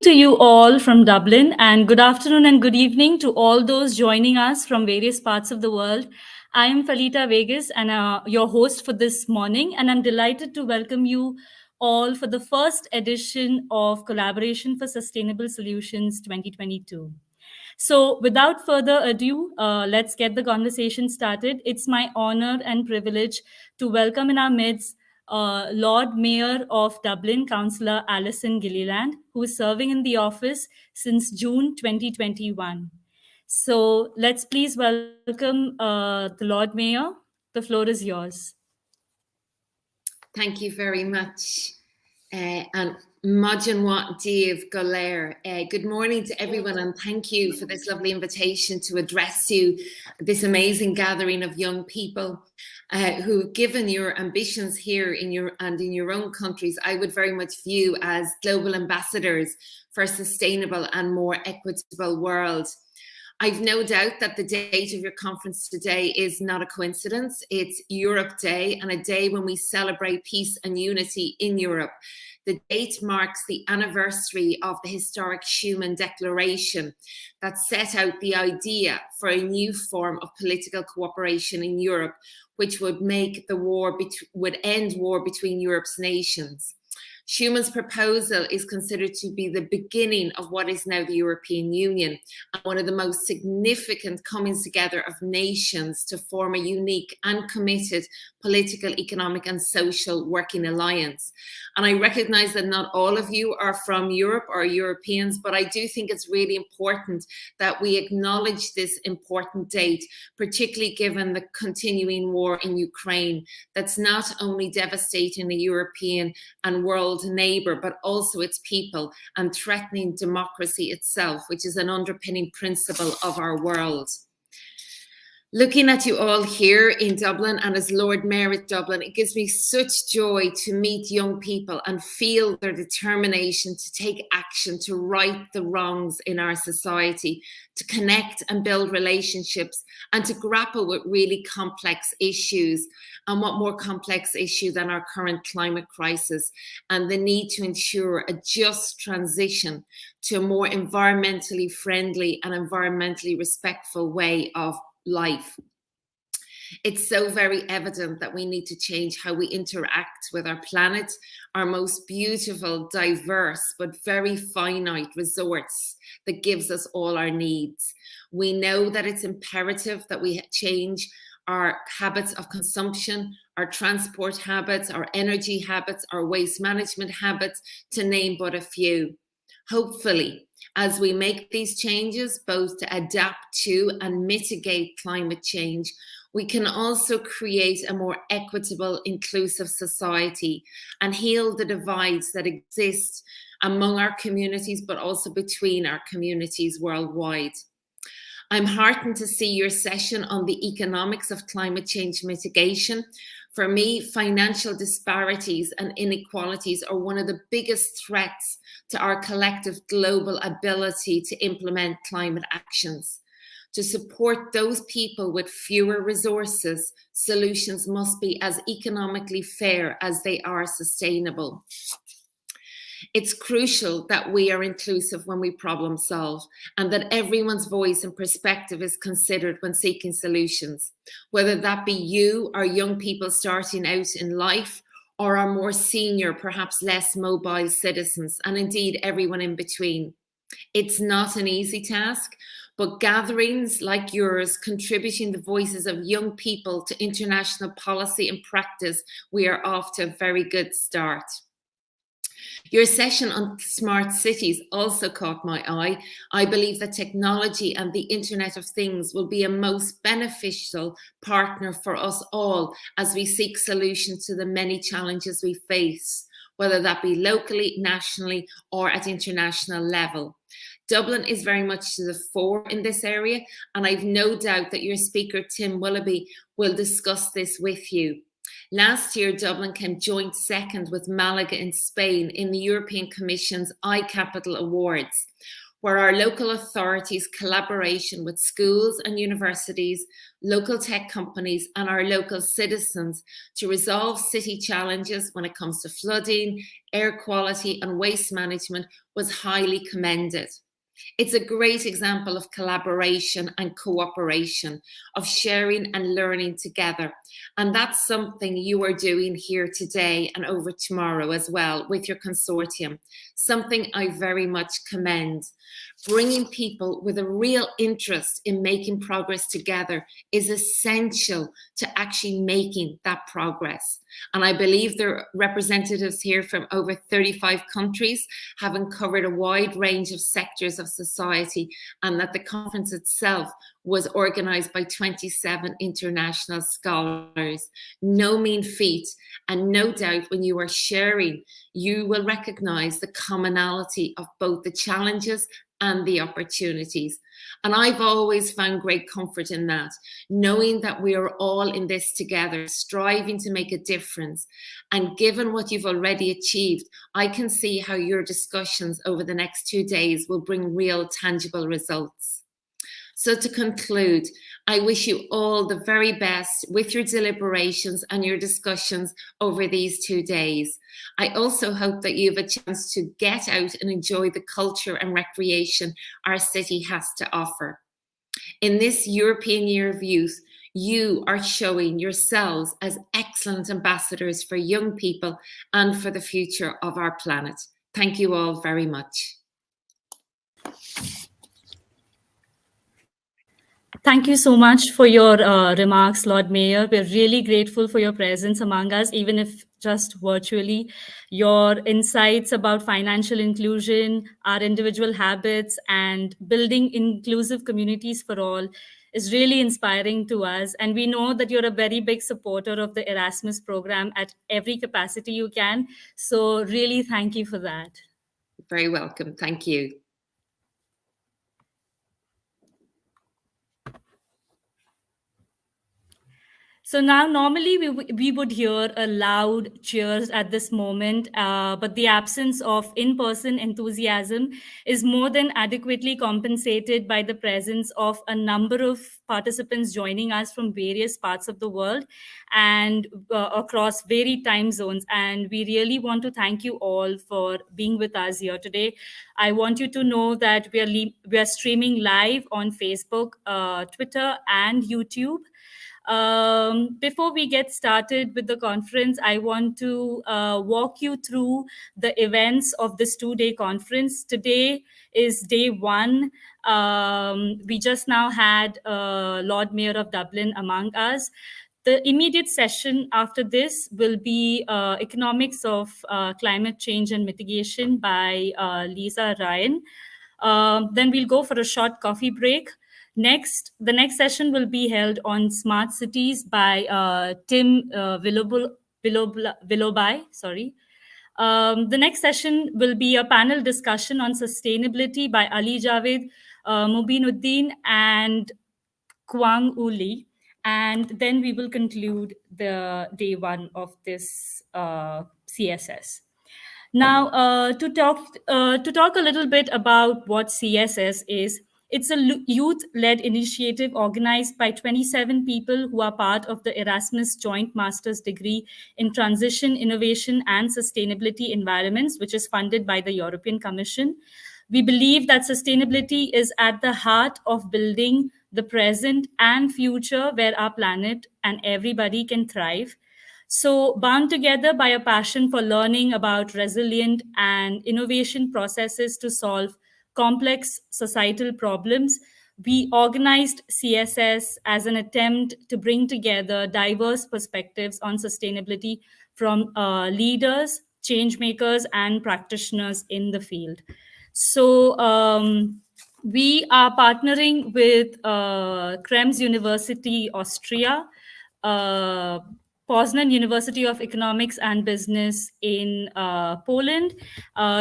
to you all from Dublin, and good afternoon and good evening to all those joining us from various parts of the world. I am Falita Vegas, and your host for this morning, and I'm delighted to welcome you all for the first edition of Collaboration for Sustainable Solutions 2022. So, without further ado, let's get the conversation started. It's my honor and privilege to welcome in our midst Lord Mayor of Dublin, Councillor Alison Gilliland, who is serving in the office since June 2021. So, let's please welcome the Lord Mayor. The floor is yours. Thank you very much. And Majanwat Dave Golair. Good morning to everyone, and thank you for this lovely invitation to address you, this amazing gathering of young people who, given your ambitions here in your own countries, I would very much view as global ambassadors for a sustainable and more equitable world. I've no doubt that the date of your conference today is not a coincidence. It's Europe Day, and a day when we celebrate peace and unity in Europe. The date marks the anniversary of the historic Schuman Declaration that set out the idea for a new form of political cooperation in Europe, which would make would end war between Europe's nations. Schuman's proposal is considered to be the beginning of what is now the European Union, and one of the most significant comings together of nations to form a unique and committed political, economic and social working alliance. And I recognize that not all of you are from Europe or Europeans, but I do think it's really important that we acknowledge this important date, particularly given the continuing war in Ukraine that's not only devastating a European and world neighbor, but also its people, and threatening democracy itself, which is an underpinning principle of our world. Looking at you all here in Dublin and as Lord Mayor of Dublin, it gives me such joy to meet young people and feel their determination to take action to right the wrongs in our society, to connect and build relationships, and to grapple with really complex issues. And what more complex issue than our current climate crisis and the need to ensure a just transition to a more environmentally friendly and environmentally respectful way of life. It's so very evident that we need to change how we interact with our planet, our most beautiful, diverse, but very finite resource that gives us all our needs. We know that it's imperative that we change our habits of consumption, our transport habits, our energy habits, our waste management habits, to name but a few. Hopefully, as we make these changes, both to adapt to and mitigate climate change, we can also create a more equitable, inclusive society and heal the divides that exist among our communities, but also between our communities worldwide. I'm heartened to see your session on the economics of climate change mitigation. For me, financial disparities and inequalities are one of the biggest threats to our collective global ability to implement climate actions. To support those people with fewer resources, solutions must be as economically fair as they are sustainable. It's crucial that we are inclusive when we problem solve, and that everyone's voice and perspective is considered when seeking solutions, whether that be you or young people starting out in life, or our more senior, perhaps less mobile citizens, and indeed everyone in between. It's not an easy task, but gatherings like yours, contributing the voices of young people to international policy and practice, we are off to a very good start. Your session on smart cities also caught my eye. I believe that technology and the Internet of Things will be a most beneficial partner for us all as we seek solutions to the many challenges we face, whether that be locally, nationally, or at international level. Dublin is very much to the fore in this area, and I've no doubt that your speaker, Tim Willoughby, will discuss this with you. Last year, Dublin came joint second with Malaga in Spain in the European Commission's iCapital Awards, where our local authorities' collaboration with schools and universities, local tech companies, and our local citizens to resolve city challenges when it comes to flooding, air quality, and waste management was highly commended. It's a great example of collaboration and cooperation, of sharing and learning together. And that's something you are doing here today and over tomorrow as well with your consortium, something I very much commend. Bringing people with a real interest in making progress together is essential to actually making that progress. And I believe there are representatives here from over 35 countries, having covered a wide range of sectors of society, and that the conference itself was organised by 27 international scholars. No mean feat, and no doubt when you are sharing, you will recognise the commonality of both the challenges and the opportunities. And I've always found great comfort in that, knowing that we are all in this together, striving to make a difference. And given what you've already achieved, I can see how your discussions over the next 2 days will bring real tangible results. So to conclude, I wish you all the very best with your deliberations and your discussions over these 2 days. I also hope that you have a chance to get out and enjoy the culture and recreation our city has to offer. In this European Year of Youth, you are showing yourselves as excellent ambassadors for young people and for the future of our planet. Thank you all very much. Thank you so much for your remarks, Lord Mayor. We're really grateful for your presence among us, even if just virtually. Your insights about financial inclusion, our individual habits, and building inclusive communities for all is really inspiring to us. And we know that you're a very big supporter of the Erasmus program at every capacity you can. So, really, thank you for that. Very welcome. Thank you. So now, normally we would hear a loud cheers at this moment, but the absence of in-person enthusiasm is more than adequately compensated by the presence of a number of participants joining us from various parts of the world and across varied time zones. And we really want to thank you all for being with us here today. I want you to know that we are streaming live on Facebook, Twitter, and YouTube. Before we get started with the conference, I want to walk you through the events of this 2-day conference. Today is day one. We just now had Lord Mayor of Dublin among us. The immediate session after this will be Economics of Climate Change and Mitigation by Lisa Ryan. Then we'll go for a short coffee break. The next session will be held on smart cities by Tim Willoughby. Sorry. The next session will be a panel discussion on sustainability by Ali Javed, Mubinuddin, and Kwang Uli. And then we will conclude the day one of this CSS. Now, to talk a little bit about what CSS is, it's a youth-led initiative organized by 27 people who are part of the Erasmus Joint Master's Degree in Transition, Innovation, and Sustainability Environments, which is funded by the European Commission. We believe that sustainability is at the heart of building the present and future where our planet and everybody can thrive. So, bound together by a passion for learning about resilient and innovation processes to solve complex societal problems, we organized CSS as an attempt to bring together diverse perspectives on sustainability from leaders, change makers, and practitioners in the field. So, we are partnering with Krems University, Austria, Poznan University of Economics and Business in Poland,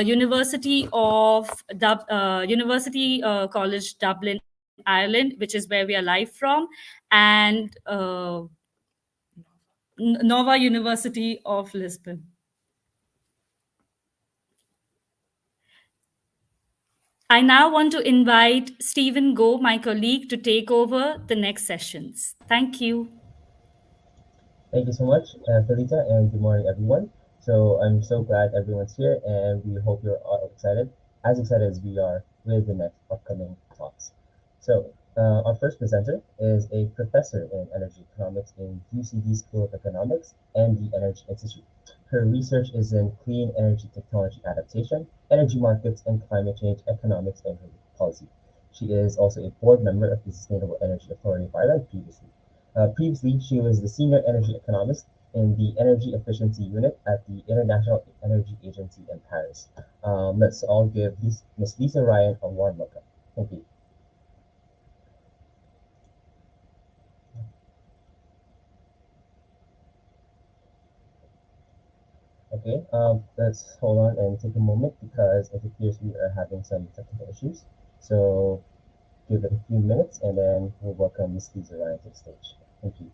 University College Dublin, Ireland, which is where we are live from, and Nova University of Lisbon. I now want to invite Stephen Go, my colleague, to take over the next sessions. Thank you. Thank you so much, Felita, and good morning, everyone. So I'm so glad everyone's here, and we hope you're all excited as we are with the next upcoming talks. So our first presenter is a professor in energy economics in UCD School of Economics and the Energy Institute. Her research is in clean energy technology adaptation, energy markets, and climate change economics and policy. She is also a board member of the Sustainable Energy Authority of Ireland previously. Previously, she was the senior energy economist in the Energy Efficiency Unit at the International Energy Agency in Paris. Let's all give Ms. Lisa Ryan a warm welcome. Thank you. Okay, let's hold on and take a moment because it appears we are having some technical issues. So give it a few minutes and then we'll welcome Ms. Lisa Ryan to the stage. Thank you.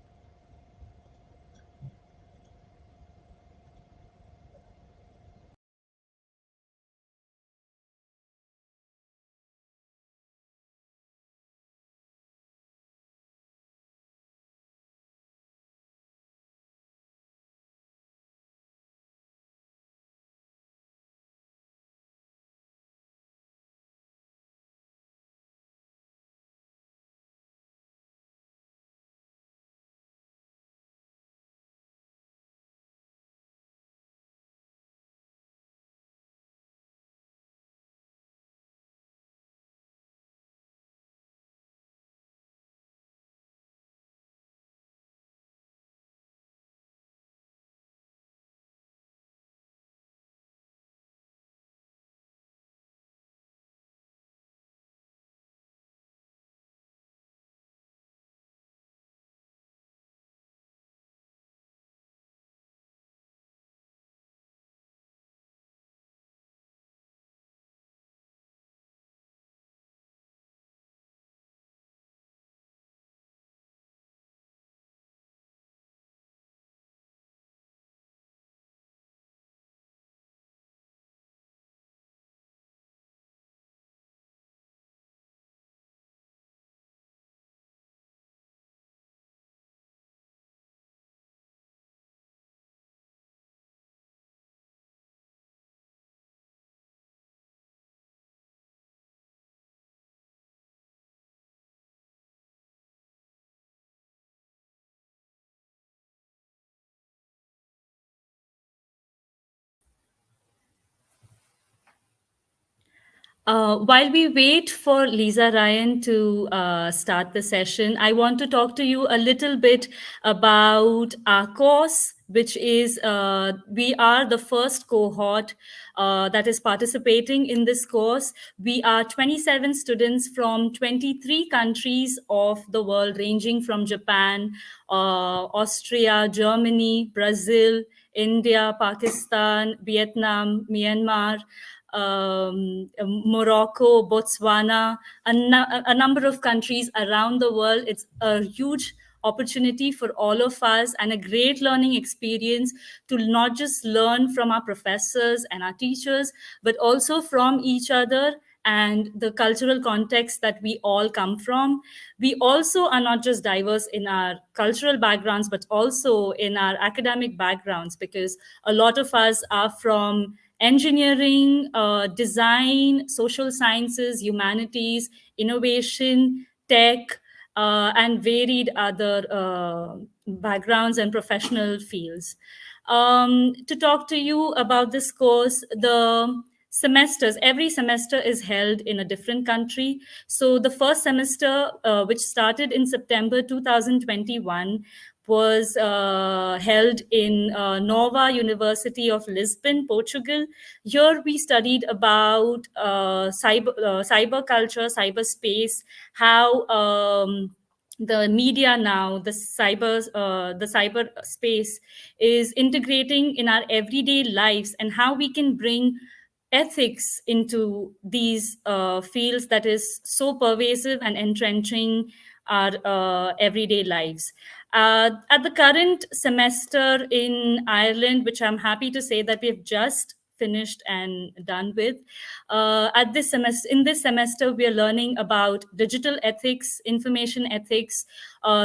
While we wait for Lisa Ryan to start the session, I want to talk to you a little bit about our course, which is we are the first cohort that is participating in this course. We are 27 students from 23 countries of the world, ranging from Japan, Austria, Germany, Brazil, India, Pakistan, Vietnam, Myanmar, Morocco, Botswana, a number of countries around the world. It's a huge opportunity for all of us and a great learning experience to not just learn from our professors and our teachers, but also from each other and the cultural context that we all come from. We also are not just diverse in our cultural backgrounds, but also in our academic backgrounds, because a lot of us are from engineering, design, social sciences, humanities, innovation, tech, and varied other backgrounds and professional fields. To talk to you about this course, the semesters, every semester is held in a different country. So the first semester, which started in September 2021, was held in Nova University of Lisbon, Portugal. Here we studied about cyber culture, cyberspace, how the media now, the cyber space is integrating in our everyday lives, and how we can bring ethics into these fields that is so pervasive and entrenching our everyday lives. At the current semester in Ireland, which I'm happy to say that we've just finished and done with. At this semester, in this semester, we are learning about digital ethics, information ethics,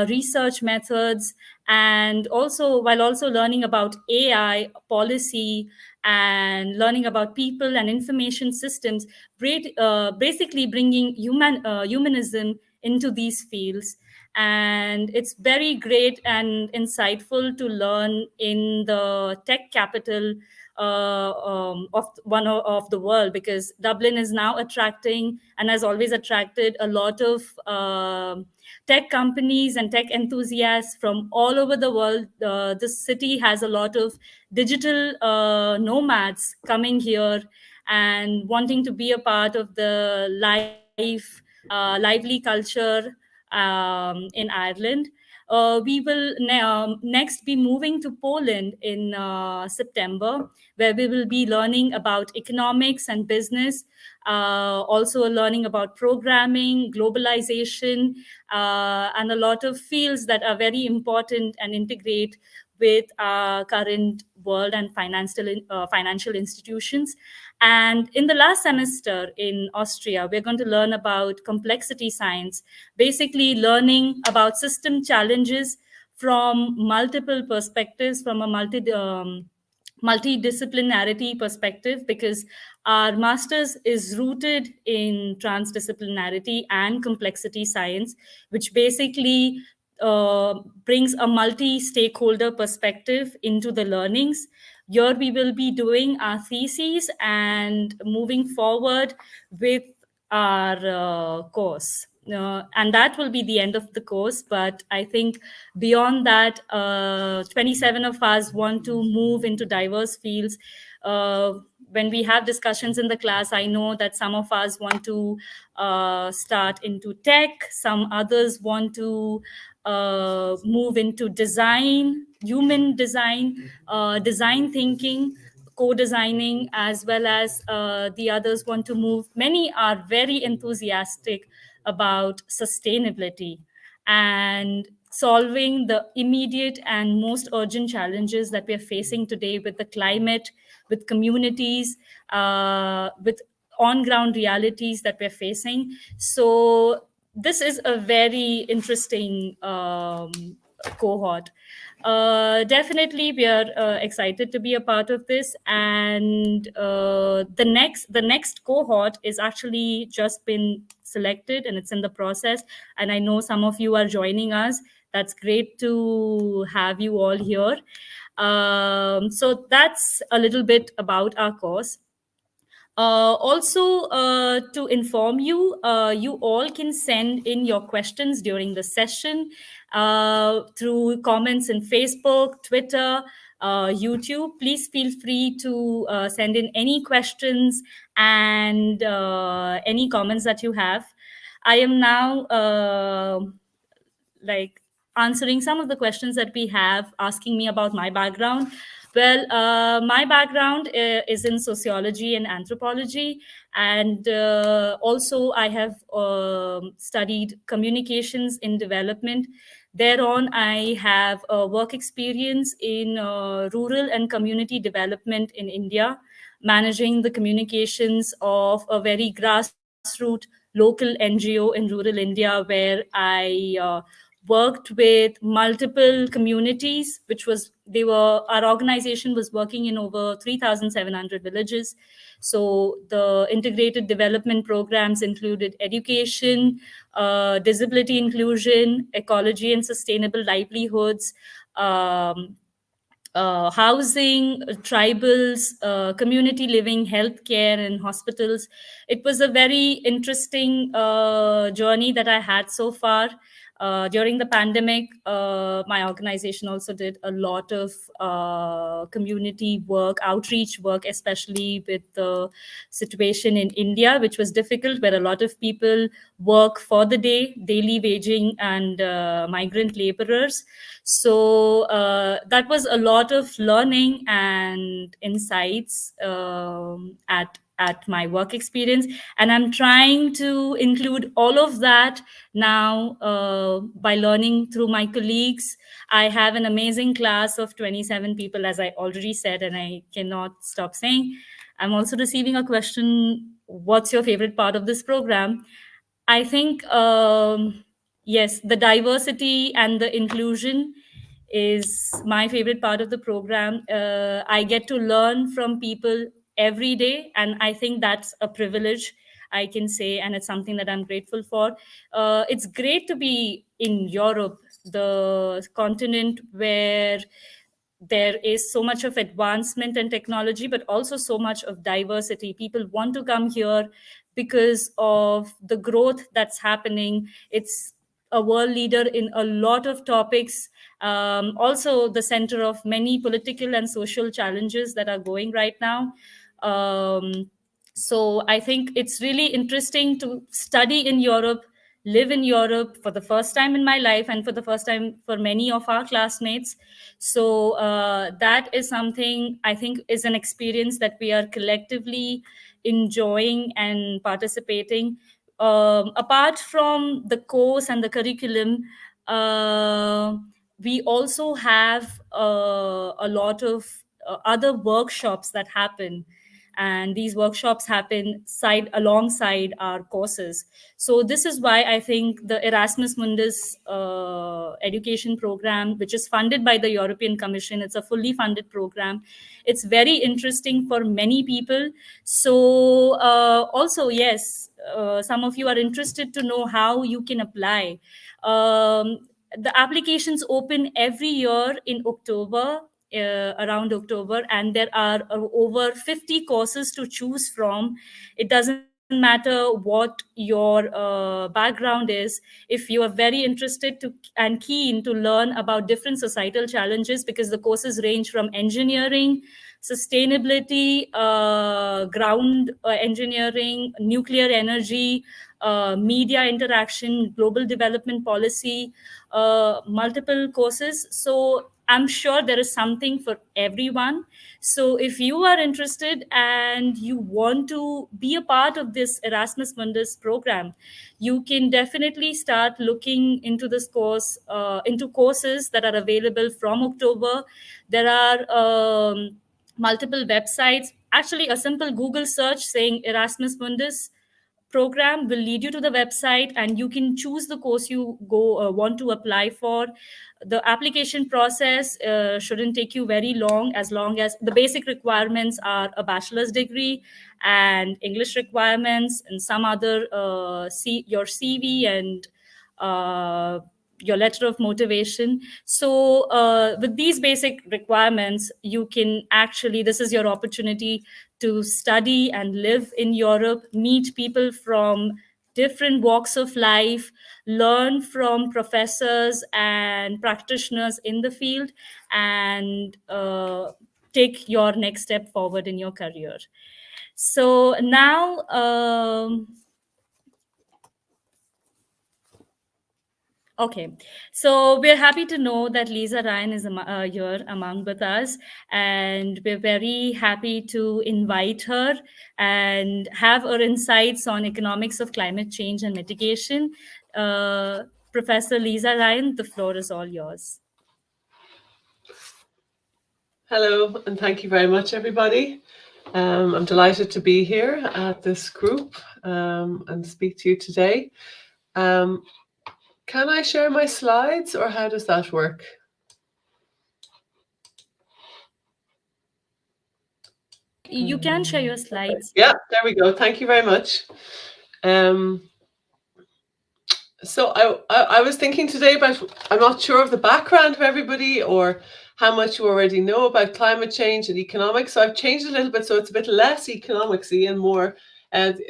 research methods, and also while also learning about AI policy and learning about people and information systems, basically bringing humanism into these fields. And it's very great and insightful to learn in the tech capital of of the world, because Dublin is now attracting and has always attracted a lot of tech companies and tech enthusiasts from all over the world. This city has a lot of digital nomads coming here and wanting to be a part of the lively culture in Ireland. We will next be moving to Poland in September, where we will be learning about economics and business, also learning about programming, globalization, and a lot of fields that are very important and integrate with our current world and financial institutions. And in the last semester in Austria, we're going to learn about complexity science, basically learning about system challenges from multiple perspectives, from a multidisciplinarity perspective, because our master's is rooted in transdisciplinarity and complexity science, which basically brings a multi-stakeholder perspective into the learnings. Here we will be doing our theses and moving forward with our course. And that will be the end of the course. But I think beyond that, 27 of us want to move into diverse fields. When we have discussions in the class, I know that some of us want to start into tech, some others want to move into design, human design, design thinking, co-designing, as well as the others want to move. Many are very enthusiastic about sustainability and solving the immediate and most urgent challenges that we are facing today with the climate, with communities, with on-ground realities that we're facing. So this is a very interesting cohort. Definitely, we are excited to be a part of this, and the next cohort is actually just been selected, and it's in the process. And I know some of you are joining us. That's great to have you all here. So that's a little bit about our course. Also, to inform you, you all can send in your questions during the session through comments in Facebook, Twitter, YouTube. Please feel free to send in any questions and any comments that you have. I am now like answering some of the questions that we have asking me about my background. Well, my background is in sociology and anthropology, and also I have studied communications in development. Thereon, I have work experience in rural and community development in India, managing the communications of a very grassroots local NGO in rural India, where I worked with multiple communities, which was they were our organization was working in over 3,700 villages. So the integrated development programs included education, disability inclusion, ecology and sustainable livelihoods, housing, tribals, community living, healthcare, and hospitals. It was a very interesting journey that I had so far. During the pandemic, my organization also did a lot of community work, outreach work, especially with the situation in India, which was difficult, where a lot of people work for the day, daily waging and migrant laborers. So that was a lot of learning and insights at my work experience, and I'm trying to include all of that now by learning through my colleagues. I have an amazing class of 27 people, as I already said, and I cannot stop saying. I'm also receiving a question, what's your favorite part of this program? I think, yes, the diversity and the inclusion is my favorite part of the program. I get to learn from people every day, and I think that's a privilege, I can say, and it's something that I'm grateful for. It's great to be in Europe, the continent where there is so much of advancement and technology, but also so much of diversity. People want to come here because of the growth that's happening. It's a world leader in a lot of topics, also the center of many political and social challenges that are going right now. So I think it's really interesting to study in Europe, live in Europe for the first time in my life, and for the first time for many of our classmates. So that is something I think is an experience that we are collectively enjoying and participating. Apart from the course and the curriculum, we also have a lot of other workshops that happen, and these workshops happen side alongside our courses. So this is why I think the Erasmus Mundus education program, which is funded by the European Commission, it's a fully funded program. It's very interesting for many people. So also, yes, some of you are interested to know how you can apply. The applications open every year in October, around October, and there are over 50 courses to choose from. It doesn't matter what your background is. If you are very interested to and keen to learn about different societal challenges, because the courses range from engineering, sustainability, ground engineering, nuclear energy, media interaction, global development policy, multiple courses. So I'm sure there is something for everyone. So if you are interested and you want to be a part of this Erasmus Mundus program, you can definitely start looking into this course, into courses that are available from October. There are multiple websites. Actually, a simple Google search saying Erasmus Mundus program will lead you to the website, and you can choose the course you want to apply for. The application process shouldn't take you very long as the basic requirements are a bachelor's degree and English requirements and some other your CV and uh, your letter of motivation. So with these basic requirements, you can actually, this is your opportunity to study and live in Europe, meet people from different walks of life, learn from professors and practitioners in the field, and take your next step forward in your career. So now, okay, so we're happy to know that Lisa Ryan is here among with us, and we're very happy to invite her and have her insights on economics of climate change and mitigation. Professor Lisa Ryan, the floor is all yours. Hello, and thank you very much, everybody. I'm delighted to be here at this group and speak to you today. Can I share my slides, or how does that work? You can share your slides. Yeah, there we go. Thank you very much. So I was thinking today about, I'm not sure of the background of everybody or how much you already know about climate change and economics. So I've changed a little bit so it's a bit less economicsy and more.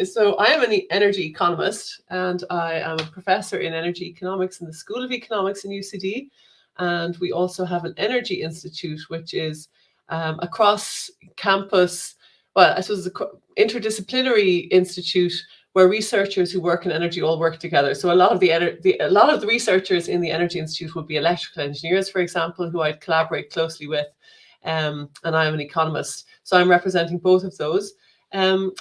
So I am an energy economist, and I am a professor in energy economics in the School of Economics in UCD. And we also have an energy institute, which is across campus. Well, I suppose the interdisciplinary institute where researchers who work in energy all work together. So a lot of the researchers in the Energy Institute would be electrical engineers, for example, who I'd collaborate closely with. And I'm an economist, so I'm representing both of those. And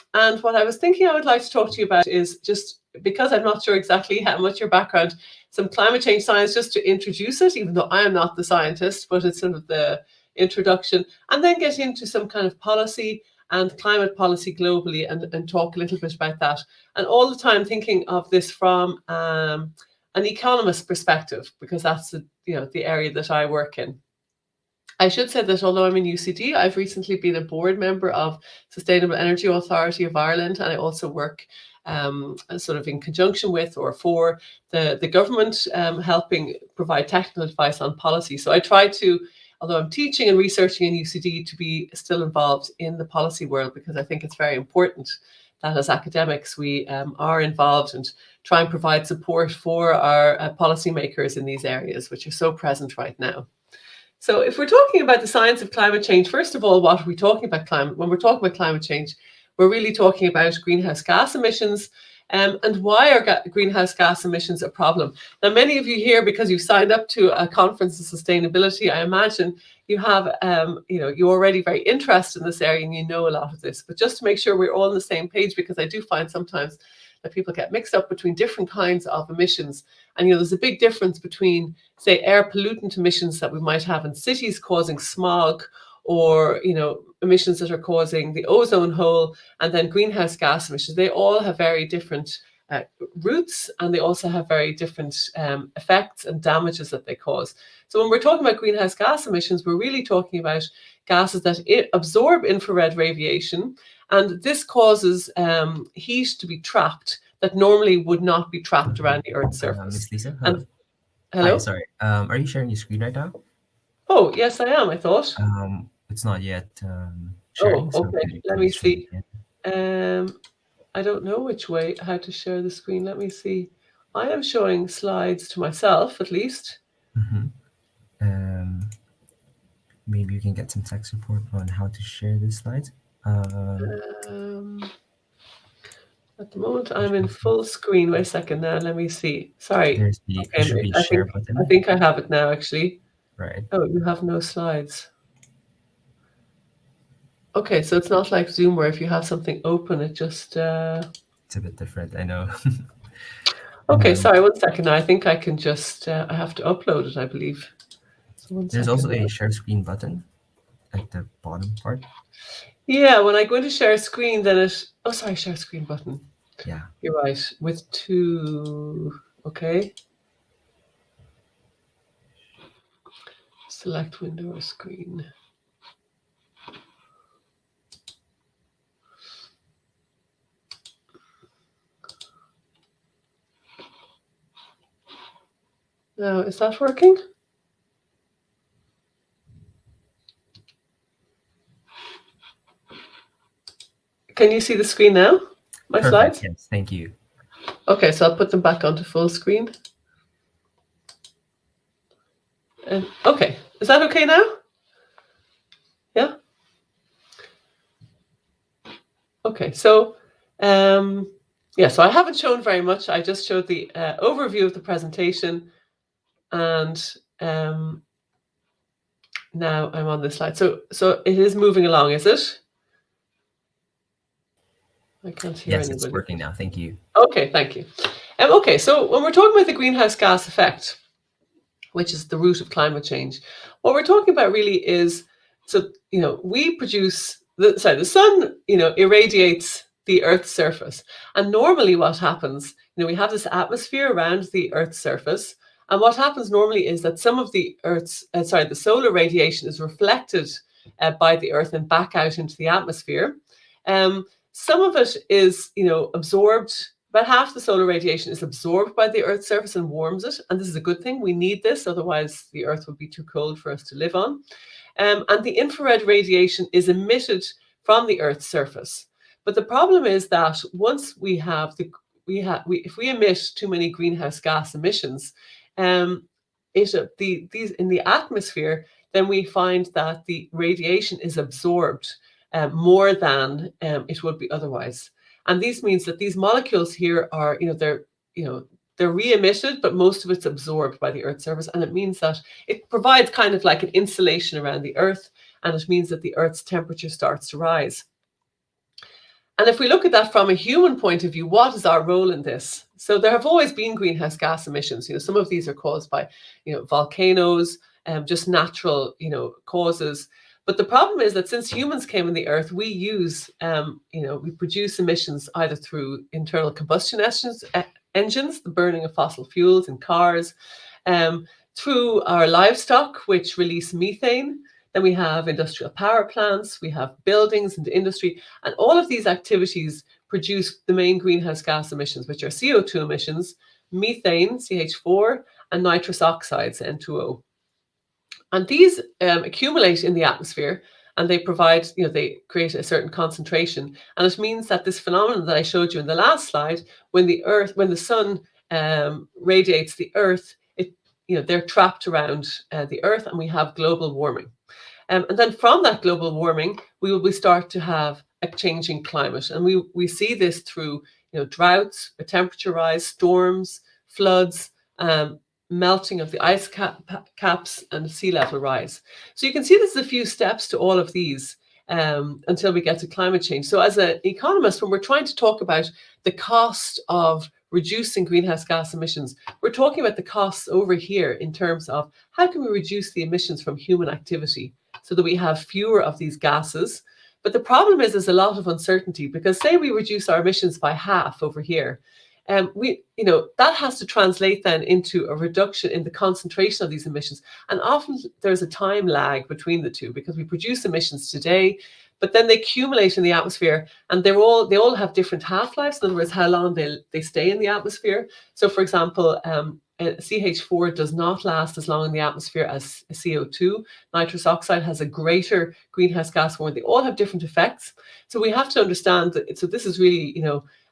what I was thinking I would like to talk to you about is, just because I'm not sure exactly how much your background, some climate change science, just to introduce it, even though I am not the scientist, but it's sort of the introduction, and then get into some kind of policy and climate policy globally, and talk a little bit about that. And all the time thinking of this from an economist perspective, because that's the area that I work in. I should say that although I'm in UCD, I've recently been a board member of Sustainable Energy Authority of Ireland, and I also work sort of in conjunction with or for the government, helping provide technical advice on policy. So I try to, although I'm teaching and researching in UCD, to be still involved in the policy world, because I think it's very important that as academics we are involved and try and provide support for our policymakers in these areas, which are so present right now. So if we're talking about the science of climate change, first of all, what are we talking about climate? When we're talking about climate change, we're really talking about greenhouse gas emissions. And why are greenhouse gas emissions a problem? Now, many of you here, because you've signed up to a conference of sustainability, I imagine you have, you're already very interested in this area and you know a lot of this. But just to make sure we're all on the same page, because I do find sometimes that people get mixed up between different kinds of emissions. And there's a big difference between, say, air pollutant emissions that we might have in cities causing smog, or emissions that are causing the ozone hole, and then greenhouse gas emissions. They all have very different roots, and they also have very different effects and damages that they cause. So when we're talking about greenhouse gas emissions, we're really talking about gases that absorb infrared radiation, and this causes heat to be trapped that normally would not be trapped around the Earth's surface. Miss Lisa, hello. Hello? Hi, sorry. Are you sharing your screen right now? Oh, yes, I am, I thought. It's not yet sharing. Oh, okay. So Let me see. I don't know how to share the screen. Let me see. I am showing slides to myself, at least. Maybe you can get some tech support on how to share the slides. At the moment, I'm in full screen. Wait a second now. Let me see. Sorry. There should be a share button. I think I have it now, actually. Right. Oh, you have no slides. Okay, so it's not like Zoom where if you have something open, it just... It's a bit different, I know. Okay, sorry, 1 second now. I think I can just... I have to upload it, I believe. So there's also a share screen button at the bottom part. Yeah, when I go into share screen, then it... Oh, sorry, share screen button. Yeah. You're right. With two... Okay. Select window or screen. Now, is that working? Can you see the screen now? My Perfect, slides? yes, thank you. Okay, so I'll put them back onto full screen. And okay, is that okay now? Yeah? Okay, so so I haven't shown very much. I just showed the overview of the presentation, and now I'm on this slide. So it is moving along, is it? I can't hear anybody. Yes, it's working now. Thank you. Okay, thank you. Okay, so when we're talking about the greenhouse gas effect, which is the root of climate change, what we're talking about really is, we produce the sun, irradiates the Earth's surface, and normally what happens, we have this atmosphere around the Earth's surface, and what happens normally is that some of the the solar radiation is reflected by the Earth and back out into the atmosphere. Some of it is, absorbed. About half the solar radiation is absorbed by the Earth's surface and warms it. And this is a good thing. We need this. Otherwise, the Earth would be too cold for us to live on. And the infrared radiation is emitted from the Earth's surface. But the problem is that once if we emit too many greenhouse gas emissions, these in the atmosphere, then we find that the radiation is absorbed more than it would be otherwise. And this means that these molecules here are, they're re-emitted, but most of it's absorbed by the Earth's surface. And it means that it provides kind of like an insulation around the Earth, and it means that the Earth's temperature starts to rise. And if we look at that from a human point of view, what is our role in this? So there have always been greenhouse gas emissions. Some of these are caused by, volcanoes, just natural, causes. But the problem is that since humans came on the earth, we use, we produce emissions either through internal combustion engines, the burning of fossil fuels in cars, through our livestock, which release methane. Then we have industrial power plants, we have buildings and industry, and all of these activities produce the main greenhouse gas emissions, which are CO2 emissions, methane, CH4, and nitrous oxides, N2O. And these accumulate in the atmosphere, and they provide, they create a certain concentration. And it means that this phenomenon that I showed you in the last slide, when the sun radiates the earth, they're trapped around the earth, and we have global warming. And then from that global warming, we start to have a changing climate. And we see this through droughts, a temperature rise, storms, floods, melting of the ice caps, and sea level rise. So you can see there's a few steps to all of these until we get to climate change. So as an economist, when we're trying to talk about the cost of reducing greenhouse gas emissions, we're talking about the costs over here in terms of how can we reduce the emissions from human activity so that we have fewer of these gases. But the problem is there's a lot of uncertainty, because say we reduce our emissions by half over here, that has to translate then into a reduction in the concentration of these emissions. And often there's a time lag between the two, because we produce emissions today, but then they accumulate in the atmosphere, and they all have different half-lives. In other words, how long they stay in the atmosphere. So for example, CH4 does not last as long in the atmosphere as CO2. Nitrous oxide has a greater greenhouse gas warming. They all have different effects. So we have to understand that. So this is really,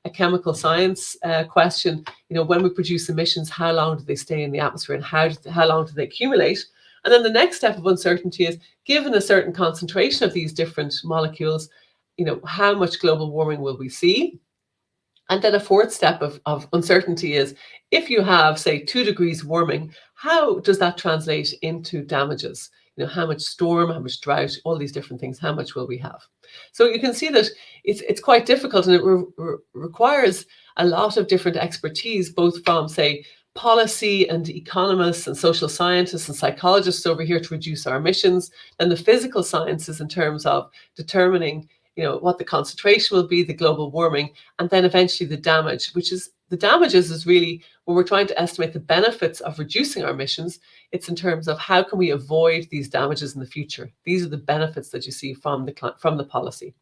a chemical science question. When we produce emissions, how long do they stay in the atmosphere, and how long do they accumulate? And then the next step of uncertainty is, given a certain concentration of these different molecules, how much global warming will we see? And then a fourth step of uncertainty is, if you have, say, 2 degrees warming, how does that translate into damages? How much storm, how much drought, all these different things, how much will we have? So you can see that it's quite difficult, and it requires a lot of different expertise, both from, say, policy and economists and social scientists and psychologists over here to reduce our emissions, and the physical sciences in terms of determining what the concentration will be, the global warming, and then eventually the damage, the damages is really when we're trying to estimate the benefits of reducing our emissions. It's in terms of how can we avoid these damages in the future. These are the benefits that you see from the policy.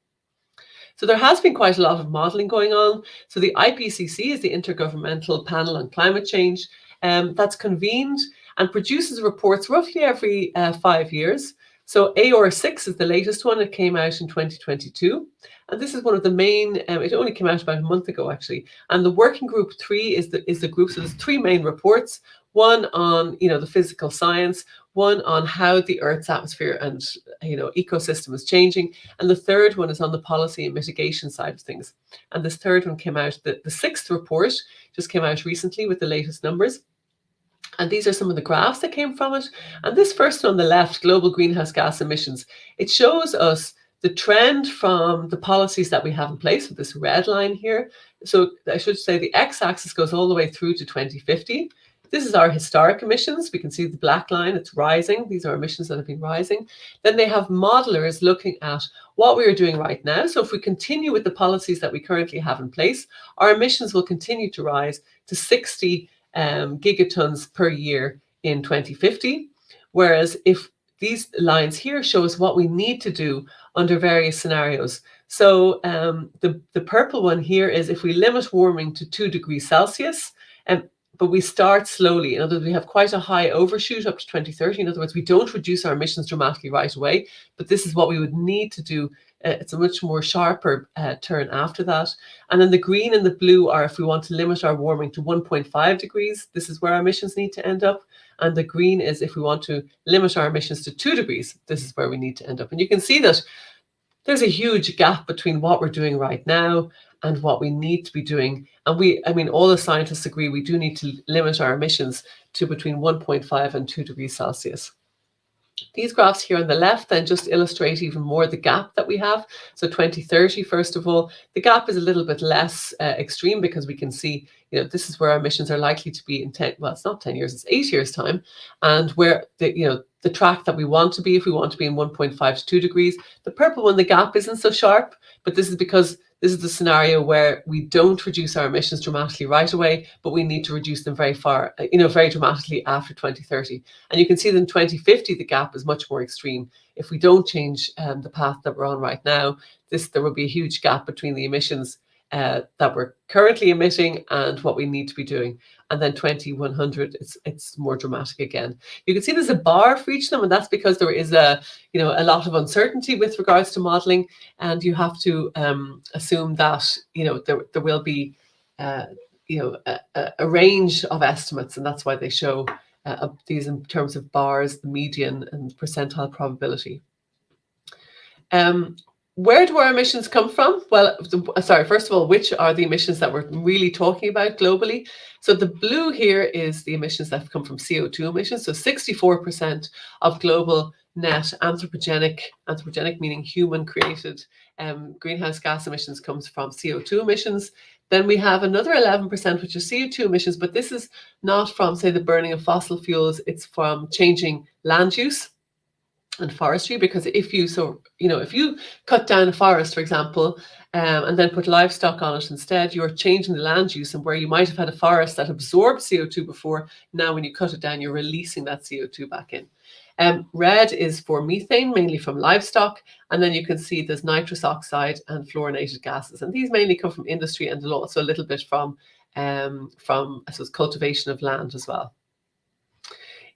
So there has been quite a lot of modelling going on. So the IPCC is the Intergovernmental Panel on Climate Change, that's convened and produces reports roughly every 5 years. So AOR6 is the latest one. It came out in 2022. And this is one of the main, it only came out about a month ago, actually. And the working group 3 is the group. So there's 3 main reports, one on, the physical science, one on how the Earth's atmosphere and, ecosystem is changing. And the third one is on the policy and mitigation side of things. And this third one came out, the 6th report just came out recently with the latest numbers. And these are some of the graphs that came from it. And this first one on the left, global greenhouse gas emissions, it shows us the trend from the policies that we have in place with this red line here. So I should say the x-axis goes all the way through to 2050. This is our historic emissions. We can see the black line, it's rising. These are emissions that have been rising. Then they have modelers looking at what we are doing right now. So if we continue with the policies that we currently have in place, our emissions will continue to rise to 60 gigatons per year in 2050. Whereas if these lines here show us what we need to do under various scenarios. So the purple one here is if we limit warming to 2 degrees Celsius, but we start slowly. In other words, we have quite a high overshoot up to 2030. In other words, we don't reduce our emissions dramatically right away, but this is what we would need to do. It's a much more sharper turn after that. And then the green and the blue are if we want to limit our warming to 1.5 degrees, this is where our emissions need to end up. And the green is if we want to limit our emissions to 2 degrees, this is where we need to end up. And you can see that there's a huge gap between what we're doing right now and what we need to be doing. And all the scientists agree we do need to limit our emissions to between 1.5 and 2 degrees Celsius. These graphs here on the left then just illustrate even more the gap that we have. So 2030, first of all, the gap is a little bit less extreme because we can see, this is where our emissions are likely to be in 10, well, it's not 10 years, it's 8 years time, and where the track that we want to be, if we want to be in 1.5 to 2 degrees. The purple one, the gap isn't so sharp, but this is because this is the scenario where we don't reduce our emissions dramatically right away, but we need to reduce them very dramatically after 2030. And you can see that in 2050, the gap is much more extreme. If we don't change the path that we're on right now, there will be a huge gap between the emissions that we're currently emitting and what we need to be doing. And then 2100, it's more dramatic again. You can see there's a bar for each of them, and that's because there is a lot of uncertainty with regards to modeling, and you have to assume that there will be a range of estimates, and that's why they show these in terms of bars, the median and percentile probability. Where do our emissions come from? Well, first of all, which are the emissions that we're really talking about globally? So the blue here is the emissions that come from CO2 emissions. So 64% of global net anthropogenic meaning human-created greenhouse gas emissions comes from CO2 emissions. Then we have another 11%, which is CO2 emissions, but this is not from, say, the burning of fossil fuels. It's from changing land use and forestry, because if you cut down a forest, for example, and then put livestock on it instead, you're changing the land use, and where you might have had a forest that absorbed CO2 before, now when you cut it down, you're releasing that CO2 back in. Red is for methane, mainly from livestock, and then you can see there's nitrous oxide and fluorinated gases, and these mainly come from industry and also a little bit from I suppose, cultivation of land as well.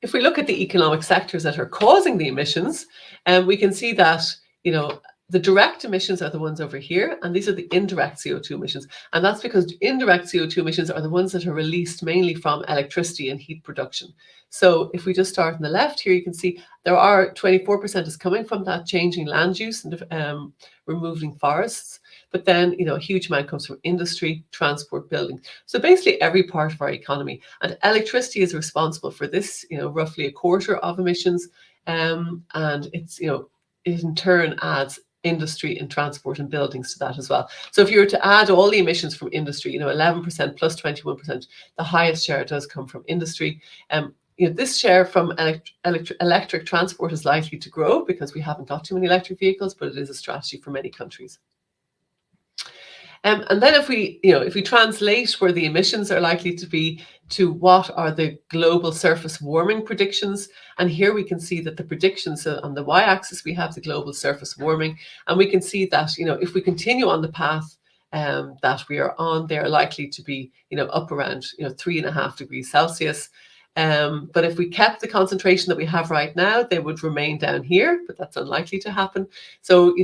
If we look at the economic sectors that are causing the emissions, we can see that, the direct emissions are the ones over here, and these are the indirect CO2 emissions. And that's because indirect CO2 emissions are the ones that are released mainly from electricity and heat production. So if we just start on the left here, you can see there are 24% is coming from that changing land use and removing forests. But then, a huge amount comes from industry, transport, building. So basically every part of our economy. And electricity is responsible for this, roughly a quarter of emissions. And it's, it in turn adds industry and transport and buildings to that as well. So if you were to add all the emissions from industry, 11% plus 21%, the highest share does come from industry. This share from electric transport is likely to grow because we haven't got too many electric vehicles, but it is a strategy for many countries. And then if we translate where the emissions are likely to be to what are the global surface warming predictions, and here we can see that the predictions on the y-axis, we have the global surface warming, and we can see that if we continue on the path that we are on, they're likely to be up around 3.5 degrees Celsius. But if we kept the concentration that we have right now, they would remain down here, but that's unlikely to happen. So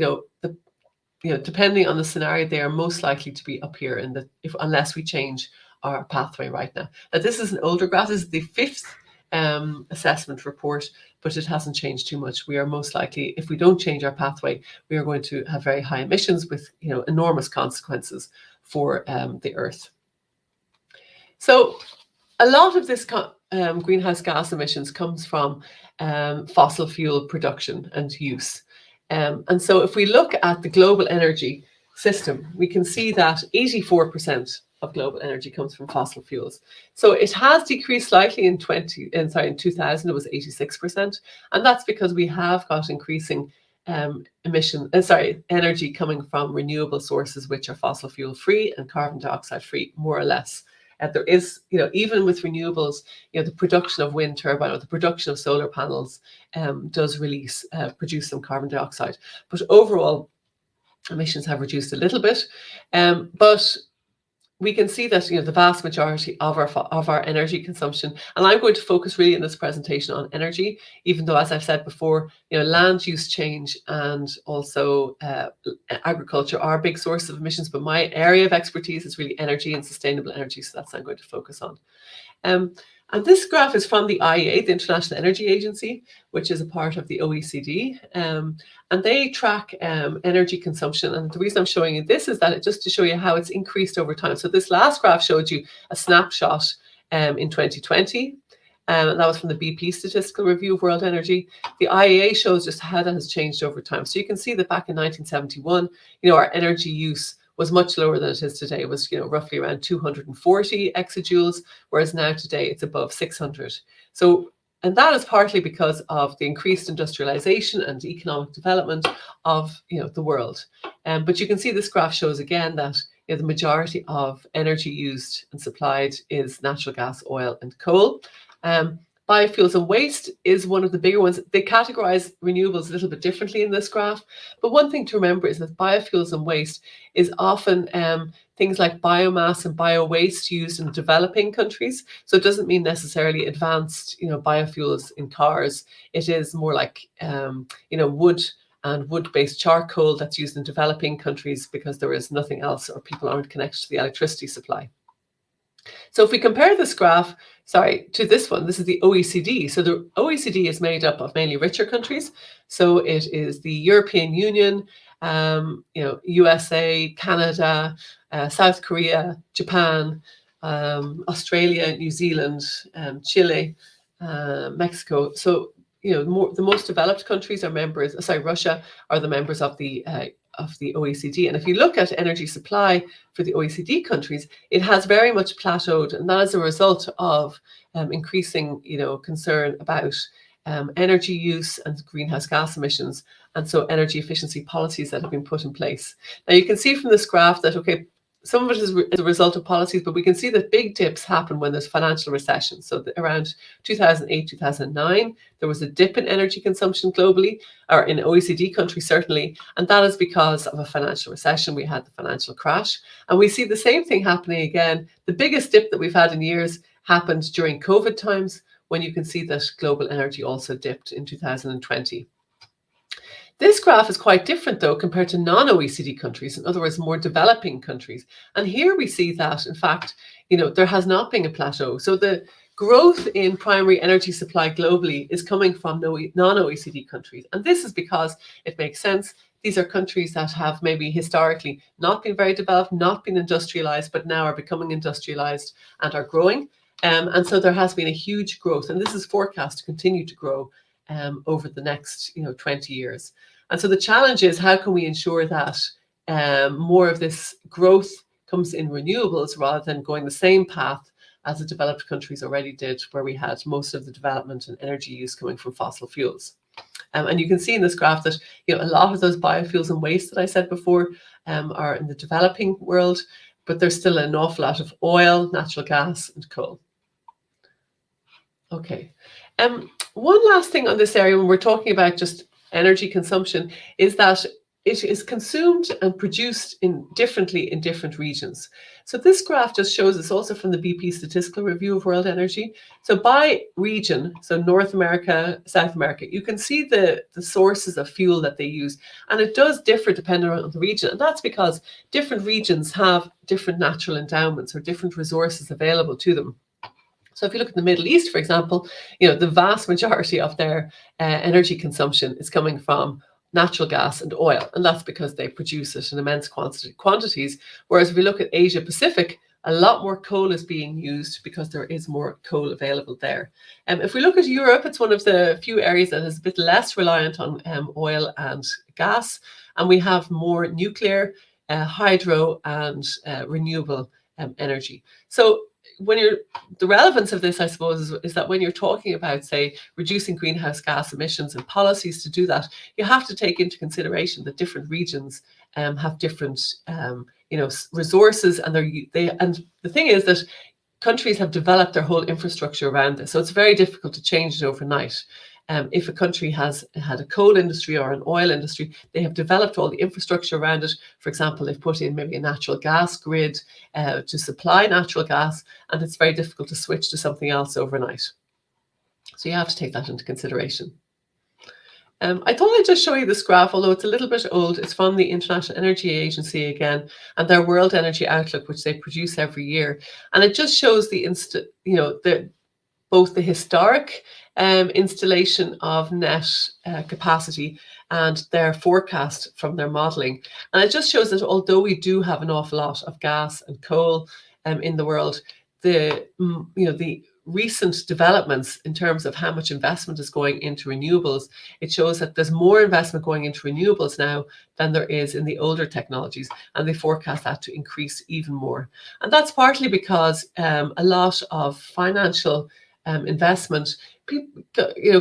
depending on the scenario, they are most likely to be up here unless we change our pathway right now. Now, this is an older graph. This is the 5th assessment report, but it hasn't changed too much. We are most likely, if we don't change our pathway, we are going to have very high emissions with enormous consequences for the Earth. So a lot of this greenhouse gas emissions comes from fossil fuel production and use. And so if we look at the global energy system, we can see that 84% of global energy comes from fossil fuels. So it has decreased slightly in 2000, it was 86%. And that's because we have got increasing energy coming from renewable sources, which are fossil fuel free and carbon dioxide free, more or less. There is, even with renewables, the production of wind turbine or the production of solar panels does produce some carbon dioxide. But overall, emissions have reduced a little bit. But we can see that the vast majority of our energy consumption, and I'm going to focus really in this presentation on energy, even though, as I've said before, land use change and also agriculture are big sources of emissions, but my area of expertise is really energy and sustainable energy, so that's what I'm going to focus on. And this graph is from the IEA, the International Energy Agency, which is a part of the OECD. And they track energy consumption. And the reason I'm showing you this is that just to show you how it's increased over time. So this last graph showed you a snapshot in 2020. And that was from the BP Statistical Review of World Energy. The IEA shows just how that has changed over time. So you can see that back in 1971, our energy use was much lower than it is today. It was, roughly around 240 exajoules, whereas now today it's above 600. So, and that is partly because of the increased industrialization and economic development of, the world. But you can see this graph shows again that the majority of energy used and supplied is natural gas, oil, and coal. Biofuels and waste is one of the bigger ones. They categorize renewables a little bit differently in this graph. But one thing to remember is that biofuels and waste is often things like biomass and bio-waste used in developing countries. So it doesn't mean necessarily advanced, biofuels in cars. It is more like, wood and wood-based charcoal that's used in developing countries because there is nothing else or people aren't connected to the electricity supply. So if we compare this graph, to this one, this is the OECD. So the OECD is made up of mainly richer countries. So it is the European Union, USA, Canada, South Korea, Japan, Australia, New Zealand, Chile, Mexico. So the most developed countries are members. Russia are the members of the OECD. And if you look at energy supply for the OECD countries, it has very much plateaued, and that is a result of increasing, concern about energy use and greenhouse gas emissions, and so energy efficiency policies that have been put in place. Now you can see from this graph that, okay, some of it is a result of policies, but we can see that big dips happen when there's financial recession. So around 2008, 2009, there was a dip in energy consumption globally, or in OECD countries certainly, and that is because of a financial recession. We had the financial crash, and we see the same thing happening again. The biggest dip that we've had in years happened during COVID times, when you can see that global energy also dipped in 2020. This graph is quite different, though, compared to non-OECD countries, in other words, more developing countries. And here we see that, in fact, there has not been a plateau. So the growth in primary energy supply globally is coming from non-OECD countries. And this is because it makes sense. These are countries that have maybe historically not been very developed, not been industrialized, but now are becoming industrialized and are growing. And so there has been a huge growth, and this is forecast to continue to grow over the next 20 years. And so the challenge is, how can we ensure that more of this growth comes in renewables rather than going the same path as the developed countries already did, where we had most of the development and energy use coming from fossil fuels. And you can see in this graph that a lot of those biofuels and waste that I said before are in the developing world, but there's still an awful lot of oil, natural gas, and coal. Okay. One last thing on this area, when we're talking about just energy consumption, is that it is consumed and produced differently in different regions. So this graph just shows us, also from the BP Statistical Review of World Energy. So by region, so North America, South America, you can see the sources of fuel that they use. And it does differ depending on the region. And that's because different regions have different natural endowments or different resources available to them. So if you look at the Middle East, for example, the vast majority of their energy consumption is coming from natural gas and oil, and that's because they produce it in immense quantities. Whereas if we look at Asia Pacific, a lot more coal is being used because there is more coal available there. If we look at Europe, it's one of the few areas that is a bit less reliant on oil and gas, and we have more nuclear, hydro, and renewable energy. So the relevance of this, I suppose, is that when you're talking about, say, reducing greenhouse gas emissions and policies to do that, you have to take into consideration that different regions have different, resources, and and the thing is that countries have developed their whole infrastructure around this, so it's very difficult to change it overnight. If a country has had a coal industry or an oil industry, they have developed all the infrastructure around it. For example, they've put in maybe a natural gas grid to supply natural gas, and it's very difficult to switch to something else overnight. So you have to take that into consideration. I thought I'd just show you this graph, although it's a little bit old. It's from the International Energy Agency again, and their World Energy Outlook, which they produce every year. And it just shows both the historic installation of net capacity and their forecast from their modelling. And it just shows that although we do have an awful lot of gas and coal in the world, the recent developments in terms of how much investment is going into renewables, it shows that there's more investment going into renewables now than there is in the older technologies, and they forecast that to increase even more. And that's partly because a lot of financial investment,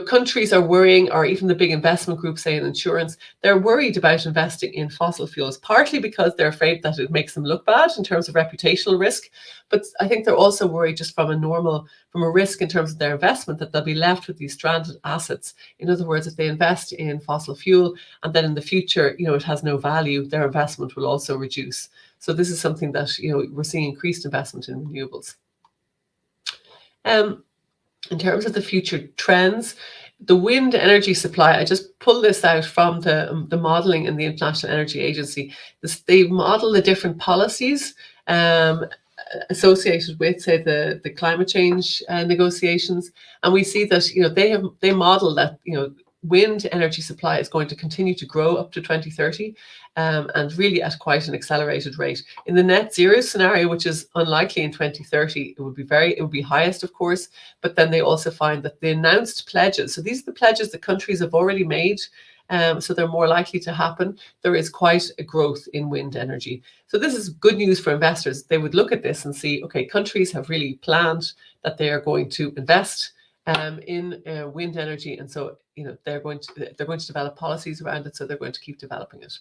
countries are worrying, or even the big investment groups, say in insurance, they're worried about investing in fossil fuels, partly because they're afraid that it makes them look bad in terms of reputational risk. But I think they're also worried just from a risk in terms of their investment, that they'll be left with these stranded assets. In other words, if they invest in fossil fuel and then in the future, it has no value, their investment will also reduce. So this is something that, we're seeing increased investment in renewables. In terms of the future trends, the wind energy supply, I just pulled this out from the modelling in the International Energy Agency. They model the different policies associated with, say, the climate change negotiations, and we see that they model that wind energy supply is going to continue to grow up to 2030, and really at quite an accelerated rate. In the net zero scenario, which is unlikely in 2030, it would be highest, of course, but then they also find that the announced pledges, so these are the pledges that countries have already made, so they're more likely to happen. There is quite a growth in wind energy. So this is good news for investors. They would look at this and see, okay, countries have really planned that they are going to invest in wind energy, and so they're going to develop policies around it, so they're going to keep developing it.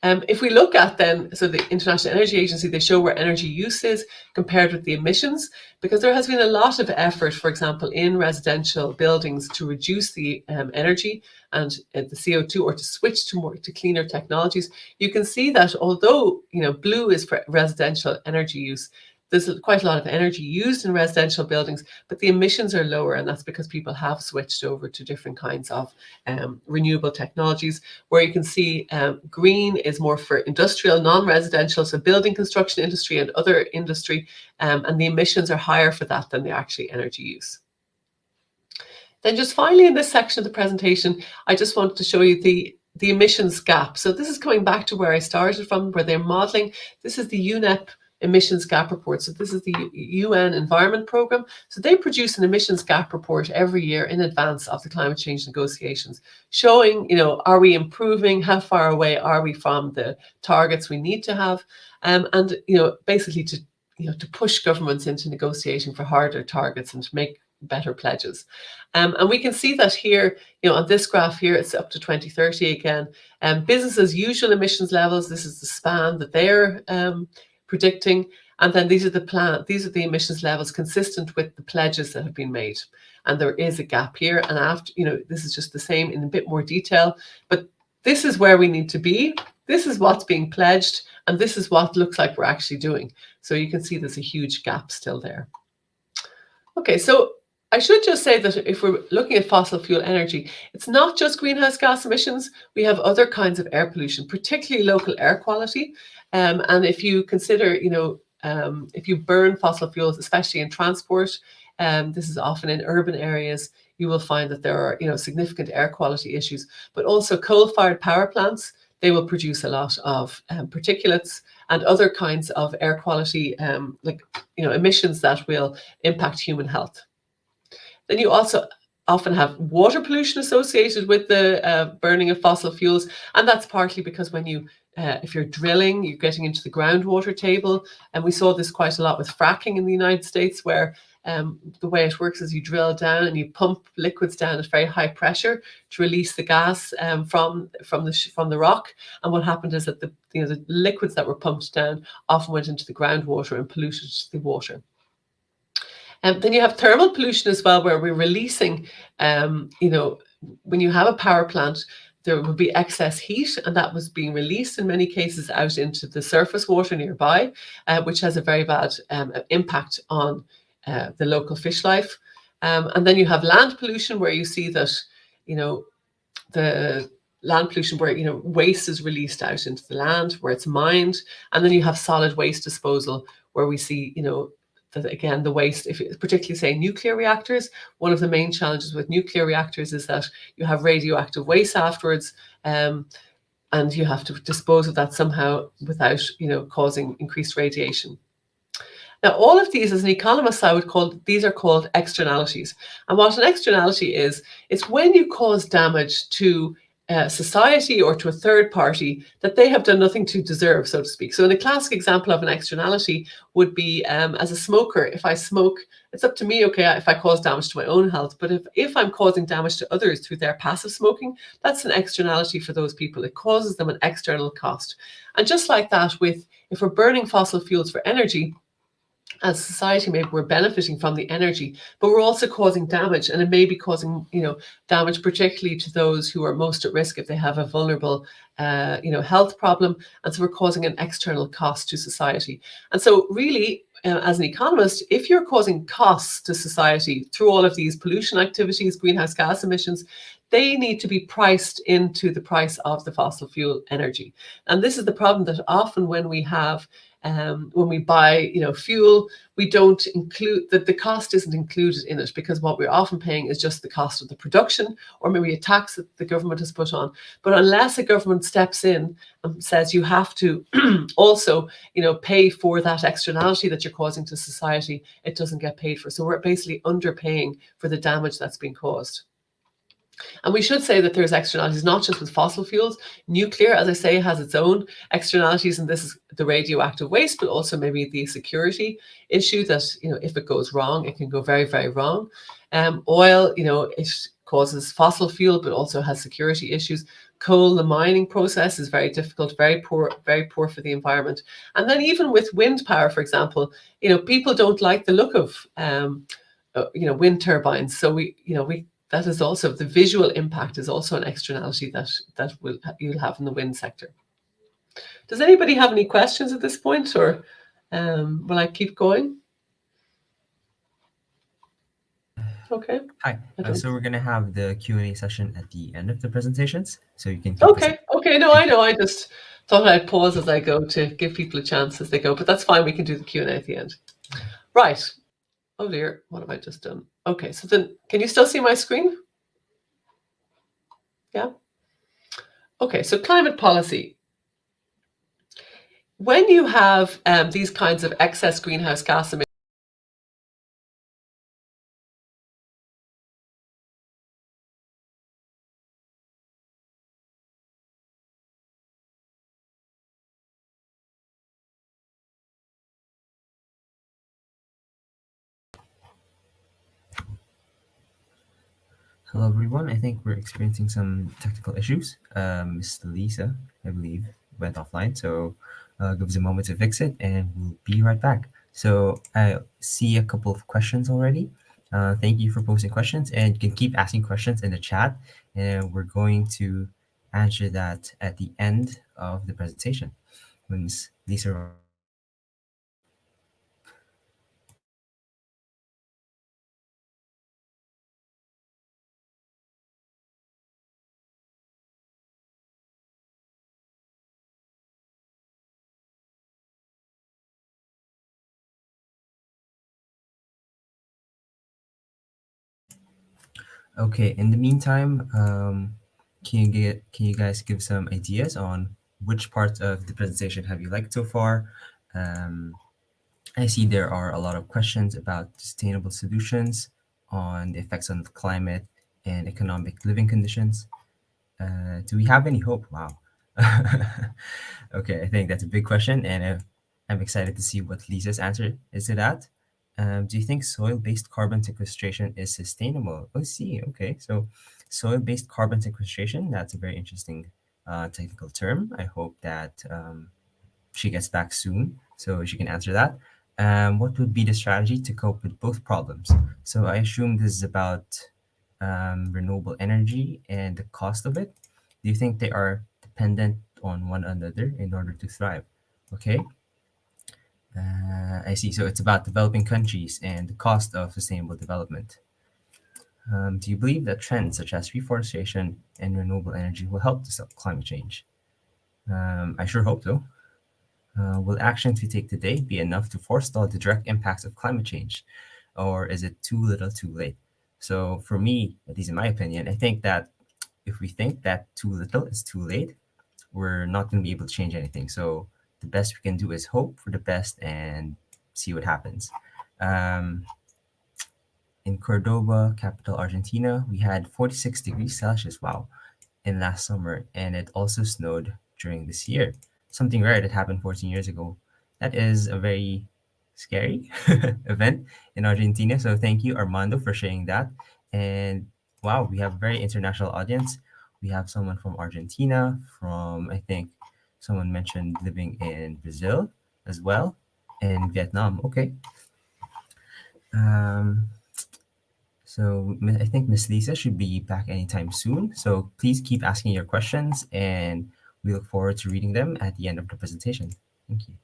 If we look at then, so the International Energy Agency, they show where energy use is compared with the emissions, because there has been a lot of effort, for example, in residential buildings to reduce the energy and the CO2, or to switch to cleaner technologies. You can see that although blue is for residential energy use, there's quite a lot of energy used in residential buildings, but the emissions are lower, and that's because people have switched over to different kinds of renewable technologies. Where you can see green is more for industrial, non-residential, so building construction industry and other industry, and the emissions are higher for that than the actually energy use. Then just finally in this section of the presentation, I just wanted to show you the emissions gap. So this is coming back to where I started from, where they're modeling. This is the UNEP emissions gap report. So this is the UN Environment Programme. So they produce an emissions gap report every year in advance of the climate change negotiations, showing, are we improving? How far away are we from the targets we need to have? And basically to push governments into negotiating for harder targets and to make better pledges. And we can see that here, on this graph here, it's up to 2030 again. Business as usual emissions levels, this is the span that they're predicting, and then these are the emissions levels consistent with the pledges that have been made. And there is a gap here, and after this is just the same in a bit more detail, but this is where we need to be, this is what's being pledged, and this is what looks like we're actually doing. So you can see there's a huge gap still there. Okay, so I should just say that if we're looking at fossil fuel energy, it's not just greenhouse gas emissions. We have other kinds of air pollution, particularly local air quality. And if you consider, if you burn fossil fuels, especially in transport, this is often in urban areas, you will find that there are, significant air quality issues. But also coal-fired power plants, they will produce a lot of particulates and other kinds of air quality, emissions that will impact human health. Then you also often have water pollution associated with the burning of fossil fuels, and that's partly because when if you're drilling, you're getting into the groundwater table, and we saw this quite a lot with fracking in the United States, where the way it works is you drill down and you pump liquids down at very high pressure to release the gas from the rock. And what happened is that the liquids that were pumped down often went into the groundwater and polluted the water. Then you have thermal pollution as well, where we're releasing, when you have a power plant, there will be excess heat, and that was being released in many cases out into the surface water nearby, which has a very bad impact on the local fish life. And then you have land pollution, where you see that, the land pollution where, waste is released out into the land, where it's mined. And then you have solid waste disposal, where we see, that again, the waste, if it's particularly say nuclear reactors, one of the main challenges with nuclear reactors is that you have radioactive waste afterwards, and you have to dispose of that somehow without, causing increased radiation. Now, all of these, as an economist, I would call these are called externalities. And what an externality is, it's when you cause damage to society or to a third party that they have done nothing to deserve, so to speak. So, in a classic example of an externality would be as a smoker. If I smoke, it's up to me, okay, if I cause damage to my own health. But if I'm causing damage to others through their passive smoking, that's an externality for those people. It causes them an external cost. And just like that, if we're burning fossil fuels for energy, as a society, maybe we're benefiting from the energy, but we're also causing damage, and it may be causing, damage particularly to those who are most at risk if they have a vulnerable, health problem, and so we're causing an external cost to society. And so, really, as an economist, if you're causing costs to society through all of these pollution activities, greenhouse gas emissions, they need to be priced into the price of the fossil fuel energy. And this is the problem that often when we have when we buy, fuel, we don't include that the cost isn't included in it, because what we're often paying is just the cost of the production, or maybe a tax that the government has put on. But unless a government steps in and says you have to also, pay for that externality that you're causing to society, it doesn't get paid for. So we're basically underpaying for the damage that's been caused. And we should say that there's externalities not just with fossil fuels. Nuclear, as I say, has its own externalities, and this is the radioactive waste, but also maybe the security issue that, if it goes wrong, it can go very, very wrong. Oil, it causes fossil fuel, but also has security issues. Coal, the mining process is very difficult, very poor for the environment. And then even with wind power, for example, people don't like the look of, wind turbines. So that is also, the visual impact is also an externality that you'll have in the wind sector. Does anybody have any questions at this point, or will I keep going? Okay. Hi. So we're gonna have the Q&A session at the end of the presentations, so you can keep Okay. No, I know. I just thought I'd pause as I go to give people a chance as they go, but that's fine. We can do the Q&A at the end. Right. Oh dear, what have I just done? Okay, so then, can you still see my screen? Yeah. Okay, so climate policy. When you have these kinds of excess greenhouse gas emissions, Hello, everyone. I think we're experiencing some technical issues. Miss Lisa, I believe, went offline, so give us a moment to fix it, and we'll be right back. So I see a couple of questions already. Thank you for posting questions, and you can keep asking questions in the chat, and we're going to answer that at the end of the presentation when Miss Lisa. Okay, in the meantime, can you guys give some ideas on which parts of the presentation have you liked so far? I see there are a lot of questions about sustainable solutions on the effects on the climate and economic living conditions. Do we have any hope? Wow. Okay, I think that's a big question, and I'm excited to see what Lisa's answer is to that. Do you think soil-based carbon sequestration is sustainable? Oh, see, okay. So soil-based carbon sequestration, that's a very interesting technical term. I hope that she gets back soon so she can answer that. What would be the strategy to cope with both problems? So I assume this is about renewable energy and the cost of it. Do you think they are dependent on one another in order to thrive? Okay. I see. So it's about developing countries and the cost of sustainable development. Do you believe that trends such as reforestation and renewable energy will help to stop climate change? I sure hope so. Will actions we take today be enough to forestall the direct impacts of climate change? Or is it too little too late? So for me, at least in my opinion, I think that if we think that too little is too late, we're not going to be able to change anything. So the best we can do is hope for the best and see what happens. Um, in Cordoba, capital Argentina, we had 46 degrees Celsius. Wow, in last summer, and it also snowed during this year. Something rare that happened 14 years ago. That is a very scary event in Argentina. So thank you, Armando, for sharing that. And wow, we have a very international audience. We have someone from Argentina, from I think someone mentioned living in Brazil as well, and Vietnam. Okay. Um, I think Miss Lisa should be back anytime soon. So please keep asking your questions, and we look forward to reading them at the end of the presentation. Thank you.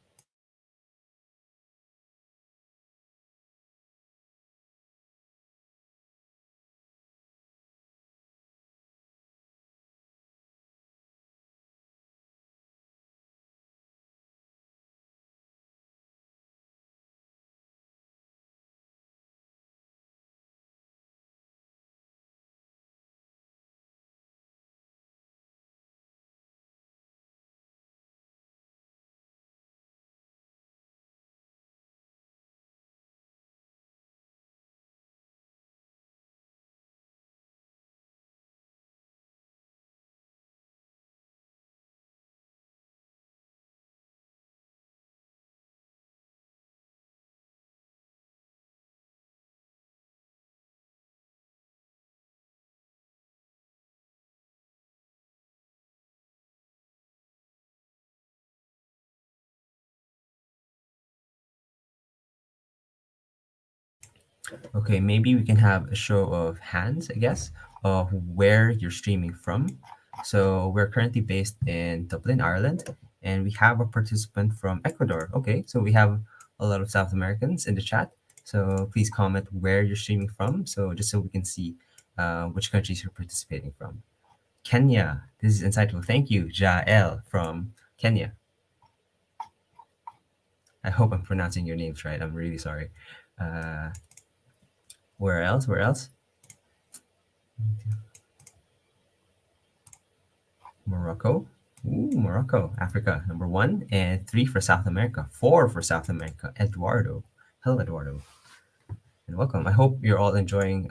Okay, maybe we can have a show of hands, I guess, of where you're streaming from. So we're currently based in Dublin, Ireland, and we have a participant from Ecuador. Okay, so we have a lot of South Americans in the chat. So please comment where you're streaming from, so just so we can see which countries you're participating from. Kenya, this is insightful. Thank you, Jael from Kenya. I hope I'm pronouncing your names right. I'm really sorry. Uh, where else? Where else? Morocco. Ooh, Morocco, Africa, number 1, and 3 for South America, 4 for South America. Eduardo. Hello, Eduardo, and welcome. I hope you're all enjoying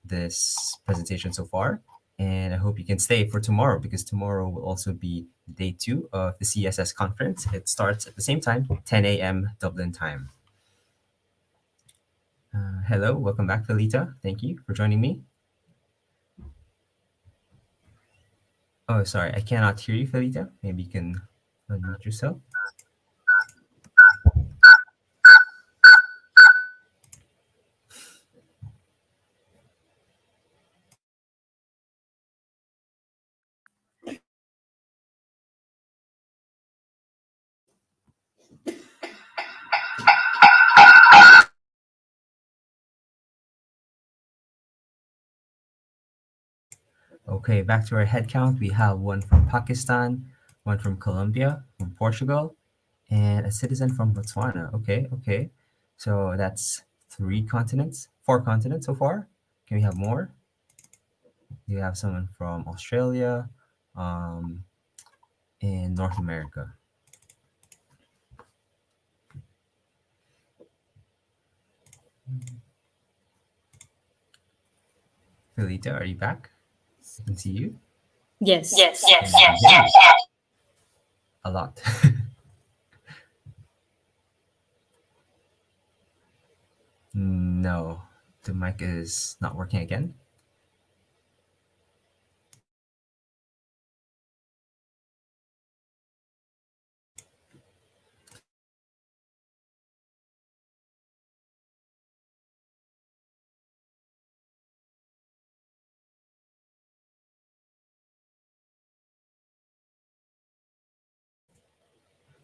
this presentation so far, and I hope you can stay for tomorrow because tomorrow will also be day 2 of the CSS conference. It starts at the same time, 10 a.m. Dublin time. Hello, welcome back, Felita. Thank you for joining me. Oh, sorry, I cannot hear you, Felita. Maybe you can unmute yourself. Okay, back to our head count. We have one from Pakistan, one from Colombia, from Portugal, and a citizen from Botswana. Okay, okay. So that's 4 continents so far. Can we have more? You have someone from Australia, um, in North America. Felita, are you back? I can see you. Yes. A lot. No, the mic is not working again.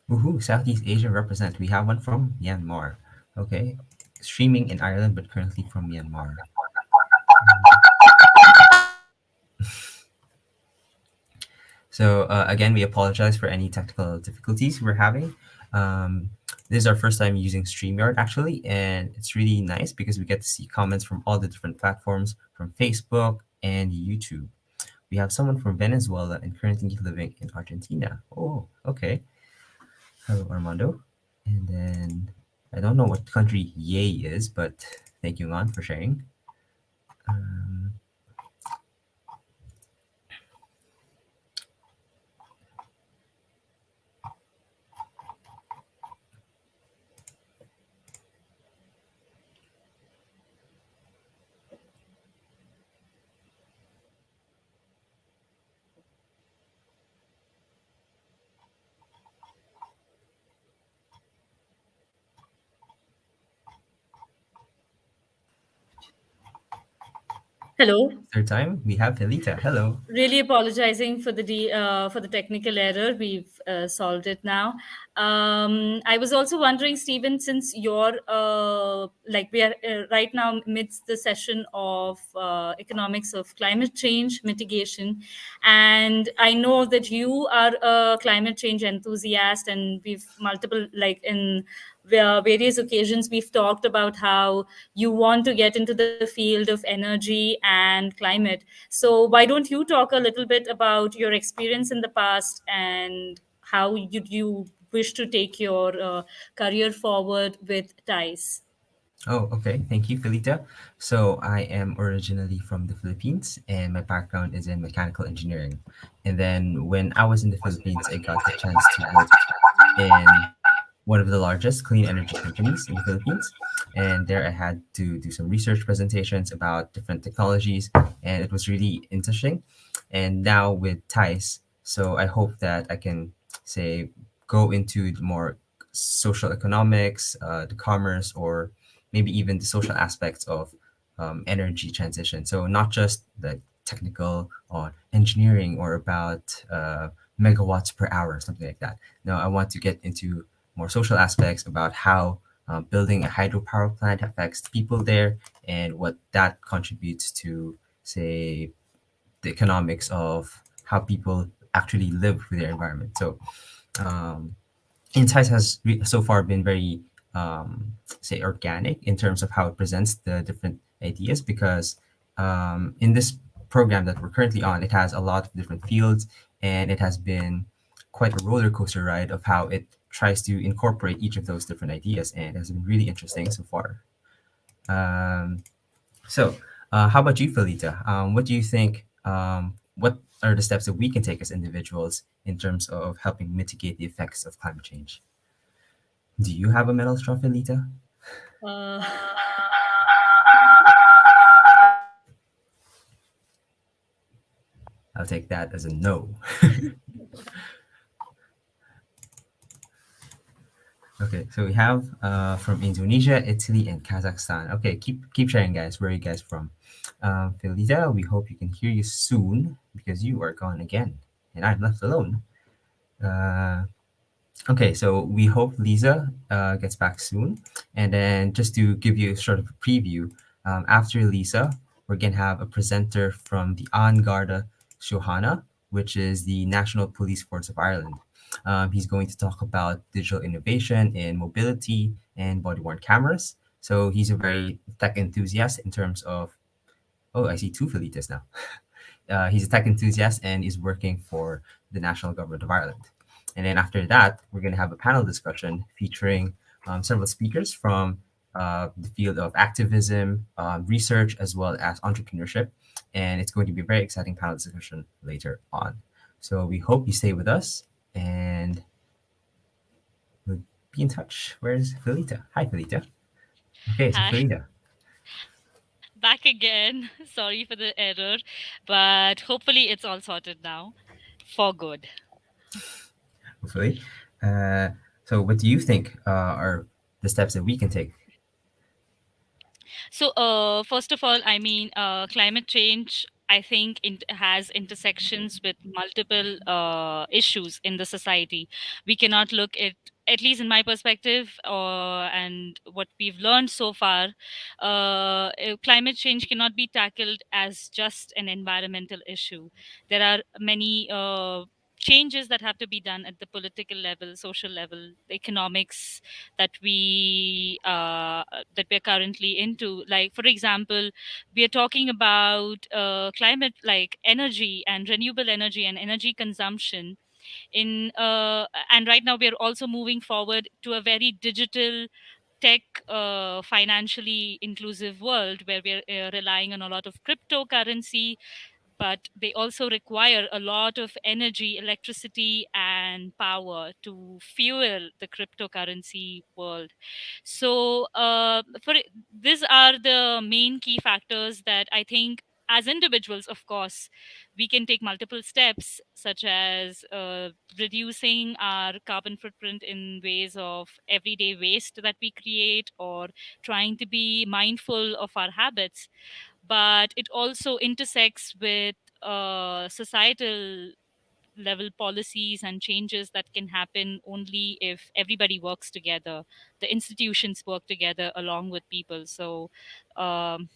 Woohoo, Southeast Asia represent. We have one from Myanmar. Okay. Streaming in Ireland, but currently from Myanmar. So again, we apologize for any technical difficulties we're having. This is our first time using StreamYard actually, and it's really nice because we get to see comments from all the different platforms, from Facebook and YouTube. We have someone from Venezuela and currently living in Argentina. Oh, okay. Hello, Armando. And then I don't know what country Yay is, but thank you, Lon, for sharing. Um, Hello. third time, we have Felita. Hello. Really apologizing for for the technical error. We've solved it now. I was also wondering, Stephen, since you're like we are right now amidst the session of economics of climate change mitigation, and I know that you are a climate change enthusiast, and we've multiple like in various occasions we've talked about how you want to get into the field of energy and climate. So, why don't you talk a little bit about your experience in the past and how you wish to take your career forward with TIES? Oh, okay. Thank you, Felita. So I am originally from the Philippines, and my background is in mechanical engineering. And then when I was in the Philippines, I got the chance to work in one of the largest clean energy companies in the Philippines. And there I had to do some research presentations about different technologies, and it was really interesting. And now with TICE, so I hope that I can say go into the more social economics, the commerce, or maybe even the social aspects of energy transition. So not just the technical or engineering or about megawatts per hour, something like that. No, I want to get into more social aspects about how building a hydropower plant affects the people there and what that contributes to, say, the economics of how people actually live with their environment. So, Insights has so far been very, say, organic in terms of how it presents the different ideas because in this program that we're currently on, it has a lot of different fields and it has been quite a roller coaster ride of how it tries to incorporate each of those different ideas and it has been really interesting so far. Um, how about you, Felita? What do you think? What are the steps that we can take as individuals in terms of helping mitigate the effects of climate change? Do you have a metal straw, Felita? Uh, I'll take that as a no. Okay, so we have from Indonesia, Italy, and Kazakhstan. Okay, keep sharing, guys. Where are you guys from? Felita, we hope you can hear you soon because you are gone again, and I'm left alone. Uh, Okay, so we hope Lisa gets back soon. And then just to give you sort of a preview, after Lisa, we're going to have a presenter from the An Garda Síochána, which is the National Police Force of Ireland. He's going to talk about digital innovation in mobility and body-worn cameras. So he's a very tech enthusiast in terms of, oh, I see two Felitas now. He's a tech enthusiast and is working for the national government of Ireland. And then after that, we're going to have a panel discussion featuring several speakers from the field of activism, research, as well as entrepreneurship. And it's going to be a very exciting panel discussion later on. So we hope you stay with us and we'll be in touch. Where's Felita? Hi, Felita. Okay, so Hi, Felita. back again. Sorry for the error, but hopefully it's all sorted now for good. Hopefully. Uh, so, what do you think are the steps that we can take? So, first of all, I mean, climate change, I think, has intersections with multiple issues in the society. We cannot look at least in my perspective, and what we've learned so far, climate change cannot be tackled as just an environmental issue. There are many changes that have to be done at the political level, social level, the economics that we're currently into. Like, for example, we are talking about climate, like energy and renewable energy and energy consumption in and right now we are also moving forward to a very digital tech financially inclusive world where we're relying on a lot of cryptocurrency, but they also require a lot of energy, electricity, and power to fuel the cryptocurrency world. So, these are the main key factors that I think, as individuals, of course, we can take multiple steps, such as reducing our carbon footprint in ways of everyday waste that we create, or trying to be mindful of our habits. But it also intersects with societal level policies and changes that can happen only if everybody works together, the institutions work together along with people. So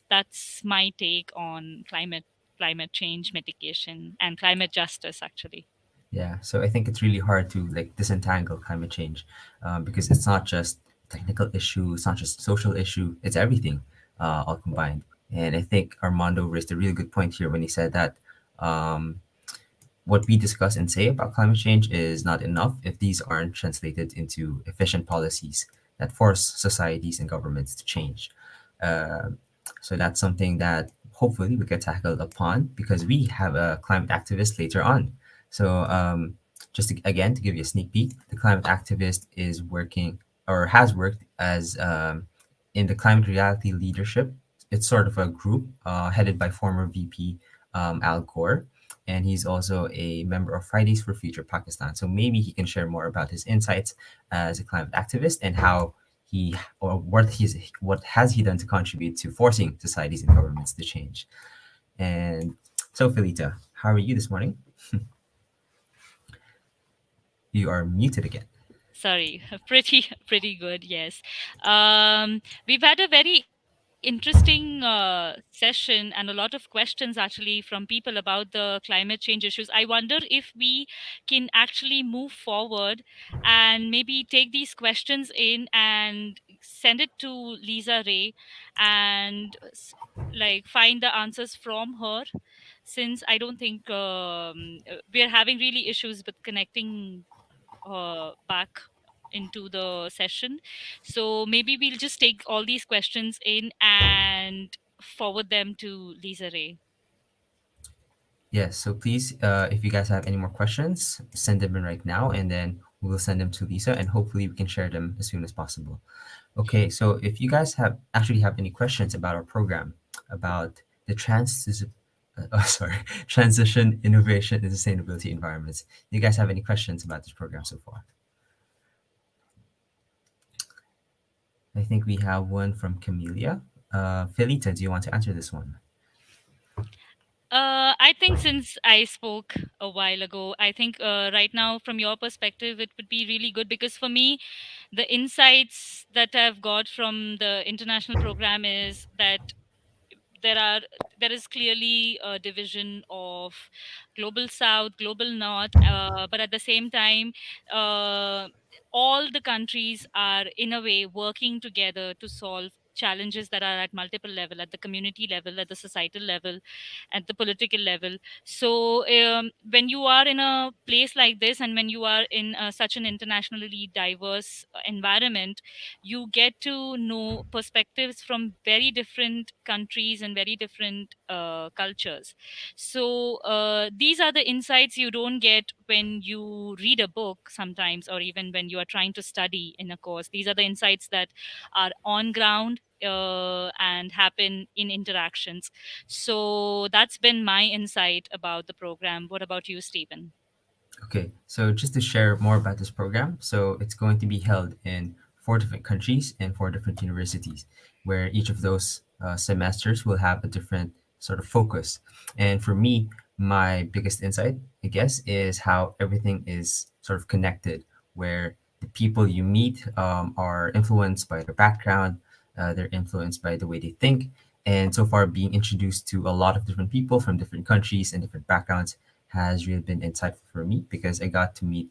that's my take on climate change mitigation and climate justice, actually. Yeah, so I think it's really hard to like disentangle climate change, because it's not just technical issue, it's not just social issue, it's everything, all combined. And I think Armando raised a really good point here when he said that, um, what we discuss and say about climate change is not enough if these aren't translated into efficient policies that force societies and governments to change. Uh, so that's something that hopefully we get tackled upon because we have a climate activist later on. So, just to, again, to give you a sneak peek, the climate activist is working or has worked as, in the climate reality leadership. It's sort of a group headed by former VP Al Gore, and he's also a member of Fridays for Future Pakistan. So maybe he can share more about his insights as a climate activist and how he or what has he done to contribute to forcing societies and governments to change. And so, Felita, how are you this morning? You are muted again. Sorry, pretty good, yes. We've had a very interesting session and a lot of questions actually from people about the climate change issues. I wonder if we can actually move forward and maybe take these questions in and send it to Lisa Ray and like find the answers from her, since I don't think we're having really issues with connecting back into the session. So maybe we'll just take all these questions in and forward them to Lisa Ray. Yes, so please, if you guys have any more questions, send them in right now, and then we'll send them to Lisa, and hopefully we can share them as soon as possible. Okay, so if you guys have any questions about our program, about the sorry, transition, innovation, and sustainability environments, do you guys have any questions about this program so far? I think we have one from Camelia. Felita, do you want to answer this one? I think since I spoke a while ago, I think right now, from your perspective, it would be really good because for me, the insights that I've got from the international program is that there are there is clearly a division of global south, global north, but at the same time, uh, all the countries are in a way working together to solve challenges that are at multiple level, at the community level, at the societal level, at the political level. So when you are in a place like this, and when you are in such an internationally diverse environment, you get to know perspectives from very different countries and very different cultures. So these are the insights you don't get when you read a book sometimes, or even when you are trying to study in a course. These are the insights that are on ground and happen in interactions. So that's been my insight about the program. What about you, Stephen? Okay, so just to share more about this program, so it's going to be held in 4 different countries and 4 different universities, where each of those semesters will have a different sort of focus. And for me, my biggest insight, I guess, is how everything is sort of connected, where the people you meet are influenced by their background, they're influenced by the way they think. And so far, being introduced to a lot of different people from different countries and different backgrounds has really been insightful for me because I got to meet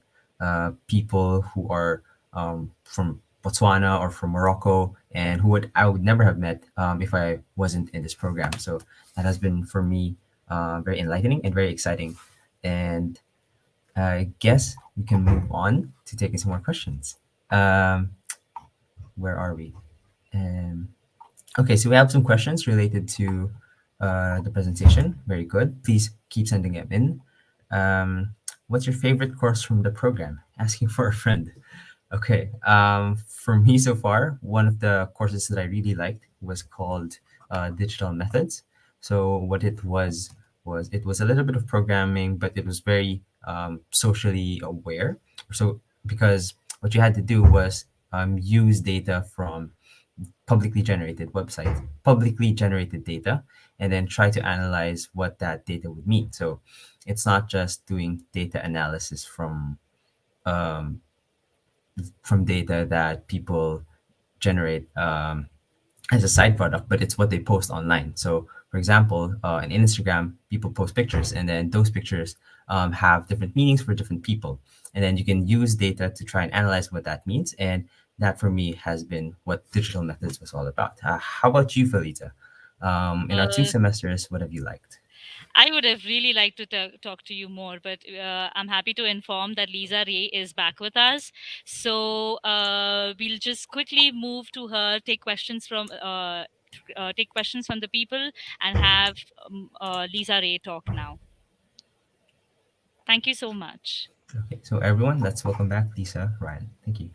people who are from Botswana or from Morocco, and I would never have met if I wasn't in this program. So that has been for me very enlightening and very exciting. And I guess we can move on to taking some more questions. Um, where are we? Okay, so we have some questions related to the presentation. Very good. Please keep sending them in. What's your favorite course from the program? Asking for a friend. Okay. For me so far, one of the courses that I really liked was called Digital Methods. So what it was it was a little bit of programming, but it was very socially aware. So because what you had to do was use data from publicly generated websites, publicly generated data, and then try to analyze what that data would mean. So it's not just doing data analysis um, from data that people generate as a side product, but it's what they post online. So, for example, on Instagram, people post pictures, and then those pictures have different meanings for different people. And then you can use data to try and analyze what that means. And that, for me, has been what Digital Methods was all about. How about you, Felita? In our 2 semesters, what have you liked? I would have really liked to talk to you more, but I'm happy to inform that Lisa Ray is back with us. So we'll just quickly move to her, take questions from the people, and have Lisa Ray talk now. Thank you so much. Okay, so everyone, let's welcome back Lisa, Ryan. Thank you.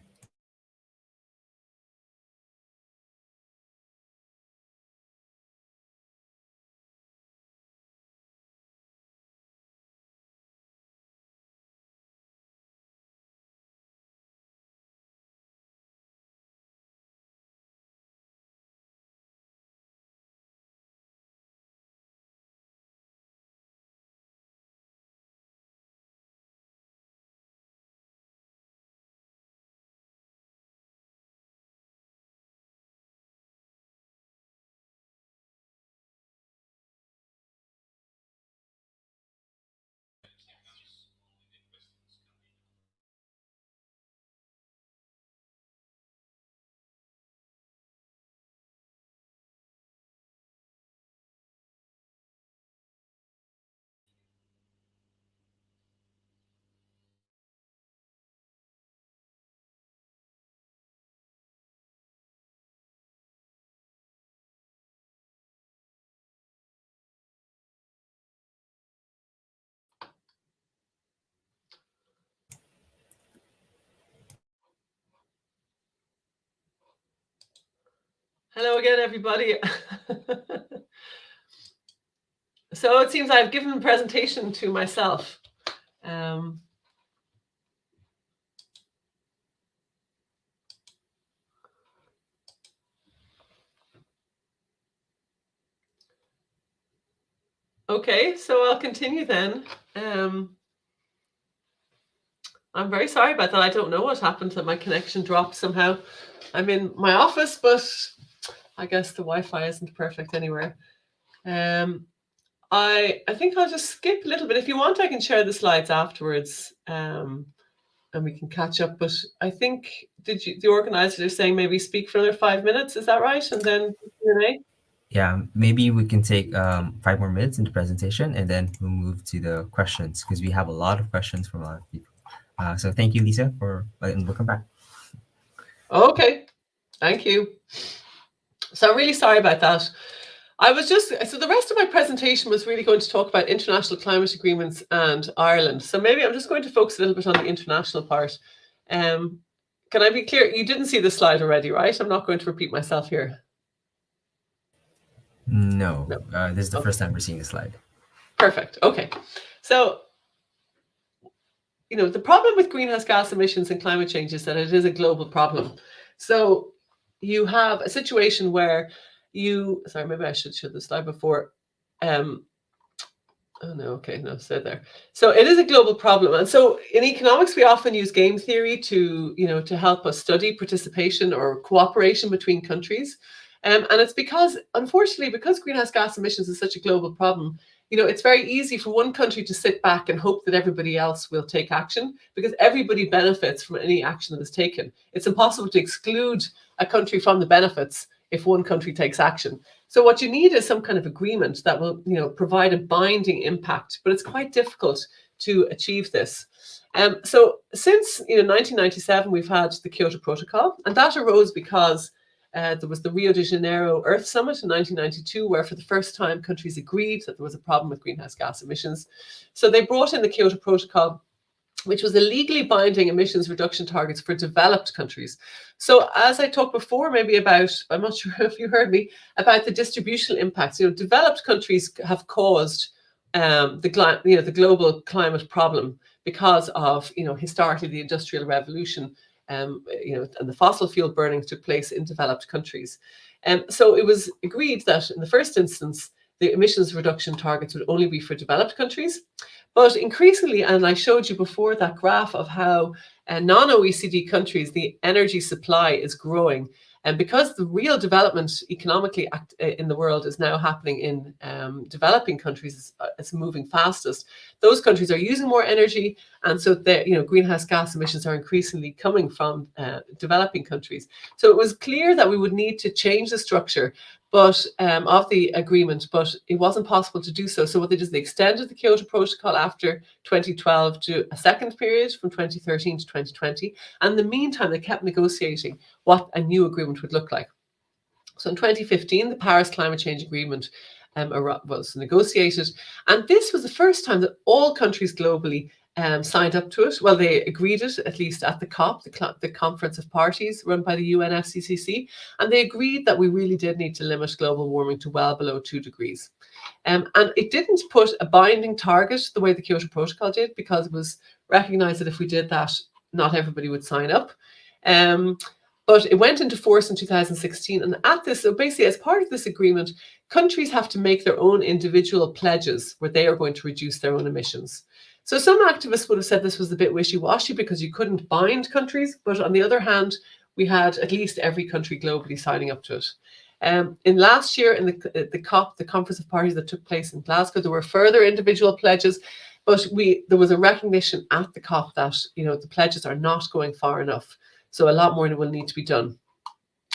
Hello again, everybody. So it seems I've given a presentation to myself. Okay, so I'll continue then. I'm very sorry about that. I don't know what happened, that my connection dropped somehow. I'm in my office, but I guess the Wi-Fi isn't perfect anywhere. I think I'll just skip a little bit. If you want, I can share the slides afterwards, and we can catch up. But I think the organizers are saying maybe speak for another 5 minutes. Is that right? And then Q&A. Yeah, maybe we can take 5 more minutes in the presentation, and then we'll move to the questions, because we have a lot of questions from a lot of people. So thank you, Lisa, and welcome back. Okay, thank you. So I'm really sorry about that. So the rest of my presentation was really going to talk about international climate agreements and Ireland. So maybe I'm just going to focus a little bit on the international part. Can I be clear? You didn't see the slide already, right? I'm not going to repeat myself here. No. This is the first time we're seeing the slide. Perfect. Okay. So, the problem with greenhouse gas emissions and climate change is that it is a global problem. So you have a situation where sorry, maybe I should show the slide before. Oh, no, okay, no, stay there. So it is a global problem. And so in economics, we often use game theory to help us study participation or cooperation between countries. And it's unfortunately, because greenhouse gas emissions is such a global problem, it's very easy for one country to sit back and hope that everybody else will take action, because everybody benefits from any action that is taken. It's impossible to exclude a country from the benefits if one country takes action. So what you need is some kind of agreement that will, provide a binding impact, but it's quite difficult to achieve this. So since 1997, we've had the Kyoto Protocol, and that arose because there was the Rio de Janeiro Earth Summit in 1992, where for the first time countries agreed that there was a problem with greenhouse gas emissions. So they brought in the Kyoto Protocol, which was a legally binding emissions reduction targets for developed countries. So as I talked before, maybe about, I'm not sure if you heard me, about the distributional impacts. Developed countries have caused the global climate problem because of, historically the Industrial Revolution, and the fossil fuel burning took place in developed countries. So it was agreed that in the first instance, the emissions reduction targets would only be for developed countries. But increasingly, and I showed you before that graph of how non-OECD countries, the energy supply is growing. And because the real development economically in the world is now happening in developing countries, it's moving fastest. Those countries are using more energy, and so greenhouse gas emissions are increasingly coming from developing countries. So it was clear that we would need to change the structure of the agreement, but it wasn't possible to do so. So what they did is they extended the Kyoto Protocol after 2012 to a second period from 2013 to 2020. And in the meantime, they kept negotiating what a new agreement would look like. So in 2015, the Paris Climate Change Agreement was negotiated. And this was the first time that all countries globally signed up to it. Well, they agreed it, at least at the COP, the Conference of Parties run by the UNFCCC, and they agreed that we really did need to limit global warming to well below 2 degrees. And it didn't put a binding target the way the Kyoto Protocol did, because it was recognized that if we did that, not everybody would sign up. But it went into force in 2016. And so basically, as part of this agreement, countries have to make their own individual pledges where they are going to reduce their own emissions. So some activists would have said this was a bit wishy-washy because you couldn't bind countries. But on the other hand, we had at least every country globally signing up to it. In last year, in the COP, the Conference of Parties that took place in Glasgow, there were further individual pledges. But there was a recognition at the COP that the pledges are not going far enough. So a lot more will need to be done.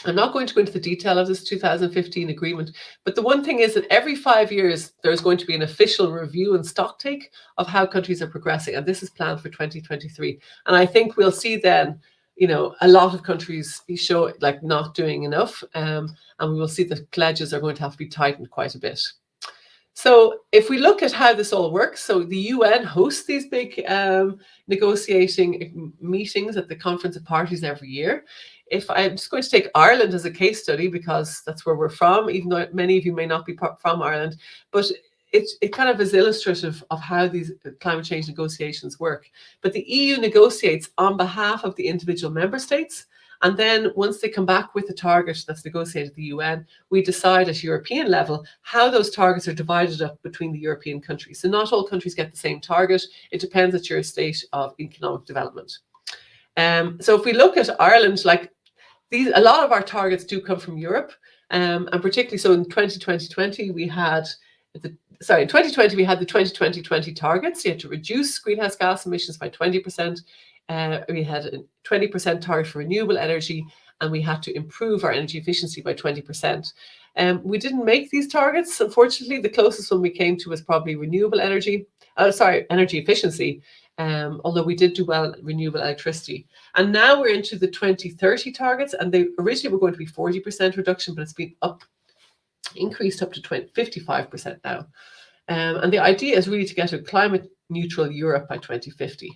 I'm not going to go into the detail of this 2015 agreement, but the one thing is that every 5 years, there's going to be an official review and stocktake of how countries are progressing. And this is planned for 2023. And I think we'll see then, a lot of countries show like not doing enough. And we will see that pledges are going to have to be tightened quite a bit. So if we look at how this all works, so the UN hosts these big negotiating meetings at the Conference of Parties every year. If I'm just going to take Ireland as a case study, because that's where we're from, even though many of you may not be from Ireland, but it kind of is illustrative of how these climate change negotiations work. But the EU negotiates on behalf of the individual member states. And then once they come back with the target that's negotiated at the UN, we decide at European level how those targets are divided up between the European countries. So not all countries get the same target. It depends at your state of economic development. So if we look at Ireland, a lot of our targets do come from Europe, and particularly so in 2020 we had the 2020 targets. You had to reduce greenhouse gas emissions by 20%. We had a 20% target for renewable energy, and we had to improve our energy efficiency by 20%. We didn't make these targets, unfortunately. The closest one we came to was probably energy efficiency, although we did do well at renewable electricity. And now we're into the 2030 targets, and they originally were going to be 40% reduction, but it's been increased up to 55% now. And the idea is really to get a climate neutral Europe by 2050.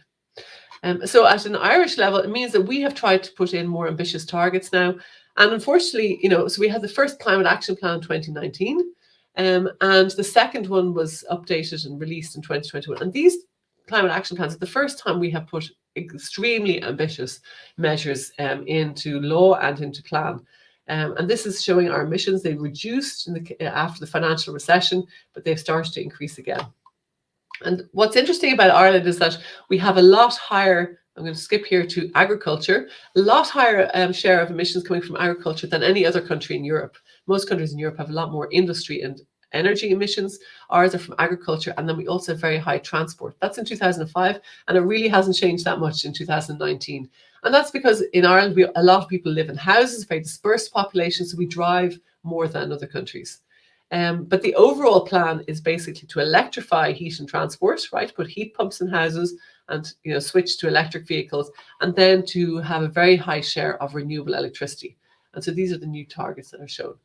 So at an Irish level, it means that we have tried to put in more ambitious targets now. And unfortunately, so we had the first climate action plan in 2019, and the second one was updated and released in 2021. And these climate action plans are the first time we have put extremely ambitious measures into law and into plan. And this is showing our emissions. They reduced after the financial recession, but they've started to increase again. And what's interesting about Ireland is that we have a lot higher, I'm going to skip here to agriculture, a lot higher share of emissions coming from agriculture than any other country in Europe. Most countries in Europe have a lot more industry and energy emissions. Ours are from agriculture, and then we also have very high transport. That's in 2005, and it really hasn't changed that much in 2019. And that's because in Ireland, a lot of people live in houses, very dispersed population, so we drive more than other countries. But the overall plan is basically to electrify heat and transport, right? Put heat pumps in houses and switch to electric vehicles, and then to have a very high share of renewable electricity. And so these are the new targets that are shown.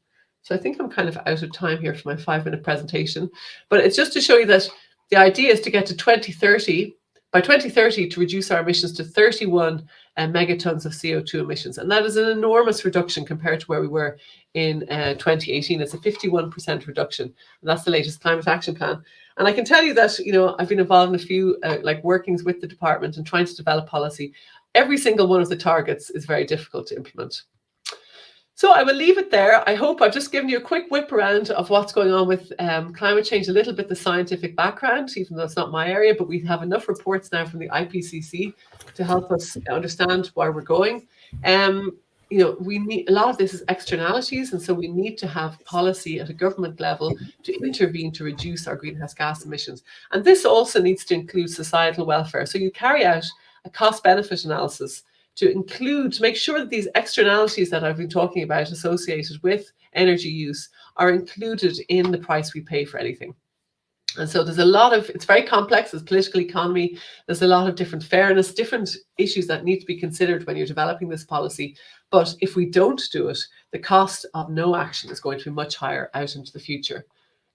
So I think I'm kind of out of time here for my 5-minute presentation, but it's just to show you that the idea is to get to 2030, by 2030, to reduce our emissions to 31 megatons of CO2 emissions. And that is an enormous reduction compared to where we were in 2018. It's a 51% reduction. And that's the latest climate action plan. And I can tell you that, I've been involved in a few workings with the department and trying to develop policy. Every single one of the targets is very difficult to implement. So I will leave it there. I hope I've just given you a quick whip around of what's going on with climate change, a little bit the scientific background, even though it's not my area, but we have enough reports now from the IPCC to help us understand where we're going. We need, a lot of this is externalities, and so we need to have policy at a government level to intervene to reduce our greenhouse gas emissions. And this also needs to include societal welfare. So you carry out a cost-benefit analysis to make sure that these externalities that I've been talking about associated with energy use are included in the price we pay for anything. And so there's a lot of, it's very complex, there's political economy, there's a lot of different fairness, different issues that need to be considered when you're developing this policy. But if we don't do it, the cost of no action is going to be much higher out into the future.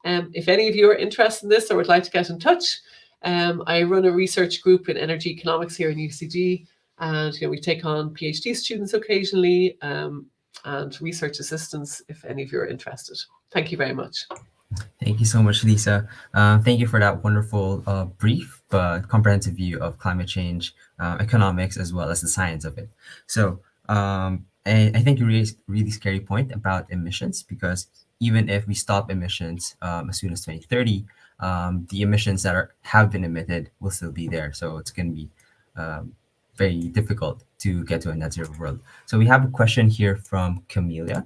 If any of you are interested in this or would like to get in touch, I run a research group in energy economics here in UCD. And we take on PhD students occasionally and research assistants if any of you are interested. Thank you very much. Thank you so much, Lisa. Thank you for that wonderful, brief but comprehensive view of climate change, economics, as well as the science of it. So I think you raised a really scary point about emissions, because even if we stop emissions as soon as 2030, the emissions that have been emitted will still be there. So it's going to be very difficult to get to a net zero world. So we have a question here from Camelia.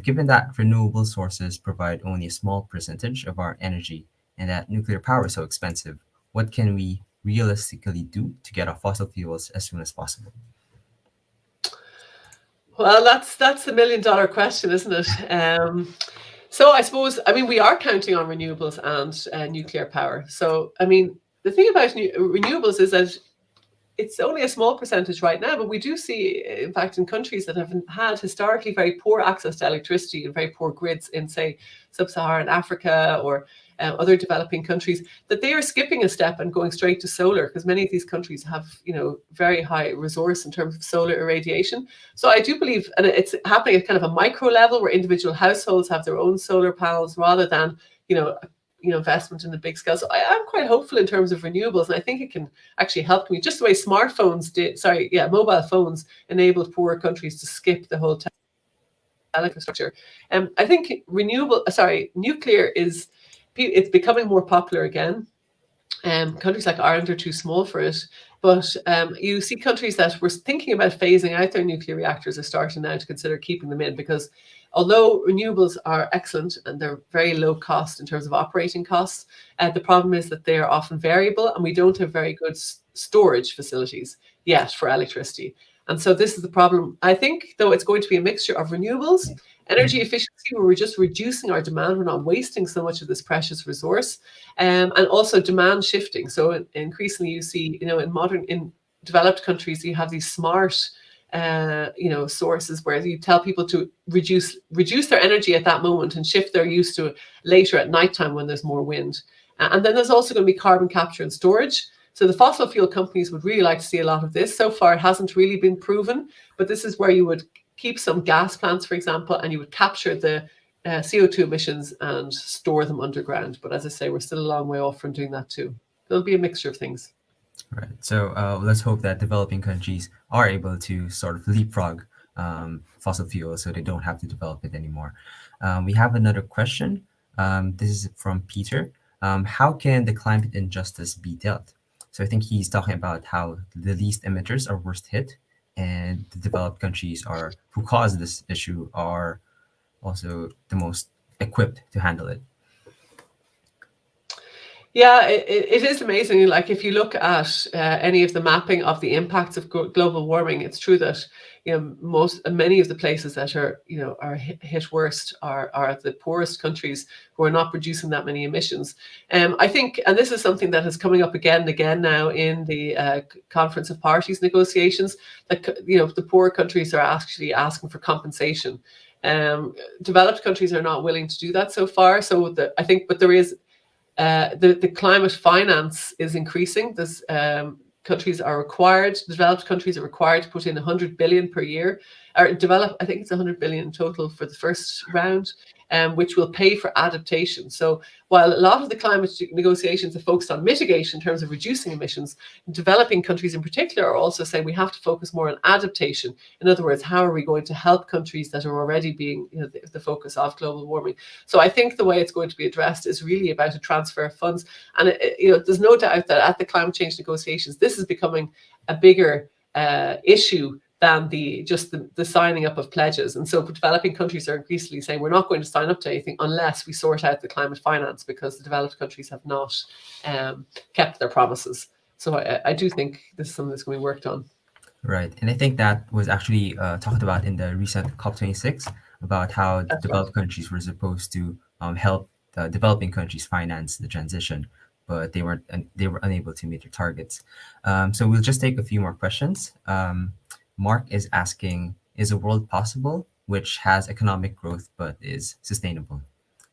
Given that renewable sources provide only a small percentage of our energy and that nuclear power is so expensive, what can we realistically do to get off fossil fuels as soon as possible? Well, that's the $1 million question, isn't it? So I suppose, we are counting on renewables and nuclear power. So, the thing about renewables is that it's only a small percentage right now, but we do see, in fact, in countries that have had historically very poor access to electricity and very poor grids in, say, sub-Saharan Africa or other developing countries, that they are skipping a step and going straight to solar, because many of these countries have, very high resource in terms of solar irradiation. So I do believe, and it's happening at kind of a micro level where individual households have their own solar panels rather than, investment in the big scale. So I am quite hopeful in terms of renewables, and I think it can actually help me, just the way smartphones mobile phones enabled poorer countries to skip the whole infrastructure. I think nuclear it's becoming more popular again. Countries like Ireland are too small for it, but you see countries that were thinking about phasing out their nuclear reactors are starting now to consider keeping them in, because although renewables are excellent and they're very low cost in terms of operating costs, the problem is that they are often variable, and we don't have very good storage facilities yet for electricity. And so this is the problem. I think, though, it's going to be a mixture of renewables, energy efficiency, where we're just reducing our demand, we're not wasting so much of this precious resource, and also demand shifting. So increasingly you see, in developed countries, you have these smart sources where you tell people to reduce their energy at that moment and shift their use to later at nighttime when there's more wind. And then there's also going to be carbon capture and storage. So the fossil fuel companies would really like to see a lot of this. So far, it hasn't really been proven, but this is where you would keep some gas plants, for example, and you would capture the CO2 emissions and store them underground. But as I say, we're still a long way off from doing that too. There'll be a mixture of things. Right. So let's hope that developing countries are able to sort of leapfrog fossil fuels so they don't have to develop it anymore. We have another question. This is from Peter. How can the climate injustice be dealt? So I think he's talking about how the least emitters are worst hit, and the developed countries who cause this issue are also the most equipped to handle it. Yeah, it is amazing. Like if you look at any of the mapping of the impacts of global warming, it's true that many of the places that are hit worst are the poorest countries who are not producing that many emissions. I think, and this is something that is coming up again and again now in the Conference of Parties negotiations, that the poor countries are actually asking for compensation. Developed countries are not willing to do that so far. So I think, but there is. The climate finance is increasing. There's developed countries are required to put in 100 billion per year, or I think it's 100 billion in total for the first round, which will pay for adaptation. So while a lot of the climate negotiations are focused on mitigation in terms of reducing emissions, developing countries in particular are also saying we have to focus more on adaptation. In other words, how are we going to help countries that are already being the focus of global warming? So I think the way it's going to be addressed is really about a transfer of funds. And there's no doubt that at the climate change negotiations, this is becoming a bigger issue than the signing up of pledges. And so developing countries are increasingly saying we're not going to sign up to anything unless we sort out the climate finance, because the developed countries have not kept their promises. So I do think this is something that's going to be worked on. Right. And I think that was actually talked about in the recent COP26 about how the developed countries were supposed to help the developing countries finance the transition, but they were unable to meet their targets. So we'll just take a few more questions. Mark is asking, is a world possible which has economic growth but is sustainable?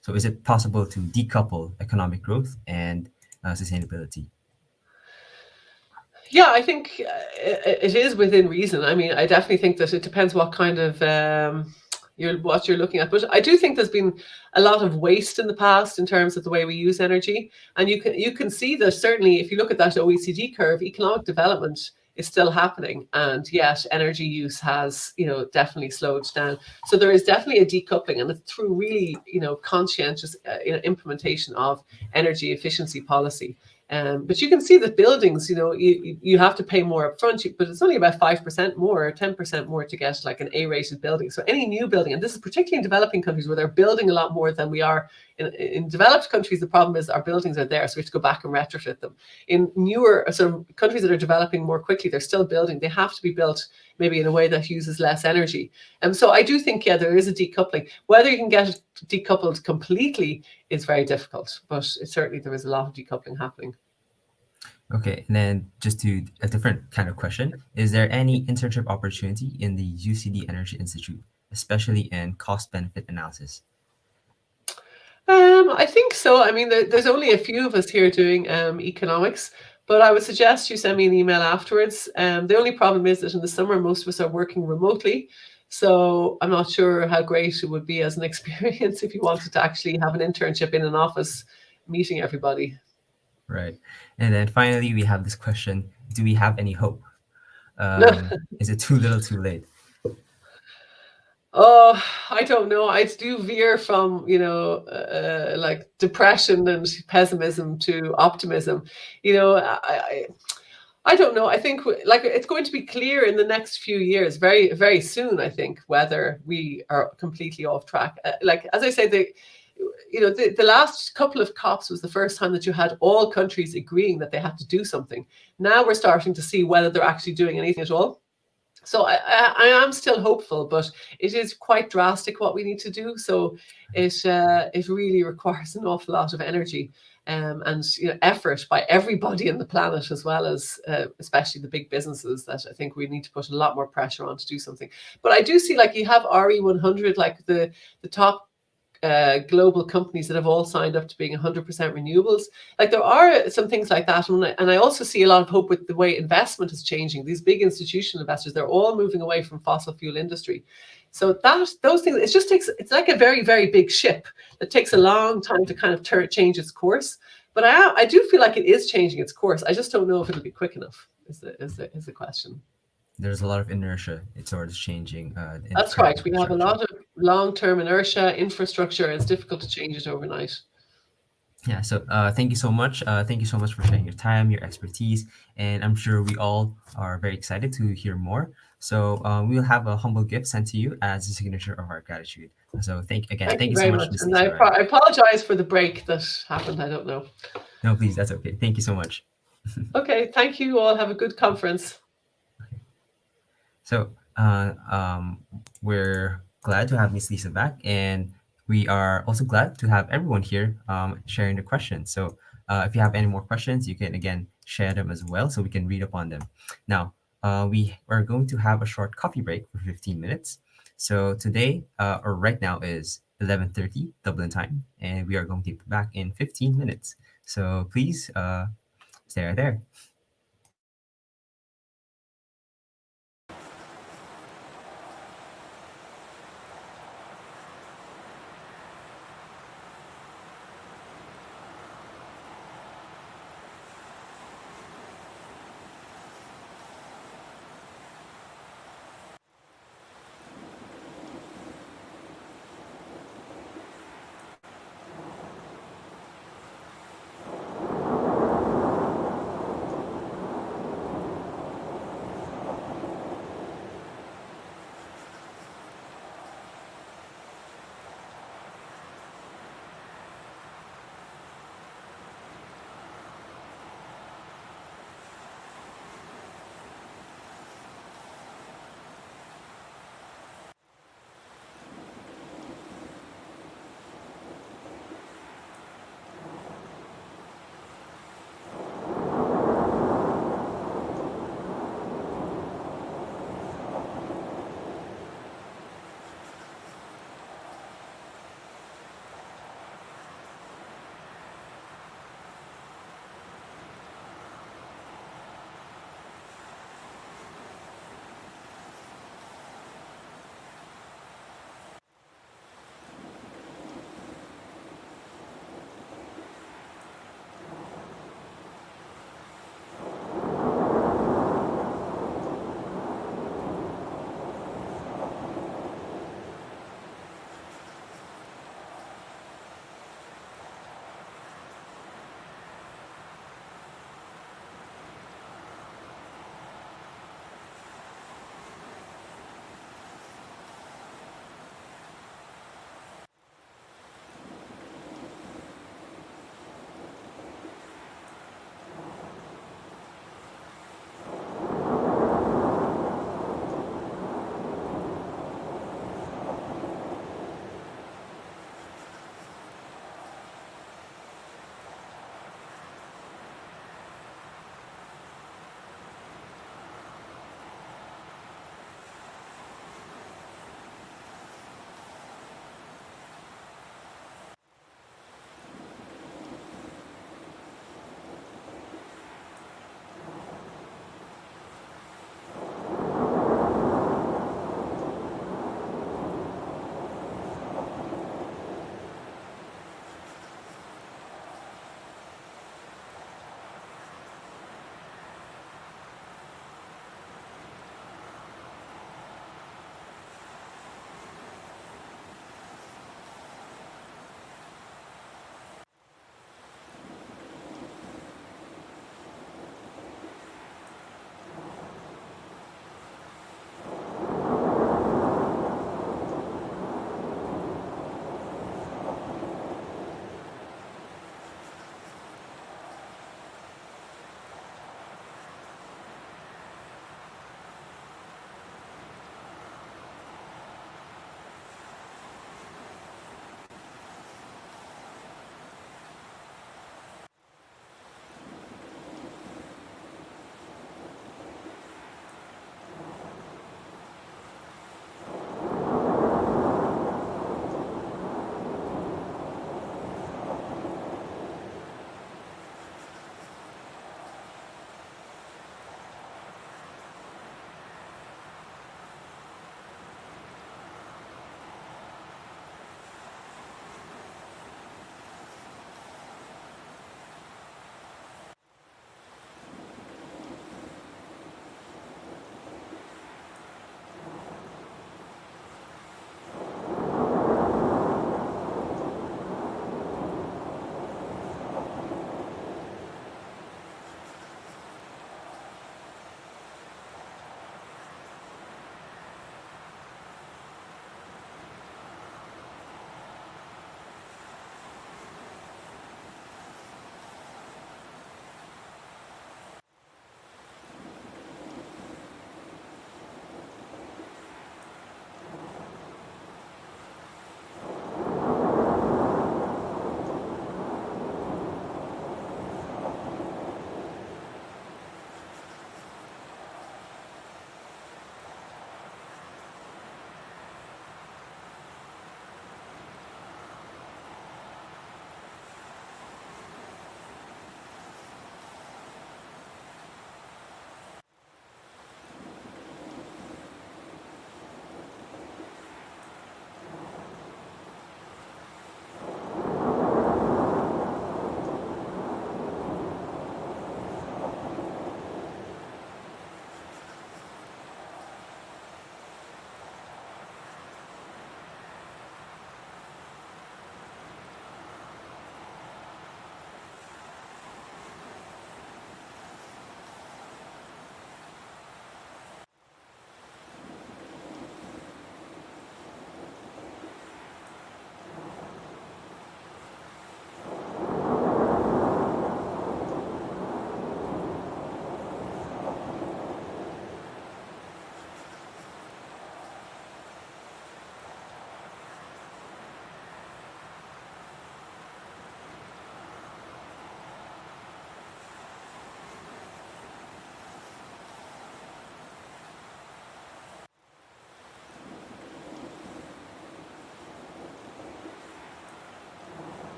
So is it possible to decouple economic growth and sustainability? Yeah, I think it is within reason. I mean, I definitely think that it depends what kind of what you're looking at. But I do think there's been a lot of waste in the past in terms of the way we use energy. And you can see that certainly if you look at that OECD curve, economic development is still happening, and yet energy use has definitely slowed down. So there is definitely a decoupling, and it's through really conscientious implementation of energy efficiency policy. But you can see that buildings, you have to pay more upfront, but it's only about 5% more or 10% more to get like an A-rated building. So any new building, and this is particularly in developing countries where they're building a lot more than we are. In developed countries, the problem is our buildings are there, so we have to go back and retrofit them. In newer sort of countries that are developing more quickly, they're still building. They have to be built maybe in a way that uses less energy. And so I do think, there is a decoupling. Whether you can get it decoupled completely is very difficult, but certainly there is a lot of decoupling happening. Okay, and then just to a different kind of question, is there any internship opportunity in the UCD Energy Institute, especially in cost-benefit analysis? I think so. I mean, there's only a few of us here doing economics, but I would suggest you send me an email afterwards. The only problem is that in the summer, most of us are working remotely. So I'm not sure how great it would be as an experience if you wanted to actually have an internship in an office meeting everybody. Right. And then finally, we have this question, do we have any hope? Is it too little too late? Oh, I don't know. I do veer from, like depression and pessimism to optimism. I don't know. I think like it's going to be clear in the next few years, very, very soon, I think, whether we are completely off track. Like, as I say, the last couple of COPs was the first time that you had all countries agreeing that they had to do something. Now we're starting to see whether they're actually doing anything at all. So I am still hopeful, but it is quite drastic what we need to do. So it really requires an awful lot of energy and effort by everybody on the planet, as well as especially the big businesses, that I think we need to put a lot more pressure on to do something. But I do see, like, you have RE100, like the top global companies that have all signed up to being 100% renewables. Like, there are some things like that, and I also see a lot of hope with the way investment is changing. These big institutional investors, they're all moving away from fossil fuel industry. So those things, it's like a very, very big ship that takes a long time to kind of change its course. But I do feel like it is changing its course. I just don't know if it'll be quick enough. Is the question. There's a lot of inertia. It's sort of changing. That's right. We have a lot of long-term inertia, infrastructure. It's difficult to change it overnight. Yeah. So thank you so much. Thank you so much for sharing your time, your expertise, and I'm sure we all are very excited to hear more. So we will have a humble gift sent to you as a signature of our gratitude. So thank Thank you you so very much, much. Miss And Lisa. I apologize for the break that happened. I don't know. No, please, that's okay. Thank you so much. Okay, thank you all. Have a good conference. So we're glad to have Miss Lisa back, and we are also glad to have everyone here sharing the questions. So if you have any more questions, you can again share them as well, so we can read upon them. Now we are going to have a short coffee break for 15 minutes. So today, or right now, is 11:30 Dublin time, and we are going to be back in 15 minutes. So please stay right there.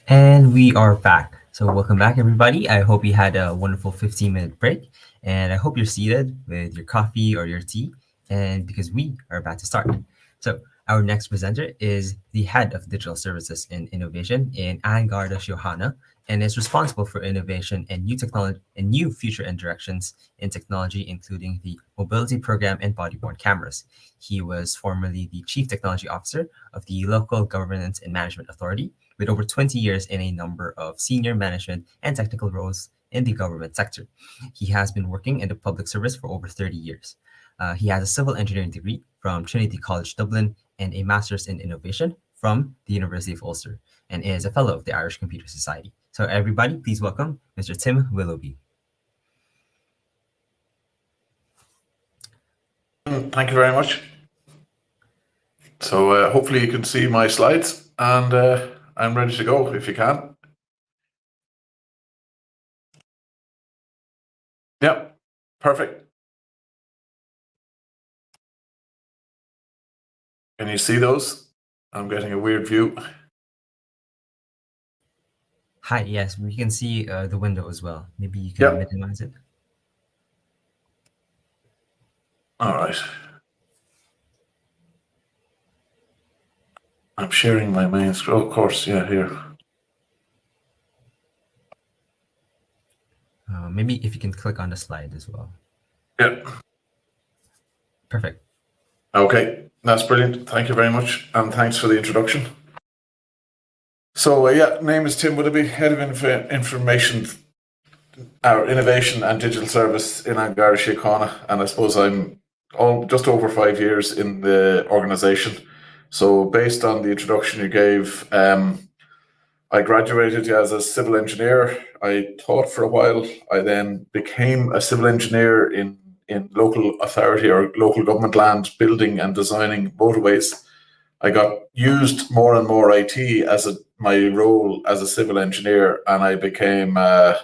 And we are back. So welcome back, everybody. I hope you had a wonderful 15-minute break, and I hope you're seated with your coffee or your tea, and because we are about to start. So our next presenter is the head of digital services and innovation in Angarda Johanna, and is responsible for innovation and new technology and new future and directions in technology, including the mobility program and body-worn cameras. He was formerly the chief technology officer of the local governance and management authority, with over 20 years in a number of senior management and technical roles in the government sector. He has been working in the public service for over 30 years. He has a civil engineering degree from Trinity College Dublin and a master's in innovation from the University of Ulster, and is a fellow of the Irish Computer Society. So everybody, please welcome Mr. Tim Willoughby. Thank you very much. So hopefully you can see my slides, and I'm ready to go if you can. Yeah, perfect. Can you see those? I'm getting a weird view. Hi, yes, we can see the window as well. Maybe you can minimize it. All right. I'm sharing my main screen. Of course, yeah, here. Maybe if you can click on the slide as well. Yeah. Perfect. Okay, that's brilliant. Thank you very much, and thanks for the introduction. So yeah, name is Tim Willoughby, head of information, innovation and digital service in Angarda Síochána, and I suppose I'm just over 5 years in the organisation. So based on the introduction you gave, I graduated as a civil engineer. I taught for a while. I then became a civil engineer in local authority or local government land, building and designing motorways. I got used more and more IT as my role as a civil engineer, and I became an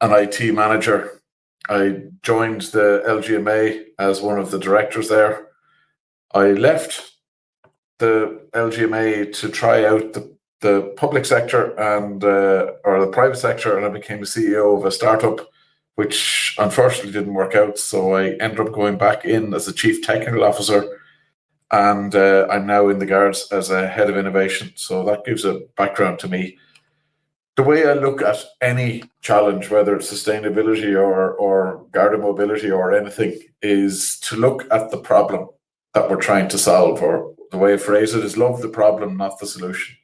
IT manager. I joined the LGMA as one of the directors there. I left the LGMA to try out the public sector or the private sector, and I became the CEO of a startup, which unfortunately didn't work out. So I ended up going back in as the chief technical officer, and I'm now in the Guards as a head of innovation. So that gives a background to me. The way I look at any challenge, whether it's sustainability or Garda mobility or anything, is to look at the problem that we're trying to solve, or the way I phrase it is love the problem, not the solution.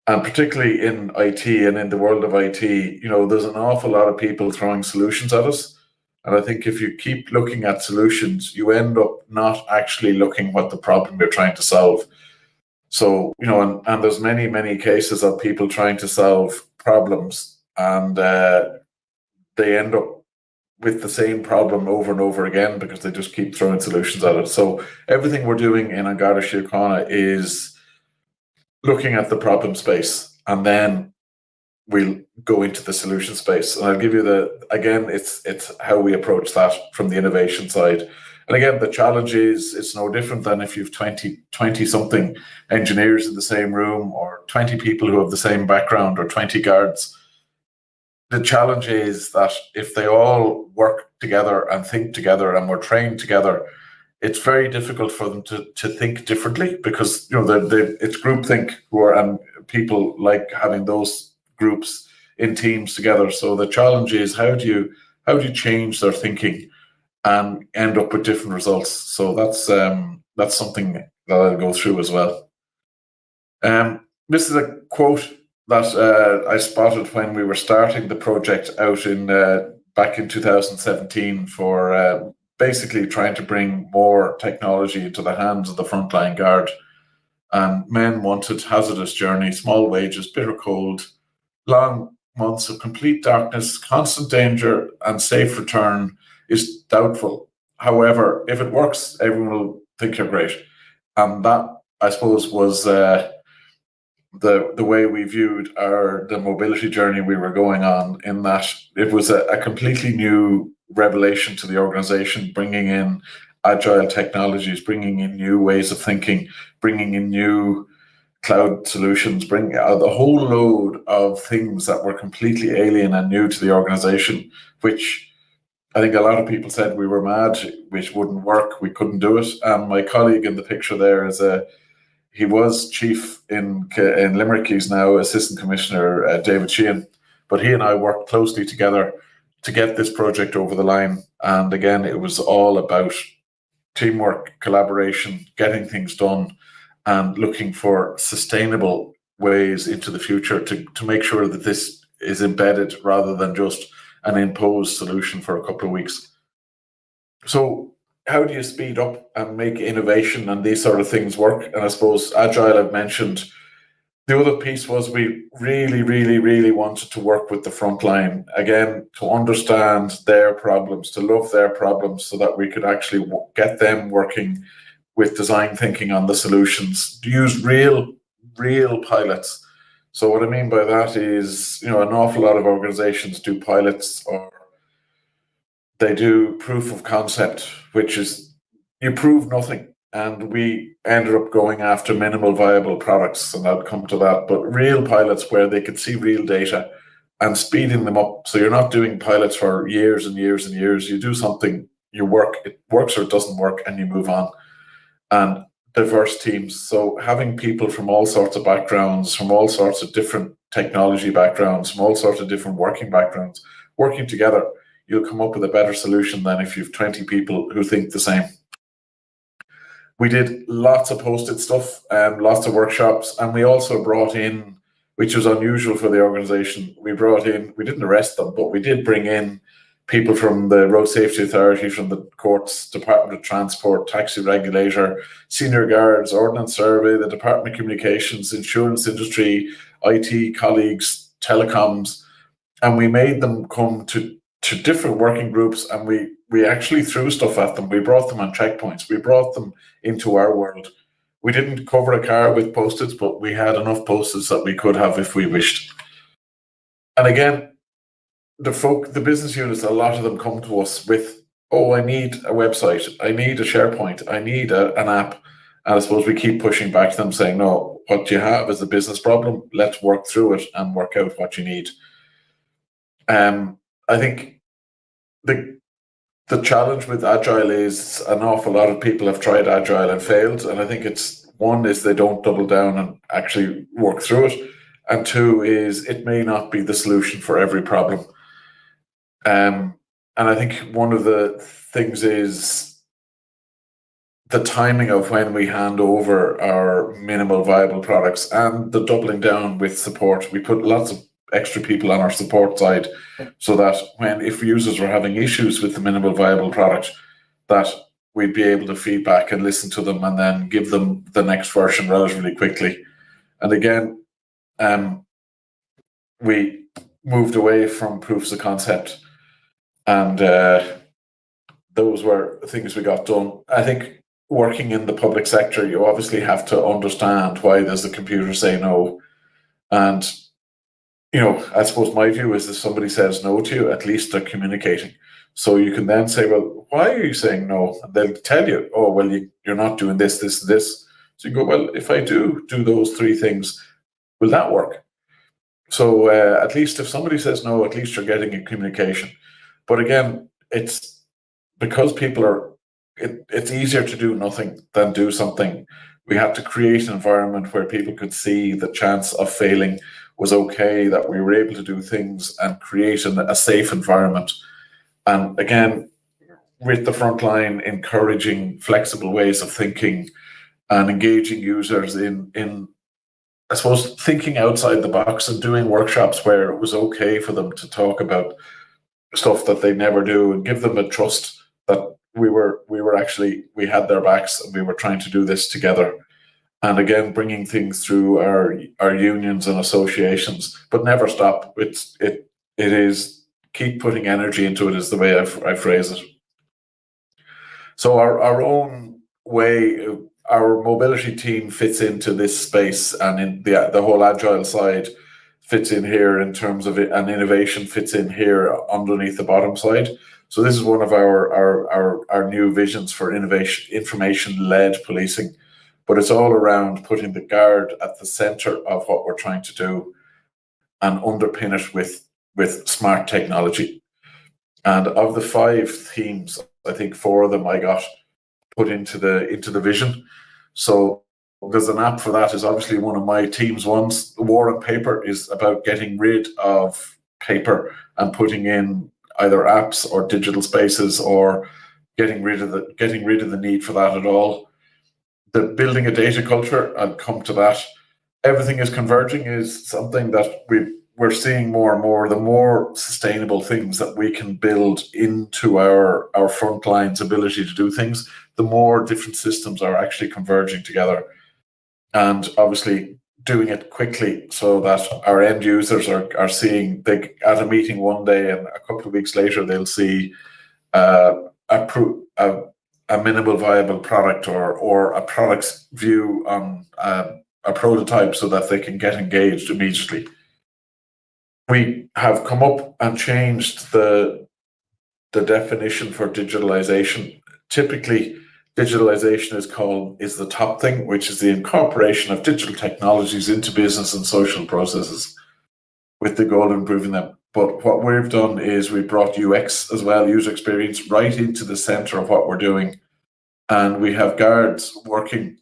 And particularly in IT and in the world of IT, there's an awful lot of people throwing solutions at us. And I think if you keep looking at solutions, you end up not actually looking what the problem you're trying to solve. So, and there's many, many cases of people trying to solve problems, and they end up with the same problem over and over again because they just keep throwing solutions at it. So everything we're doing in Angarda Síochána is looking at the problem space, and then we'll go into the solution space. And I'll give you it's how we approach that from the innovation side. And again, the challenge is it's no different than if you've 20 something engineers in the same room, or 20 people who have the same background, or 20 guards. The challenge is that if they all work together and think together and we're trained together, it's very difficult for them to think differently, because it's groupthink, and people like having those groups in teams together. So the challenge is how do you change their thinking and end up with different results? So that's something that I'll go through as well. This is a quote that I spotted when we were starting the project out back in 2017 for basically trying to bring more technology into the hands of the frontline guard. And men wanted hazardous journey, small wages, bitter cold, long months of complete darkness, constant danger, and safe return is doubtful. However, if it works, everyone will think you're great. And that, I suppose, was the way we viewed the mobility journey we were going on, in that it was a completely new revelation to the organization, bringing in agile technologies, bringing in new ways of thinking, bringing in new cloud solutions, bring a whole load of things that were completely alien and new to the organization, which I think a lot of people said we were mad, which wouldn't work, we couldn't do it. And my colleague in the picture there is he was chief in Limerick. He's now Assistant Commissioner David Sheehan. But he and I worked closely together to get this project over the line. And again, it was all about teamwork, collaboration, getting things done, and looking for sustainable ways into the future to make sure that this is embedded rather than just an imposed solution for a couple of weeks. So how do you speed up and make innovation and these sort of things work? And I suppose Agile, I've mentioned. The other piece was we really, really, really wanted to work with the front line, again, to understand their problems, to love their problems, so that we could actually get them working with design thinking on the solutions, to use real pilots. So what I mean by that is, an awful lot of organizations do pilots, or they do proof of concept, which is you prove nothing. And we ended up going after minimal viable products, and I'll come to that, but real pilots where they could see real data and speeding them up. So you're not doing pilots for years and years and years. You do something, it works or it doesn't work, and you move on. And diverse teams. So having people from all sorts of backgrounds, from all sorts of different technology backgrounds, from all sorts of different working backgrounds, working together, you'll come up with a better solution than if you've 20 people who think the same. We did lots of posted stuff, lots of workshops, and we also brought in, which was unusual for the organization, we didn't arrest them, but we did bring in people from the Road Safety Authority, from the courts, Department of Transport, taxi regulator, senior guards, Ordnance Survey, the Department of Communications, insurance industry, IT colleagues, telecoms, and we made them come to different working groups, and we actually threw stuff at them. We brought them on checkpoints. We brought them into our world. We didn't cover a car with Post-its, but we had enough Post-its that we could have if we wished. And again, the business units, a lot of them come to us with, I need a website, I need a SharePoint, I need an app. And I suppose we keep pushing back to them saying, no, what you have is a business problem. Let's work through it and work out what you need. I think the challenge with Agile is an awful lot of people have tried Agile and failed. And I think one is they don't double down and actually work through it. And two is it may not be the solution for every problem. And I think one of the things is the timing of when we hand over our minimal viable products and the doubling down with support. We put lots of extra people on our support side so that if users were having issues with the minimal viable product, that we'd be able to feedback and listen to them and then give them the next version relatively quickly. And again, we moved away from proofs of concept, and those were things we got done. I think working in the public sector, you obviously have to understand why does the computer say no. And I suppose my view is if somebody says no to you, at least they're communicating. So you can then say, well, why are you saying no? And they'll tell you, you're not doing this, this, this. So you go, well, if I do those three things, will that work? So at least if somebody says no, at least you're getting a communication. But again, it's because it's easier to do nothing than do something. We had to create an environment where people could see the chance of failing was okay, that we were able to do things and create a safe environment. And again, with the front line, encouraging flexible ways of thinking and engaging users in I suppose, thinking outside the box and doing workshops where it was okay for them to talk about stuff that they never do and give them a trust that we had their backs and we were trying to do this together. And again, bringing things through our unions and associations, but never stop. It is keep putting energy into it is the way I phrase it. So our own way, our mobility team fits into this space, and in the whole Agile side fits in here in terms of it, and innovation fits in here underneath the bottom side. So this is one of our new visions for innovation, information-led policing, but it's all around putting the guard at the center of what we're trying to do and underpin it with smart technology. And of the 5 themes, I think 4 of them I got put into the vision. So there's an app for that. Is obviously one of my team's ones. War on Paper is about getting rid of paper and putting in either apps or digital spaces, or getting rid of the need for that at all. The building a data culture, I'll come to that. Everything is converging is something that we're seeing more and more. The more sustainable things that we can build into our front line's ability to do things, the more different systems are actually converging together. And obviously doing it quickly so that our end users are seeing, they at a meeting one day and a couple of weeks later they'll see a minimal viable product or a product's view on a prototype so that they can get engaged immediately. We have come up and changed the definition for digitalization. Typically, digitalization is the top thing, which is the incorporation of digital technologies into business and social processes with the goal of improving them. But what we've done is we brought UX as well, user experience, right into the center of what we're doing. And we have guards working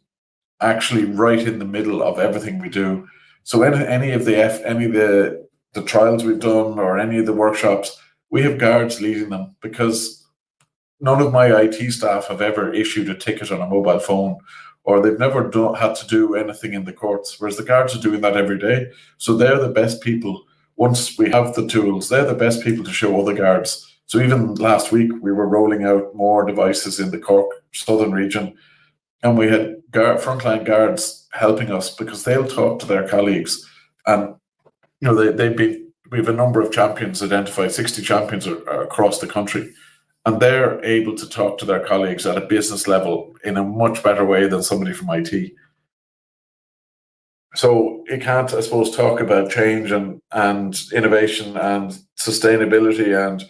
actually right in the middle of everything we do. So any of the trials we've done or any of the workshops, we have guards leading them, because none of my IT staff have ever issued a ticket on a mobile phone, or they've never had to do anything in the courts, whereas the guards are doing that every day. So they're the best people. Once we have the tools, they're the best people to show other guards. So even last week, we were rolling out more devices in the Cork Southern region, and we had frontline guards helping us because they'll talk to their colleagues. And we have a number of champions identified, 60 champions across the country, and they're able to talk to their colleagues at a business level in a much better way than somebody from IT. So you can't, I suppose, talk about change and innovation and sustainability and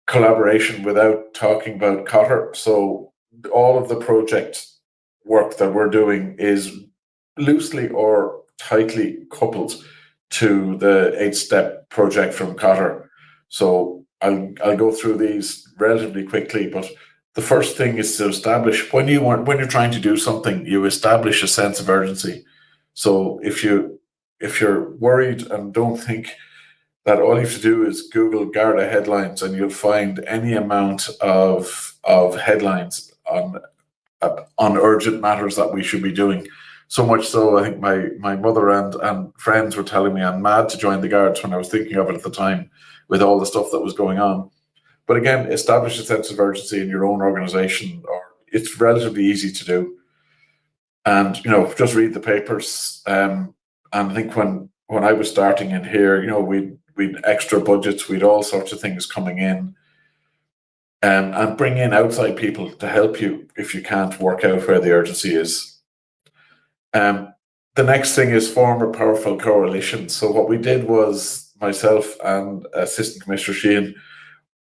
collaboration without talking about Cotter. So all of the project work that we're doing is loosely or tightly coupled to the 8-step project from Cotter. So I'll go through these relatively quickly, but the first thing is to establish, when you're trying to do something, you establish a sense of urgency. So if you're worried and don't think that all you have to do is Google Garda headlines and you'll find any amount of headlines on urgent matters that we should be doing. So much so, I think my mother and friends were telling me I'm mad to join the Guards when I was thinking of it at the time, with all the stuff that was going on. But again, establish a sense of urgency in your own organization, or it's relatively easy to do. And just read the papers. And I think when I was starting in here, we'd extra budgets, we'd all sorts of things coming in. And bring in outside people to help you if you can't work out where the urgency is. The next thing is form a powerful coalition. So what we did was, myself and Assistant Commissioner Sheehan,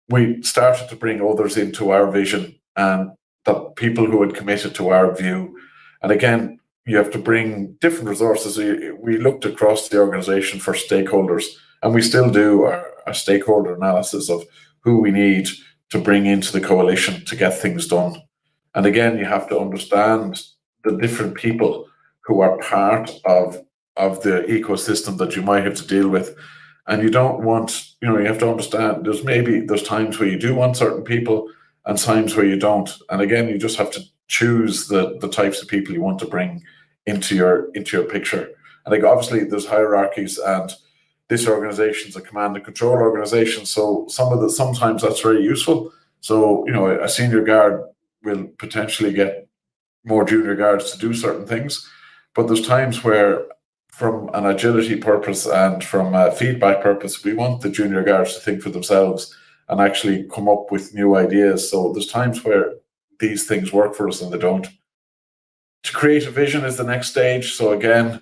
we started to bring others into our vision, and the people who had committed to our view. And again, you have to bring different resources. We looked across the organisation for stakeholders, and we still do a stakeholder analysis of who we need to bring into the coalition to get things done. And again, you have to understand the different people who are part of the ecosystem that you might have to deal with. And you don't want, you have to understand there's times where you do want certain people and times where you don't. And again, you just have to choose the types of people you want to bring into your picture. And like, obviously there's hierarchies, and this organization is a command and control organization. So sometimes that's very useful. So, a senior guard will potentially get more junior guards to do certain things. But there's times where, from an agility purpose and from a feedback purpose, we want the junior guards to think for themselves and actually come up with new ideas. So there's times where these things work for us and they don't. To create a vision is the next stage. So again,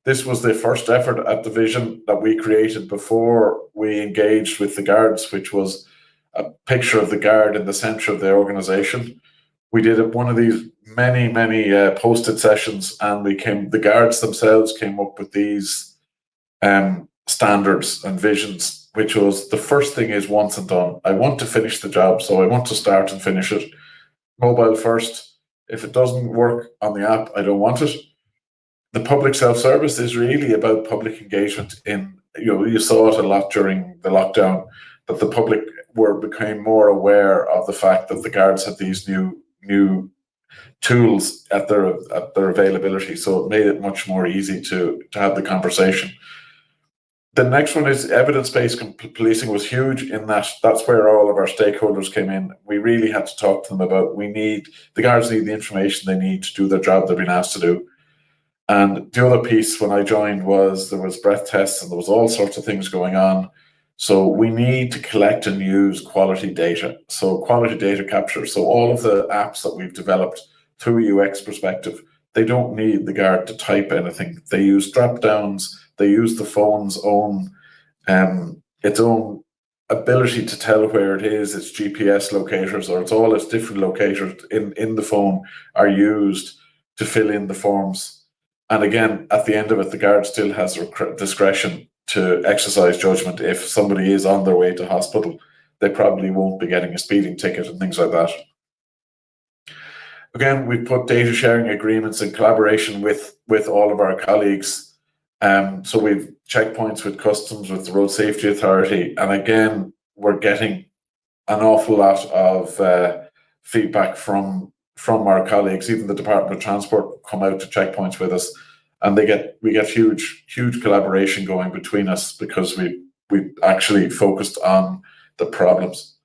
this was the first effort at the vision that we created before we engaged with the guards, which was a picture of the guard in the center of the organization. we did one of these many posted sessions, and the guards themselves came up with these standards and visions, which was, the first thing is once and done. I want to finish the job, so I want to start and finish it. Mobile first. If it doesn't work on the app, I don't want it. The public self-service is really about public engagement. You saw it a lot during the lockdown, that the public became more aware of the fact that the guards had these new tools at their availability, so it made it much more easy to have the conversation. The next one is evidence-based policing was huge in that's where all of our stakeholders came in. We really had to talk to them about, the guards need the information they need to do their job they've been asked to do. And the other piece when I joined was there was breath tests and there was all sorts of things going on. So we need to collect and use quality data. So quality data capture. So all of the apps that we've developed through a UX perspective, they don't need the guard to type anything. They use drop downs. They use the phone's own its own ability to tell where it is. Its GPS locators, or it's all its different locators in the phone, are used to fill in the forms. And again, at the end of it, the guard still has discretion to exercise judgment. If somebody is on their way to hospital, they probably won't be getting a speeding ticket and things like that. Again, we've put data sharing agreements in collaboration with all of our colleagues. So we've checkpoints with customs, with the Road Safety Authority. And again, we're getting an awful lot of feedback from our colleagues. Even the Department of Transport come out to checkpoints with us, and we get huge collaboration going between us, because we actually focused on the problems.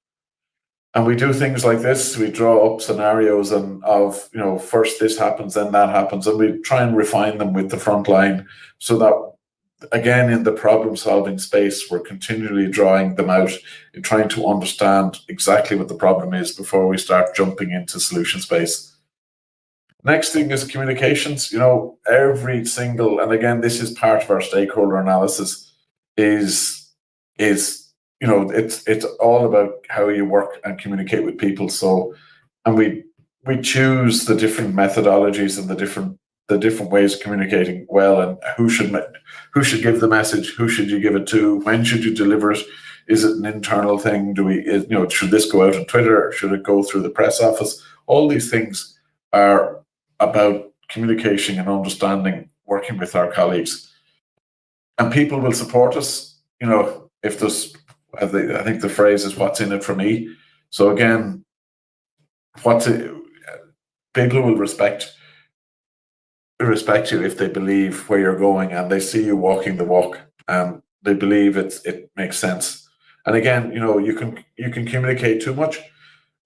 And we do things like this. We draw up scenarios of first this happens, then that happens, and we try and refine them with the front line, so that, again, in the problem-solving space, we're continually drawing them out and trying to understand exactly what the problem is before we start jumping into solution space. Next thing is communications. Every single, and again, this is part of our stakeholder analysis, is it's all about how you work and communicate with people. So, and we choose the different methodologies and the different ways of communicating well, and who should give the message, who should you give it to, when should you deliver it, is it an internal thing, should this go out on Twitter, or should it go through the press office? All these things are about communication and understanding, working with our colleagues, and people will support us. If there's, I think the phrase is, what's in it for me. So again, people will respect you if they believe where you're going and they see you walking the walk, and they believe it makes sense. And again, you can communicate too much,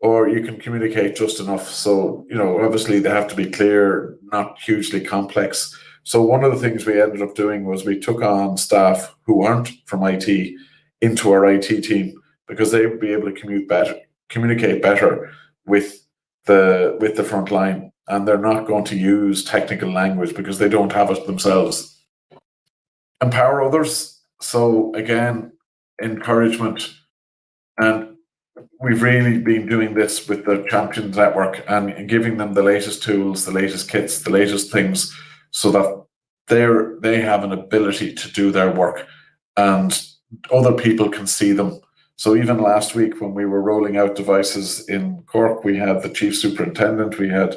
or you can communicate just enough. So, obviously they have to be clear, not hugely complex. So one of the things we ended up doing was we took on staff who aren't from IT into our IT team, because they would be able to communicate better with the front line, and they're not going to use technical language because they don't have it themselves. Empower others. So again, encouragement. And we've really been doing this with the Champions Network and giving them the latest tools, the latest kits, the latest things, so that they have an ability to do their work and other people can see them. So even last week when we were rolling out devices in Cork, we had the chief superintendent, we had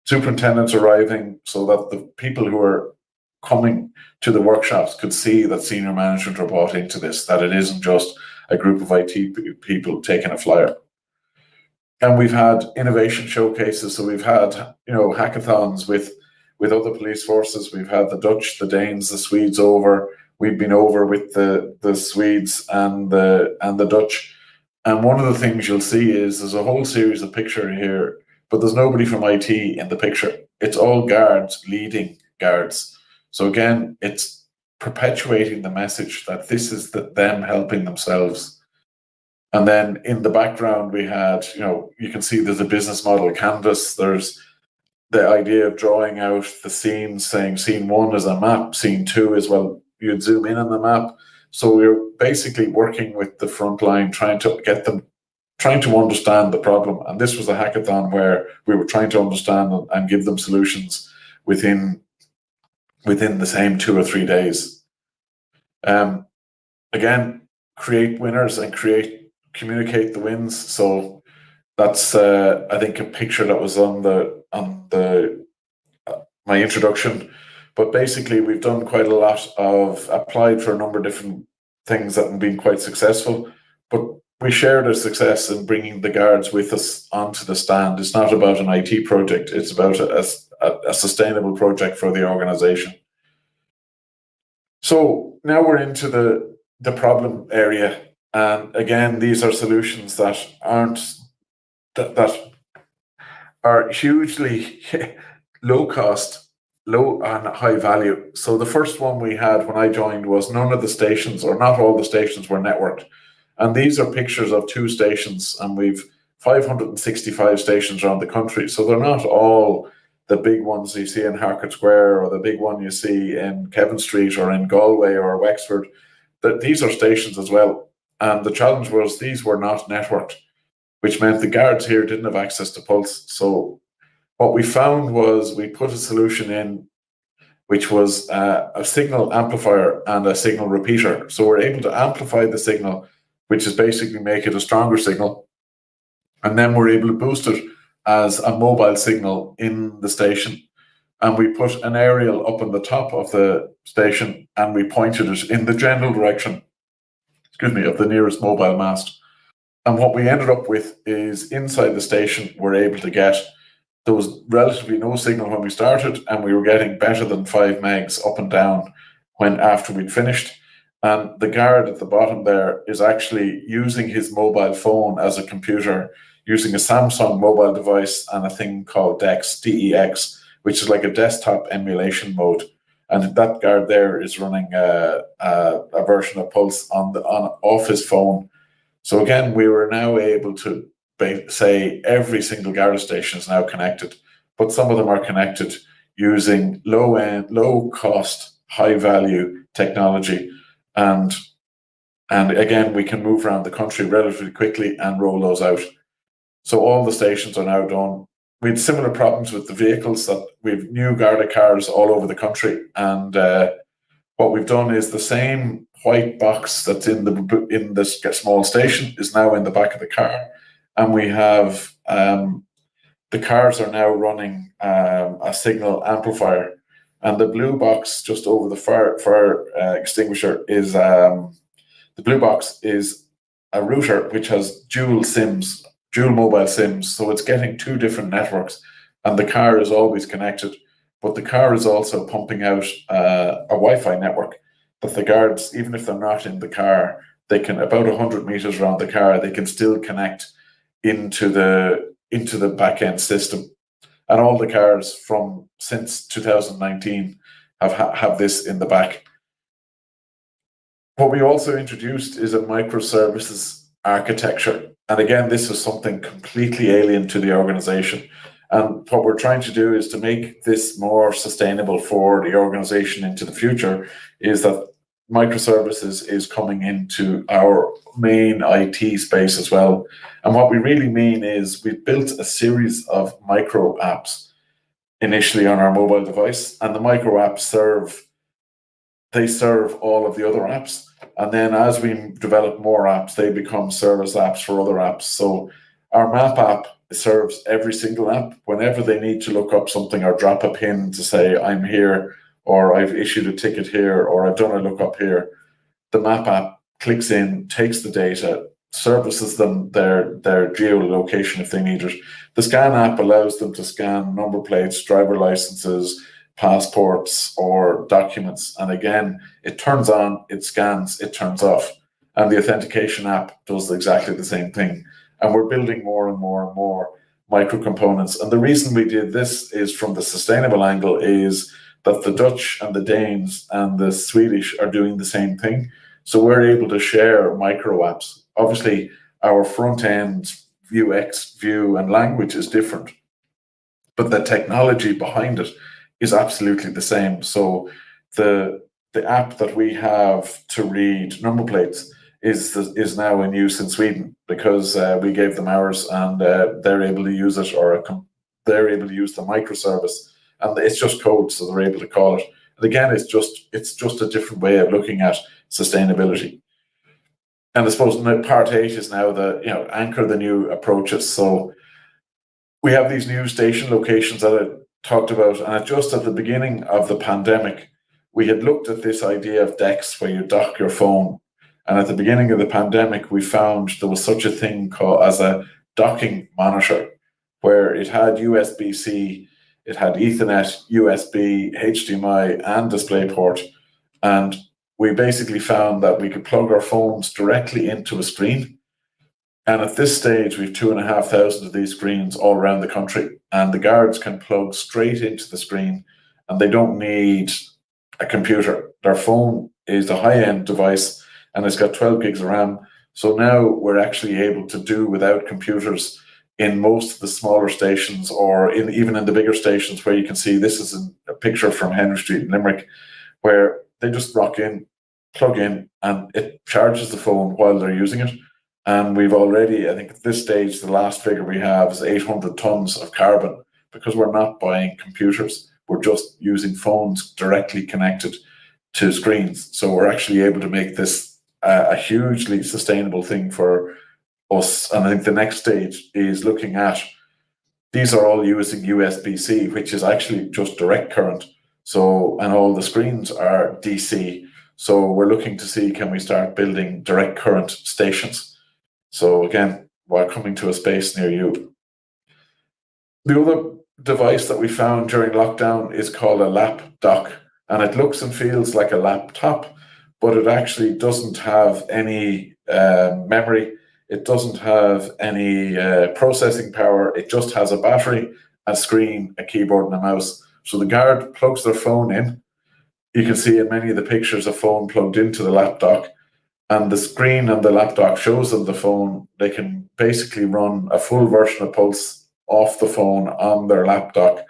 superintendents arriving, so that the people who are coming to the workshops could see that senior management are bought into this, that it isn't just a group of IT people taking a flyer. And we've had innovation showcases. So we've had, hackathons with other police forces. We've had the Dutch, the Danes, the Swedes over. We've been over with the Swedes and the Dutch. And one of the things you'll see is there's a whole series of pictures here, but there's nobody from IT in the picture. It's all guards leading guards. So again, it's perpetuating the message that this is them helping themselves. And then in the background, we had, you can see there's a business model canvas. There's the idea of drawing out the scenes, saying scene 1 is a map, scene 2 is, well, you'd zoom in on the map. So we're basically working with the front line, trying to get them trying to understand the problem. And this was a hackathon where we were trying to understand and give them solutions within the same 2 or 3 days. Again, create winners and communicate the wins. So that's I think a picture that was on my introduction. But basically, we've done quite a lot of applied for a number of different things that have been quite successful. But we share the success in bringing the guards with us onto the stand. It's not about an IT project. It's about a sustainable project for the organization. So now we're into the problem area. And again, these are solutions that are hugely low cost, low and high value. So the first one we had when I joined was none of the stations, or not all the stations, were networked. And these are pictures of 2 stations, and we've 565 stations around the country. So they're not all the big ones you see in Harcourt Square, or the big one you see in Kevin Street or in Galway or Wexford. These are stations as well. And the challenge was these were not networked, which meant the guards here didn't have access to Pulse. So what we found was we put a solution in, which was a signal amplifier and a signal repeater. So we're able to amplify the signal, which is basically make it a stronger signal. And then we're able to boost it as a mobile signal in the station. And we put an aerial up on the top of the station, and we pointed it in the general direction, of the nearest mobile mast. And what we ended up with is inside the station, we're able to get, there was relatively no signal when we started, and we were getting better than 5 megs up and down after we'd finished. And the guard at the bottom there is actually using his mobile phone as a computer, using a Samsung mobile device and a thing called DEX, DEX, which is like a desktop emulation mode. And that guard there is running a version of Pulse off his phone. So again, we were now able to say every single guard station is now connected, but some of them are connected using low cost, high value technology. And again, we can move around the country relatively quickly and roll those out. So all the stations are now done. We had similar problems with the vehicles, that we've new Garda cars all over the country. And what we've done is the same white box that's in this small station is now in the back of the car. And we have, the cars are now running a signal amplifier. And the blue box just over the fire extinguisher is, the blue box is a router which has dual mobile SIMs. So it's getting 2 different networks, and the car is always connected. But the car is also pumping out a Wi-Fi network that the guards, even if they're not in the car, they can, about 100 meters around the car, they can still connect into the back end system. And all the cars since 2019 have this in the back. What we also introduced is a microservices architecture. And again, this is something completely alien to the organization. And what we're trying to do is to make this more sustainable for the organization into the future, is that microservices is coming into our main IT space as well. And what we really mean is we've built a series of micro apps initially on our mobile device, and the micro apps serve all of the other apps. And then as we develop more apps, they become service apps for other apps. So our map app serves every single app. Whenever they need to look up something or drop a pin to say, I'm here, or I've issued a ticket here, or I've done a lookup here, the map app clicks in, takes the data, services them their geolocation if they need it. The scan app allows them to scan number plates, driver licenses, passports, or documents. And again, it turns on, it scans, it turns off. And the authentication app does exactly the same thing. And we're building more and more and more micro components. And the reason we did this is from the sustainable angle, is that the Dutch and the Danes and the Swedish are doing the same thing. So we're able to share micro apps. Obviously, our front end UX view and language is different, but the technology behind it is absolutely the same. So the app that we have to read number plates is now in use in Sweden because we gave them ours, and they're able to use it, or they're able to use the microservice, and it's just code, so they're able to call it. And again, it's just a different way of looking at sustainability. And I suppose part 8 is now anchor the new approaches. So we have these new station locations that I talked about, and just at the beginning of the pandemic, we had looked at this idea of decks where you dock your phone. And at the beginning of the pandemic, we found there was such a thing called as a docking monitor, where it had USB-C, it had Ethernet, USB, HDMI, and DisplayPort. And we basically found that we could plug our phones directly into a screen. And at this stage, we have 2,500 of these screens all around the country, and the guards can plug straight into the screen, and they don't need a computer. Their phone is a high-end device, and it's got 12 gigs of RAM. So now we're actually able to do without computers in most of the smaller stations, or even in the bigger stations, where you can see this is a picture from Henry Street in Limerick, where they just rock in, plug in, and it charges the phone while they're using it. And we've already, I think at this stage, the last figure we have is 800 tons of carbon, because we're not buying computers. We're just using phones directly connected to screens. So we're actually able to make this a hugely sustainable thing for us. And I think the next stage is looking at, these are all using USB-C, which is actually just direct current. So, and all the screens are DC. So we're looking to see, can we start building direct current stations? So again, while coming to a space near you. The other device that we found during lockdown is called a lap dock, and it looks and feels like a laptop, but it actually doesn't have any memory. It doesn't have any processing power. It just has a battery, a screen, a keyboard, and a mouse. So the guard plugs their phone in. You can see in many of the pictures a phone plugged into the lap dock, and the screen on the lap dock shows them the phone. They can basically run a full version of Pulse off the phone on their lap dock.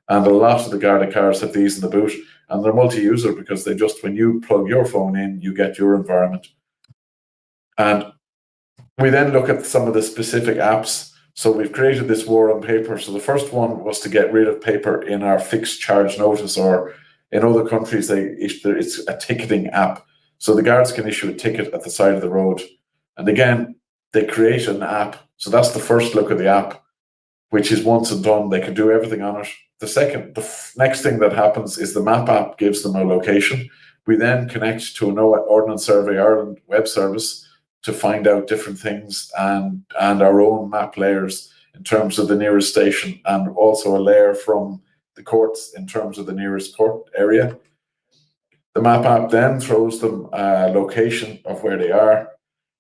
And a lot of the Garda cars have these in the boot, and they're multi-user because they just, when you plug your phone in, you get your environment. And we then look at some of the specific apps. So we've created this war on paper. So the first one was to get rid of paper in our fixed charge notice, or in other countries, it's a ticketing app. So the guards can issue a ticket at the side of the road. And again, they create an app. So that's the first look at the app, which is once and done. They can do everything on it. The next thing that happens is the map app gives them a location. We then connect to an Ordnance Survey Ireland web service to find out different things, and our own map layers in terms of the nearest station, and also a layer from the courts in terms of the nearest court area. The map app then throws them a location of where they are.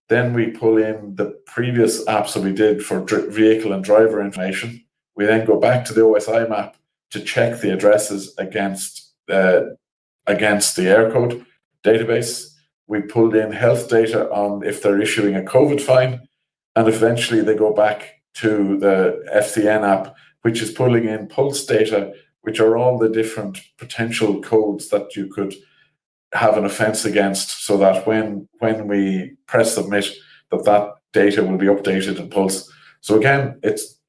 Then we pull in the previous apps that we did for vehicle and driver information. We then go back to the OSI map to check the addresses against the Aircode database. We pulled in health data on if they're issuing a COVID fine, and eventually they go back to the FCN app, which is pulling in Pulse data, which are all the different potential codes that you could have an offence against, so that when we press submit, that data will be updated in Pulse. So again, it's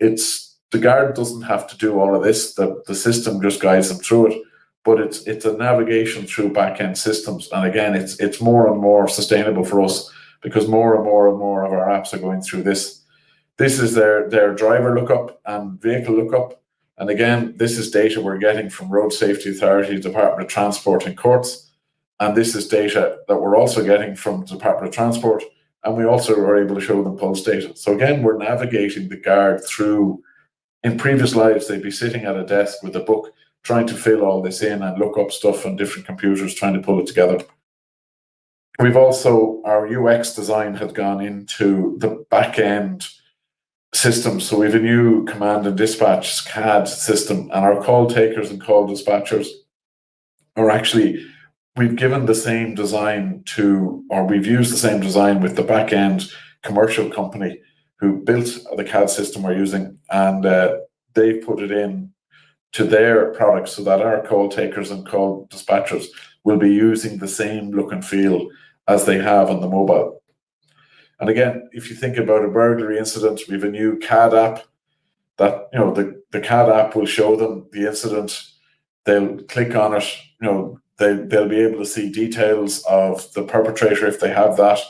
the guard doesn't have to do all of this. The system just guides them through it. But it's a navigation through back-end systems. And again, it's more and more sustainable for us, because more and more and more of our apps are going through this. This is their driver lookup and vehicle lookup. And again, this is data we're getting from Road Safety Authority, Department of Transport, and courts. And this is data that we're also getting from the Department of Transport. And we also are able to show them Pulse data. So again, we're navigating the guard through. In previous lives, they'd be sitting at a desk with a book, trying to fill all this in and look up stuff on different computers, trying to pull it together. We've also, our UX design had gone into the back-end system. So we have a new command and dispatch CAD system, and our call takers and call dispatchers are actually, we've given the same design to, or we've used the same design with the back-end commercial company who built the CAD system we're using, and they put it in to their products so that our call takers and call dispatchers will be using the same look and feel as they have on the mobile. And again, if you think about a burglary incident, we have a new CAD app that, the CAD app will show them the incident. They'll click on it, they'll be able to see details of the perpetrator if they have that.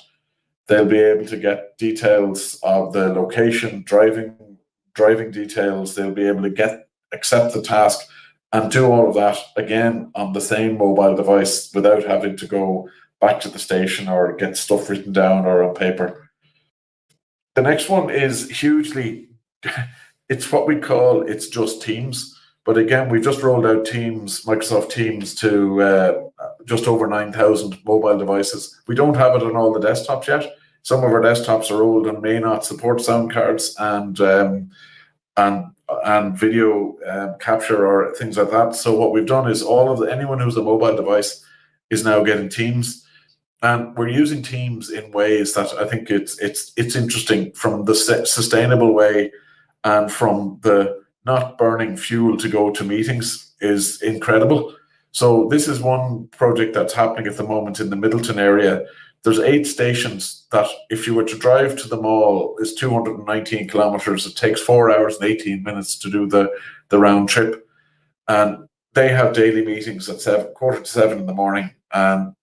They'll be able to get details of the location, driving details. They'll be able to accept the task and do all of that again on the same mobile device without having to go back to the station or get stuff written down or on paper. The next one is hugely, it's what we call, it's just Teams. But again, we've just rolled out Teams, Microsoft Teams, to just over 9,000 mobile devices. We don't have it on all the desktops yet. Some of our desktops are old and may not support sound cards and video capture or things like that. So what we've done is anyone who's a mobile device is now getting Teams, and we're using Teams in ways that I think it's interesting, from the sustainable way and from the not burning fuel to go to meetings is incredible. So this is one project that's happening at the moment in the Middleton area. There's 8 stations that, if you were to drive to the mall, is 219 kilometers. It takes 4 hours and 18 minutes to do the round trip. And they have daily meetings at 7:45 in the morning, and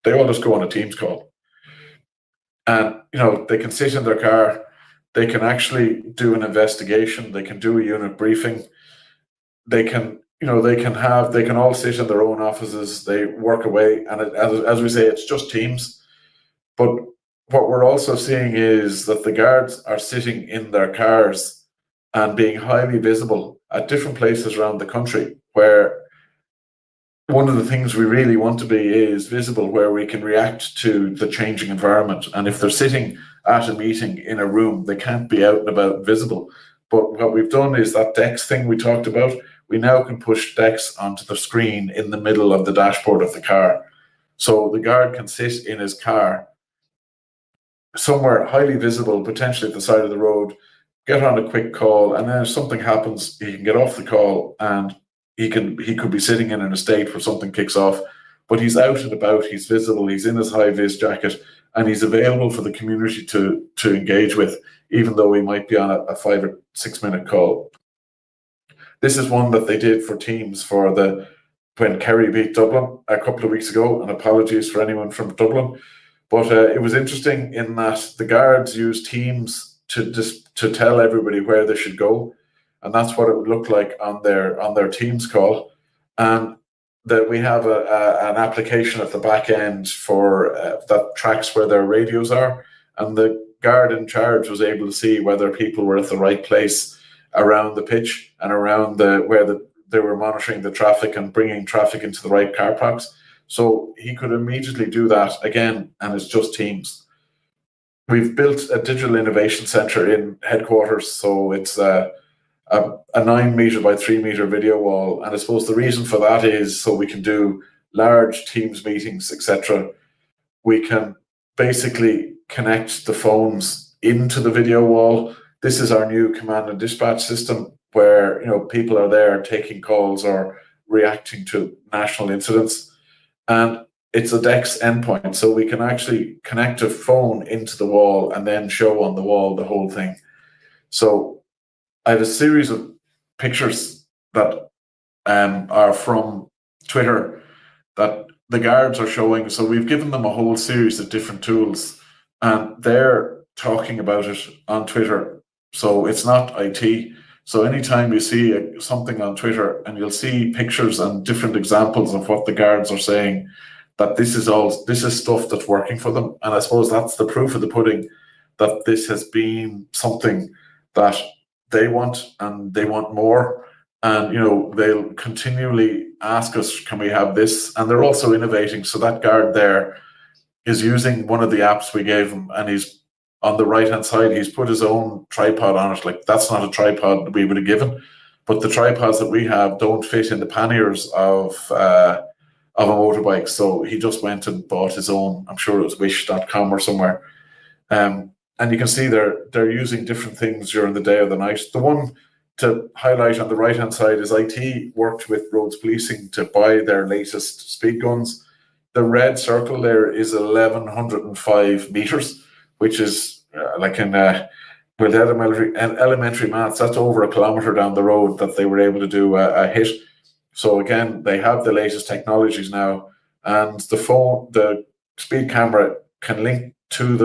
they all just go on a Teams call. And, they can sit in their car, they can actually do an investigation, they can do a unit briefing, they can all sit in their own offices, they work away, and as we say, it's just Teams. But what we're also seeing is that the guards are sitting in their cars and being highly visible at different places around the country, where one of the things we really want to be is visible, where we can react to the changing environment. And if they're sitting at a meeting in a room, they can't be out and about visible. But what we've done is that DEX thing we talked about, we now can push DEX onto the screen in the middle of the dashboard of the car. So the guard can sit in his car somewhere highly visible, potentially at the side of the road, get on a quick call, and then if something happens, he can get off the call, and he could be sitting in an estate where something kicks off, but he's out and about, he's visible, he's in his high-vis jacket, and he's available for the community to engage with, even though he might be on a 5 or 6 minute call. This is one that they did for Teams for when Kerry beat Dublin a couple of weeks ago, and apologies for anyone from Dublin. But it was interesting in that the guards used Teams to tell everybody where they should go, and that's what it would look like on their Teams call. And that we have an application at the back end for that tracks where their radios are, and the guard in charge was able to see whether people were at the right place around the pitch and around where they were monitoring the traffic and bringing traffic into the right car parks. So he could immediately do that again, and it's just Teams. We've built a digital innovation center in headquarters, so it's a 9 meter by 3 meter video wall, and I suppose the reason for that is so we can do large Teams meetings, etc. We can basically connect the phones into the video wall. This is our new command and dispatch system, where people are there taking calls or reacting to national incidents. And it's a DEX endpoint, so we can actually connect a phone into the wall and then show on the wall the whole thing. So I have a series of pictures that are from Twitter that the guards are showing. So we've given them a whole series of different tools, and they're talking about it on Twitter. So it's not IT. So anytime you see something on Twitter, and you'll see pictures and different examples of what the guards are saying, that this is stuff that's working for them. And I suppose that's the proof of the pudding, that this has been something that they want, and they want more. And they'll continually ask us, can we have this? And they're also innovating. So that guard there is using one of the apps we gave him, and he's on the right hand side, he's put his own tripod on it. Like, that's not a tripod we would have given, but the tripods that we have don't fit in the panniers of a motorbike. So he just went and bought his own. I'm sure it was wish.com or somewhere. And you can see they're using different things during the day or the night. The one to highlight on the right hand side is IT worked with roads policing to buy their latest speed guns. The red circle there is 1,105 meters. which is like in with elementary maths, that's over a kilometre down the road that they were able to do a hit. So again, they have the latest technologies now, and the speed camera can link to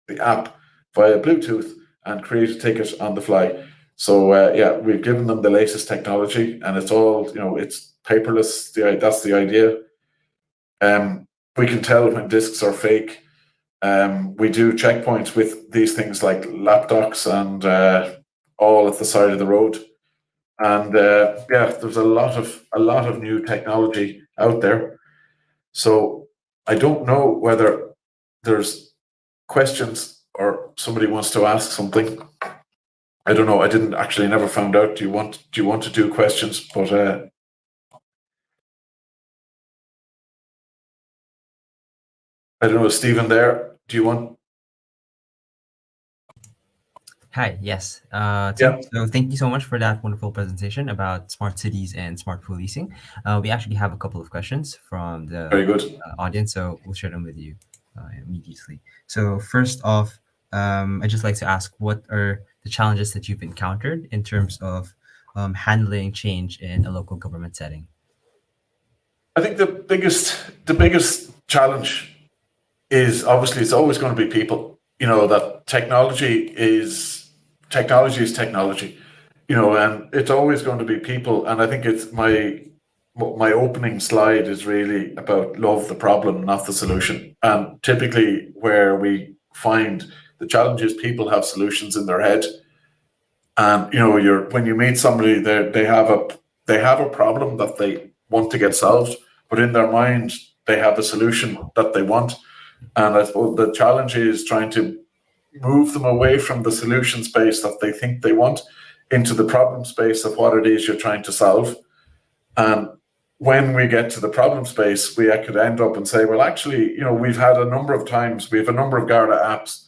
the app via Bluetooth and create a ticket on the fly. So yeah, we've given them the latest technology, and it's all, it's paperless. That's the idea. We can tell when discs are fake. We do checkpoints with these things like lapdogs and all at the side of the road. And yeah, there's a lot of new technology out there. So I don't know whether there's questions or somebody wants to ask something. I don't know. I didn't actually never found out. Do you want to do questions? But I don't know, Stephen. There, do you want? Hi, yes. Yeah. So thank you so much for that wonderful presentation about smart cities and smart policing. We actually have a couple of questions from the Very good. audience, so we'll share them with you immediately. So first off, I'd just like to ask, what are the challenges that you've encountered in terms of handling change in a local government setting? I think the biggest challenge is obviously it's always going to be people. That technology is technology, and it's always going to be people. And I think it's my opening slide is really about love the problem, not the solution. And typically where we find the challenge is people have solutions in their head. And when you meet somebody, they have a problem that they want to get solved, but in their mind they have a solution that they want. And I suppose the challenge is trying to move them away from the solution space that they think they want into the problem space of what it is you're trying to solve. And when we get to the problem space, we could end up and say, well, actually, we've had a number of times, we have a number of Garda apps,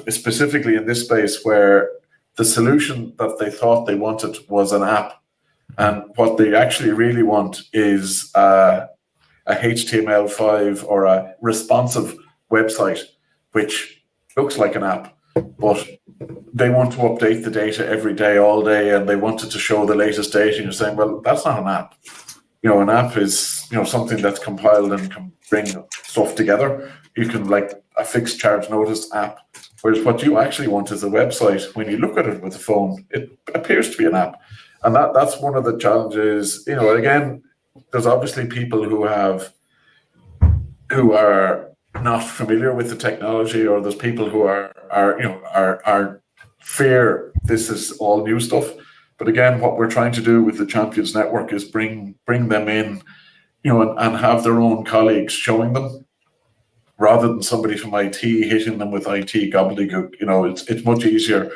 specifically in this space, where the solution that they thought they wanted was an app. And what they actually really want is a HTML5 or a responsive website, which looks like an app, but they want to update the data every day, all day, and they wanted to show the latest data. And you're saying, well, that's not an app. An app is, something that's compiled and can bring stuff together. You can, like a fixed charge notice app, whereas what you actually want is a website. When you look at it with a phone, it appears to be an app. And that's one of the challenges. Again, there's obviously people who are not familiar with the technology, or there's people who are fear this is all new stuff. But again, what we're trying to do with the Champions Network is bring them in, and have their own colleagues showing them, rather than somebody from IT hitting them with IT gobbledygook. It's much easier.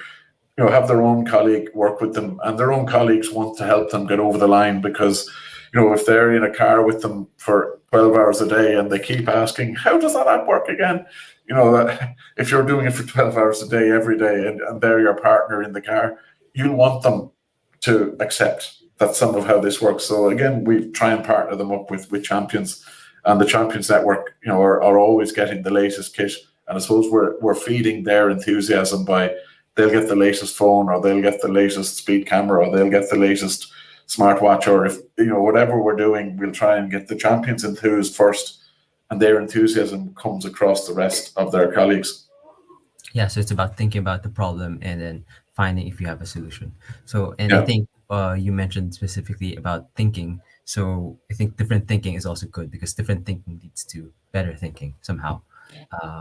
Have their own colleague work with them, and their own colleagues want to help them get over the line, because if they're in a car with them for 12 hours a day and they keep asking, how does that app work again? If you're doing it for 12 hours a day every day, and they're your partner in the car, you'll want them to accept that's some of how this works. So again, we try and partner them up with champions, and the Champions Network, are always getting the latest kit. And I suppose we're feeding their enthusiasm by, they'll get the latest phone, or they'll get the latest speed camera, or they'll get the latest smartwatch, or if whatever we're doing, we'll try and get the champions enthused first, and their enthusiasm comes across the rest of their colleagues. Yeah, so it's about thinking about the problem and then finding if you have a solution. So, and Yeah. I think you mentioned specifically about thinking. So I think different thinking is also good, because different thinking leads to better thinking somehow.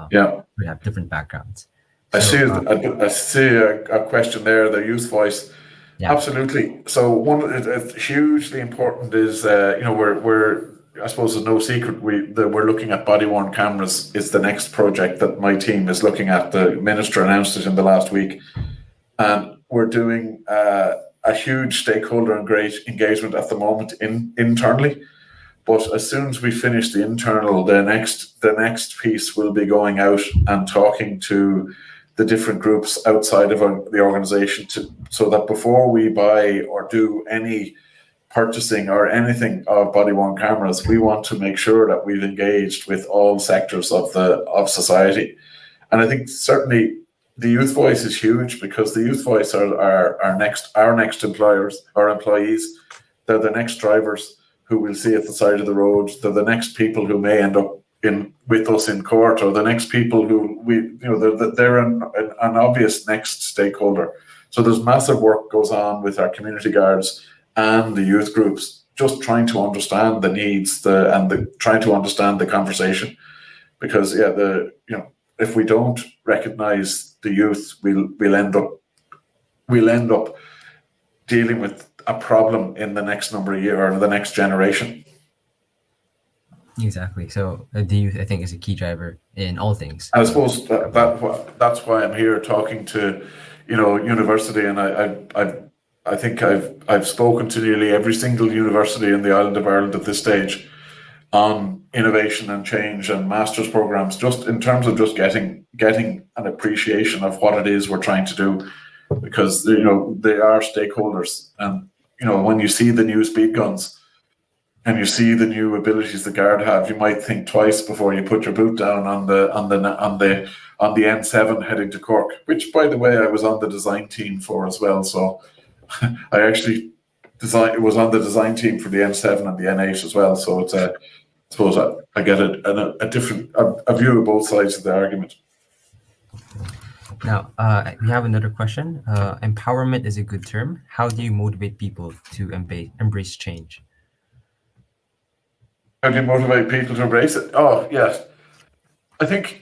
Yeah. We have different backgrounds. I So, see a question there, the youth voice. Yeah. Absolutely. So it's hugely important is, we're I suppose there's no secret we're looking at body-worn cameras. Is the next project that my team is looking at. The minister announced it in the last week, and we're doing a huge stakeholder and great engagement at the moment internally. But as soon as we finish the internal, the next piece will be going out and talking to the different groups outside of the organization, so that before we buy or do any purchasing or anything of body-worn cameras, we want to make sure that we've engaged with all sectors of society. And I think certainly the youth voice is huge, because the youth voice are our next employers or employees. They're the next drivers who we'll see at the side of the road. They're the next people who may end up with us in court, or the next people who they're an obvious next stakeholder. So there's massive work goes on with our community guards and the youth groups, just trying to understand the needs, trying to understand the conversation, because if we don't recognise the youth, we'll end up dealing with a problem in the next number of years, or the next generation. Exactly. So the youth, I think, is a key driver in all things. I suppose that's why I'm here talking to, university, and I think I've spoken to nearly every single university in the island of Ireland at this stage on innovation and change and master's programs, just in terms of just getting an appreciation of what it is we're trying to do, because they are stakeholders, and when you see the new speed guns and you see the new abilities the Guard have, you might think twice before you put your boot down on the N7 heading to Cork, which, by the way, I was on the design team for as well. So I actually was on the design team for the N7 and the N8 as well. So it's I suppose I get a different view of both sides of the argument. Now, we have another question. Empowerment is a good term. How do you motivate people to embrace change? How do you motivate people to embrace it? Oh, yes. I think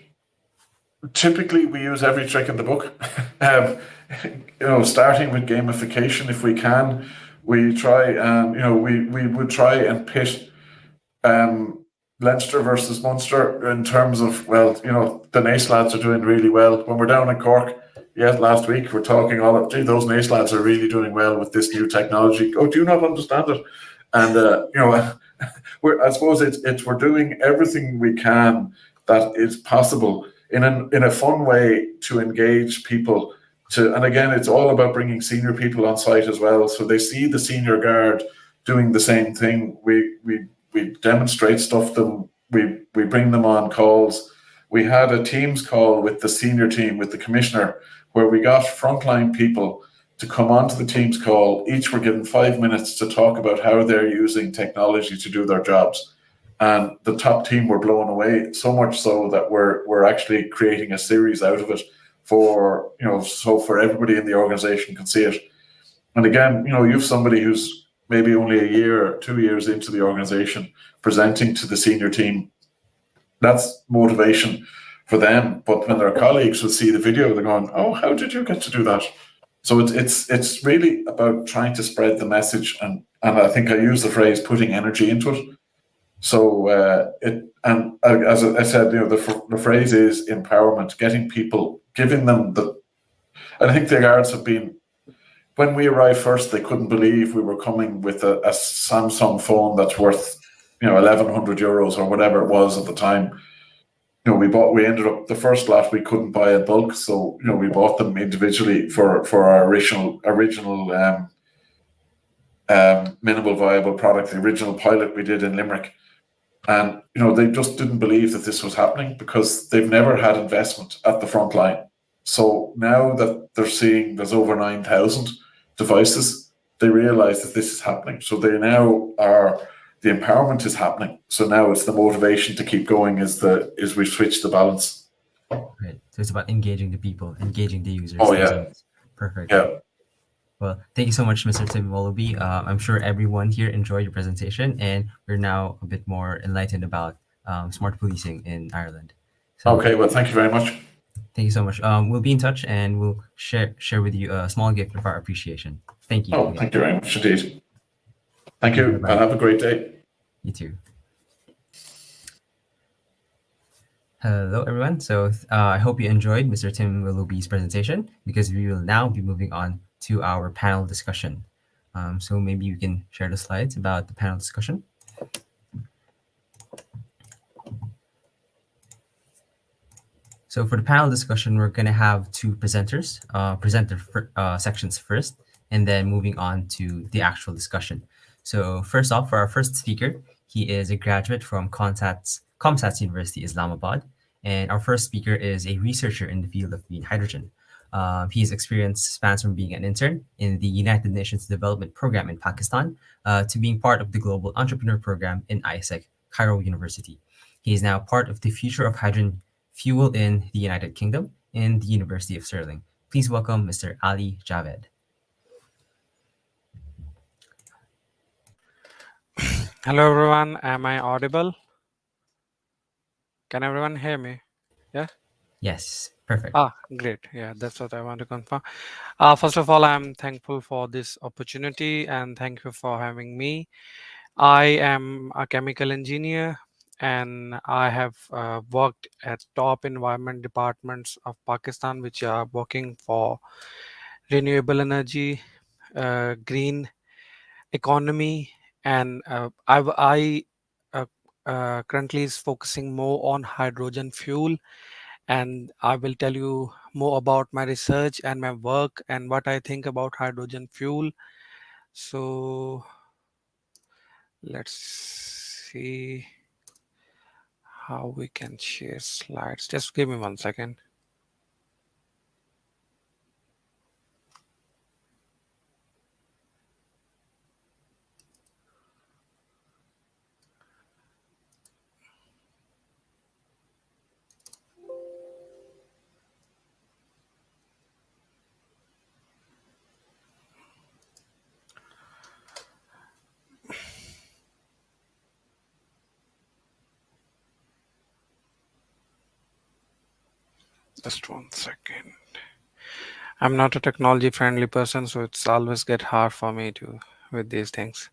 typically we use every trick in the book. Starting with gamification, if we can, we try and we would try and pit Leinster versus Munster in terms of, the Nace lads are doing really well. When we're down in Cork, last week we're talking those Nace lads are really doing well with this new technology. Oh, do you not understand it? And I suppose we're doing everything we can that is possible in a fun way to engage people. And again, it's all about bringing senior people on site as well, so they see the senior guard doing the same thing. We demonstrate stuff to them. We bring them on calls. We had a Teams call with the senior team, with the commissioner, where we got frontline people to come onto the Teams call. Each were given 5 minutes to talk about how they're using technology to do their jobs. And the top team were blown away, so much so that we're actually creating a series out of it for everybody in the organization can see it. And again, you have somebody who's maybe only a year or 2 years into the organization presenting to the senior team. That's motivation for them. But when their colleagues will see the video, they're going, "Oh, how did you get to do that?" So it's really about trying to spread the message, and I think I use the phrase putting energy into it. So as I said, the phrase is empowerment, getting people, giving them and I think the Guards have been, when we arrived first, they couldn't believe we were coming with a Samsung phone that's worth 1,100 euros or whatever it was at the time. We ended up, the first lot we couldn't buy in bulk, so we bought them individually for our original minimal viable product, the original pilot we did in Limerick. And they just didn't believe that this was happening, because they've never had investment at the front line. So now that they're seeing there's over 9,000 devices, they realize that this is happening. So they now are, the empowerment is happening. So now it's the motivation to keep going is we switch the balance. Right. So it's about engaging the people, engaging the users. Oh, yeah. Perfect. Yeah. Well, thank you so much, Mr. Tim Wallaby. I'm sure everyone here enjoyed your presentation, and we're now a bit more enlightened about smart policing in Ireland. So, okay, well, thank you very much. Thank you so much. We'll be in touch, and we'll share with you a small gift of our appreciation. Thank you. Oh, thank you very much indeed. Thank you, and have a great day. You too. Hello, everyone. So I hope you enjoyed Mr. Tim Willoughby's presentation, because we will now be moving on to our panel discussion. So maybe you can share the slides about the panel discussion. So for the panel discussion, we're going to have two presenters present their sections first, and then moving on to the actual discussion. So first off, for our first speaker, he is a graduate from Comsats University, Islamabad, And our first speaker is a researcher in the field of green hydrogen. His experience spans from being an intern in the United Nations Development Program in Pakistan to being part of the Global Entrepreneur Program in ISEC, Cairo University. He is now part of the Future of Hydrogen Fuel in the United Kingdom in the University of Stirling. Please welcome Mr. Ali Javed. Hello everyone, am I audible? Can everyone hear me? Yeah? Yes, perfect. Great. Yeah, that's what I want to confirm. First of all, I'm thankful for this opportunity and thank you for having me. I am a chemical engineer and I have worked at top environment departments of Pakistan, which are working for renewable energy, green economy, and I uh, currently is focusing more on hydrogen fuel, and I will tell you more about my research and my work and what I think about hydrogen fuel. So let's see how we can share slides. Just give me 1 second. Just 1 second. I'm not a technology friendly person, so it's always get hard for me to with these things.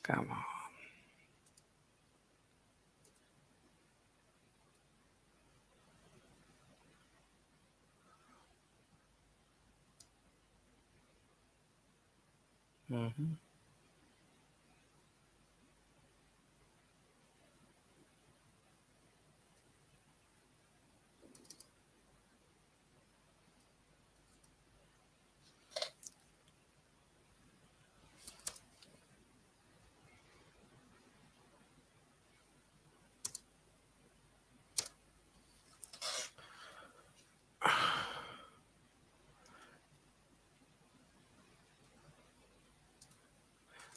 Come on. Mhm.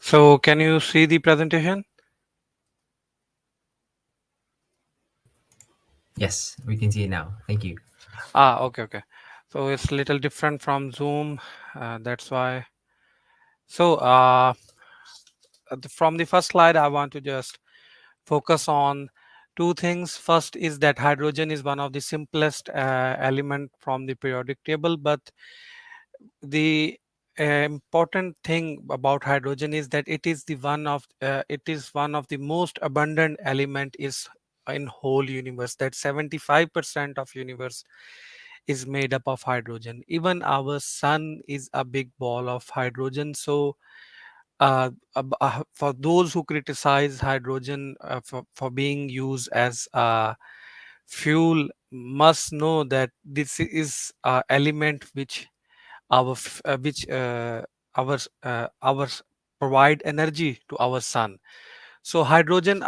So can you see the presentation? Yes, we can see it now. Thank you. Okay. So it's a little different from Zoom. That's why. So from the first slide, I want to just focus on two things. First is that hydrogen is one of the simplest element from the periodic table, but the important thing about hydrogen is that it is one of the most abundant element is in whole universe. That 75% of universe is made up of hydrogen. Even our sun is a big ball of hydrogen. So for those who criticize hydrogen for being used as fuel, must know that this is a element which our f- which our provide energy to our sun. So hydrogen,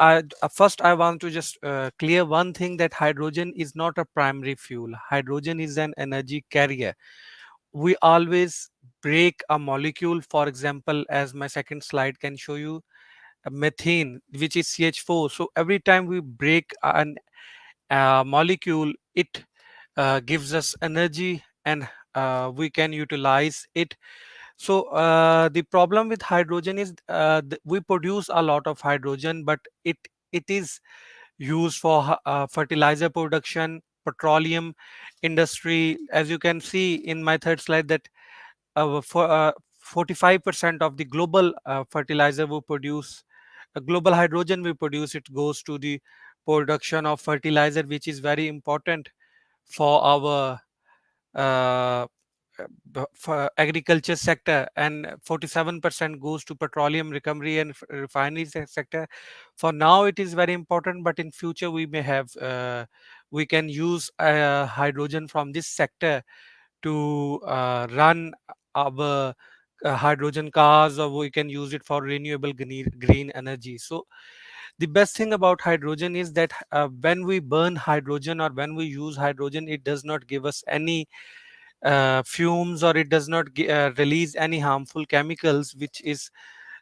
first I want to just clear one thing, that hydrogen is not a primary fuel. Hydrogen is an energy carrier. We always break a molecule. For example, as my second slide can show you, methane, which is CH4. So every time we break an molecule, it gives us energy, and we can utilize it. So the problem with hydrogen is we produce a lot of hydrogen, but it is used for fertilizer production, petroleum industry. As you can see in my third slide, that for 45% of the global fertilizer we produce, global hydrogen we produce, it goes to the production of fertilizer, which is very important for our uh, for agriculture sector, and 47% goes to petroleum recovery and refinery sector. For now it is very important, but in future we may have we can use hydrogen from this sector to run our hydrogen cars, or we can use it for renewable green energy. So the best thing about hydrogen is that when we burn hydrogen or when we use hydrogen, it does not give us any fumes, or it does not release any harmful chemicals, which is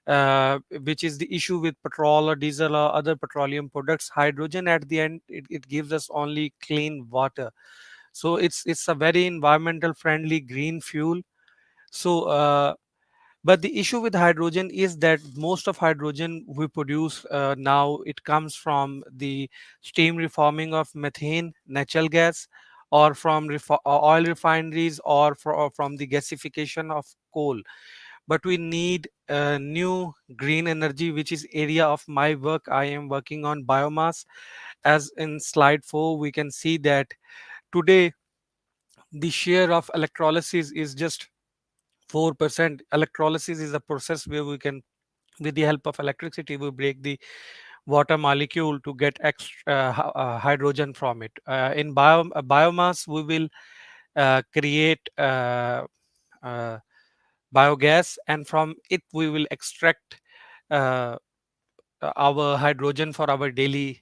the issue with petrol or diesel or other petroleum products. Hydrogen at the end, it gives us only clean water. So it's a very environmental friendly green fuel. So but the issue with hydrogen is that most of hydrogen we produce now, it comes from the steam reforming of methane, natural gas, or from oil refineries, or from the gasification of coal. But we need new green energy, which is area of my work. I am working on biomass. As in slide 4, we can see that today the share of electrolysis is just 4%. Electrolysis is a process where we can, with the help of electricity, we break the water molecule to get extra hydrogen from it. In biomass, we will create uh, biogas, and from it we will extract uh, our hydrogen for our daily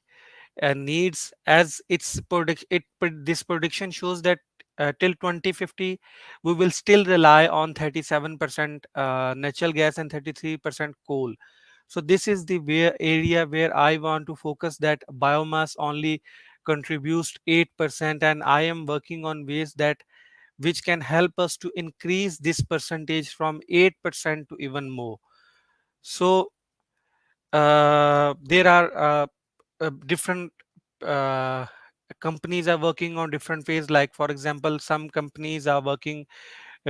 needs. As this prediction shows that till 2050 we will still rely on 37% natural gas and 33% coal. So this is the area where I want to focus, that biomass only contributes 8%, and I am working on ways that which can help us to increase this percentage from 8% to even more. So there are different uh, companies are working on different ways. Like for example, some companies are working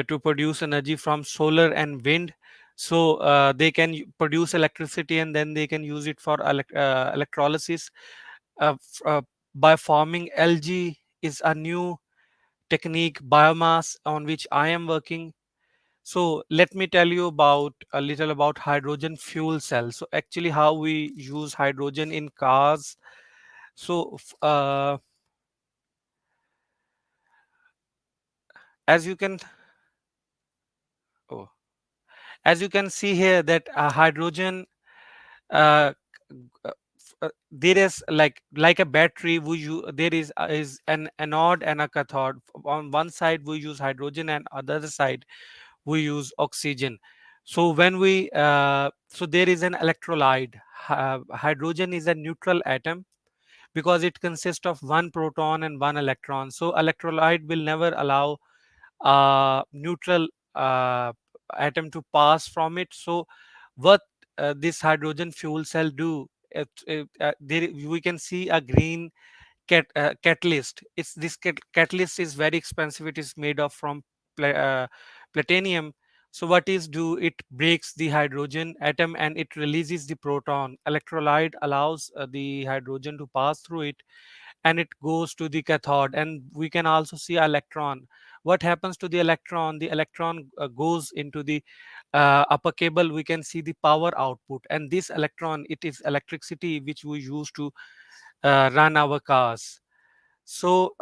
to produce energy from solar and wind. So they can produce electricity and then they can use it for electrolysis. By farming algae is a new technique, biomass, on which I am working. So let me tell you about a little about hydrogen fuel cells. So actually how we use hydrogen in cars. So as you can oh, as you can see here, that hydrogen, uh, there is like a battery, there is an anode and a cathode. On one side we use hydrogen, and other side we use oxygen. So when we so there is an electrolyte. Hydrogen is a neutral atom because it consists of one proton and one electron. So electrolyte will never allow neutral atom to pass from it. So what this hydrogen fuel cell do, there we can see a green catalyst. It's this catalyst is very expensive. It is made of from platinum. So what is do, it breaks the hydrogen atom and it releases the proton. Electrolyte allows the hydrogen to pass through it, and it goes to the cathode. And we can also see electron. What happens to the electron? The electron goes into the upper cable. We can see the power output, and this electron, it is electricity which we use to run our cars. So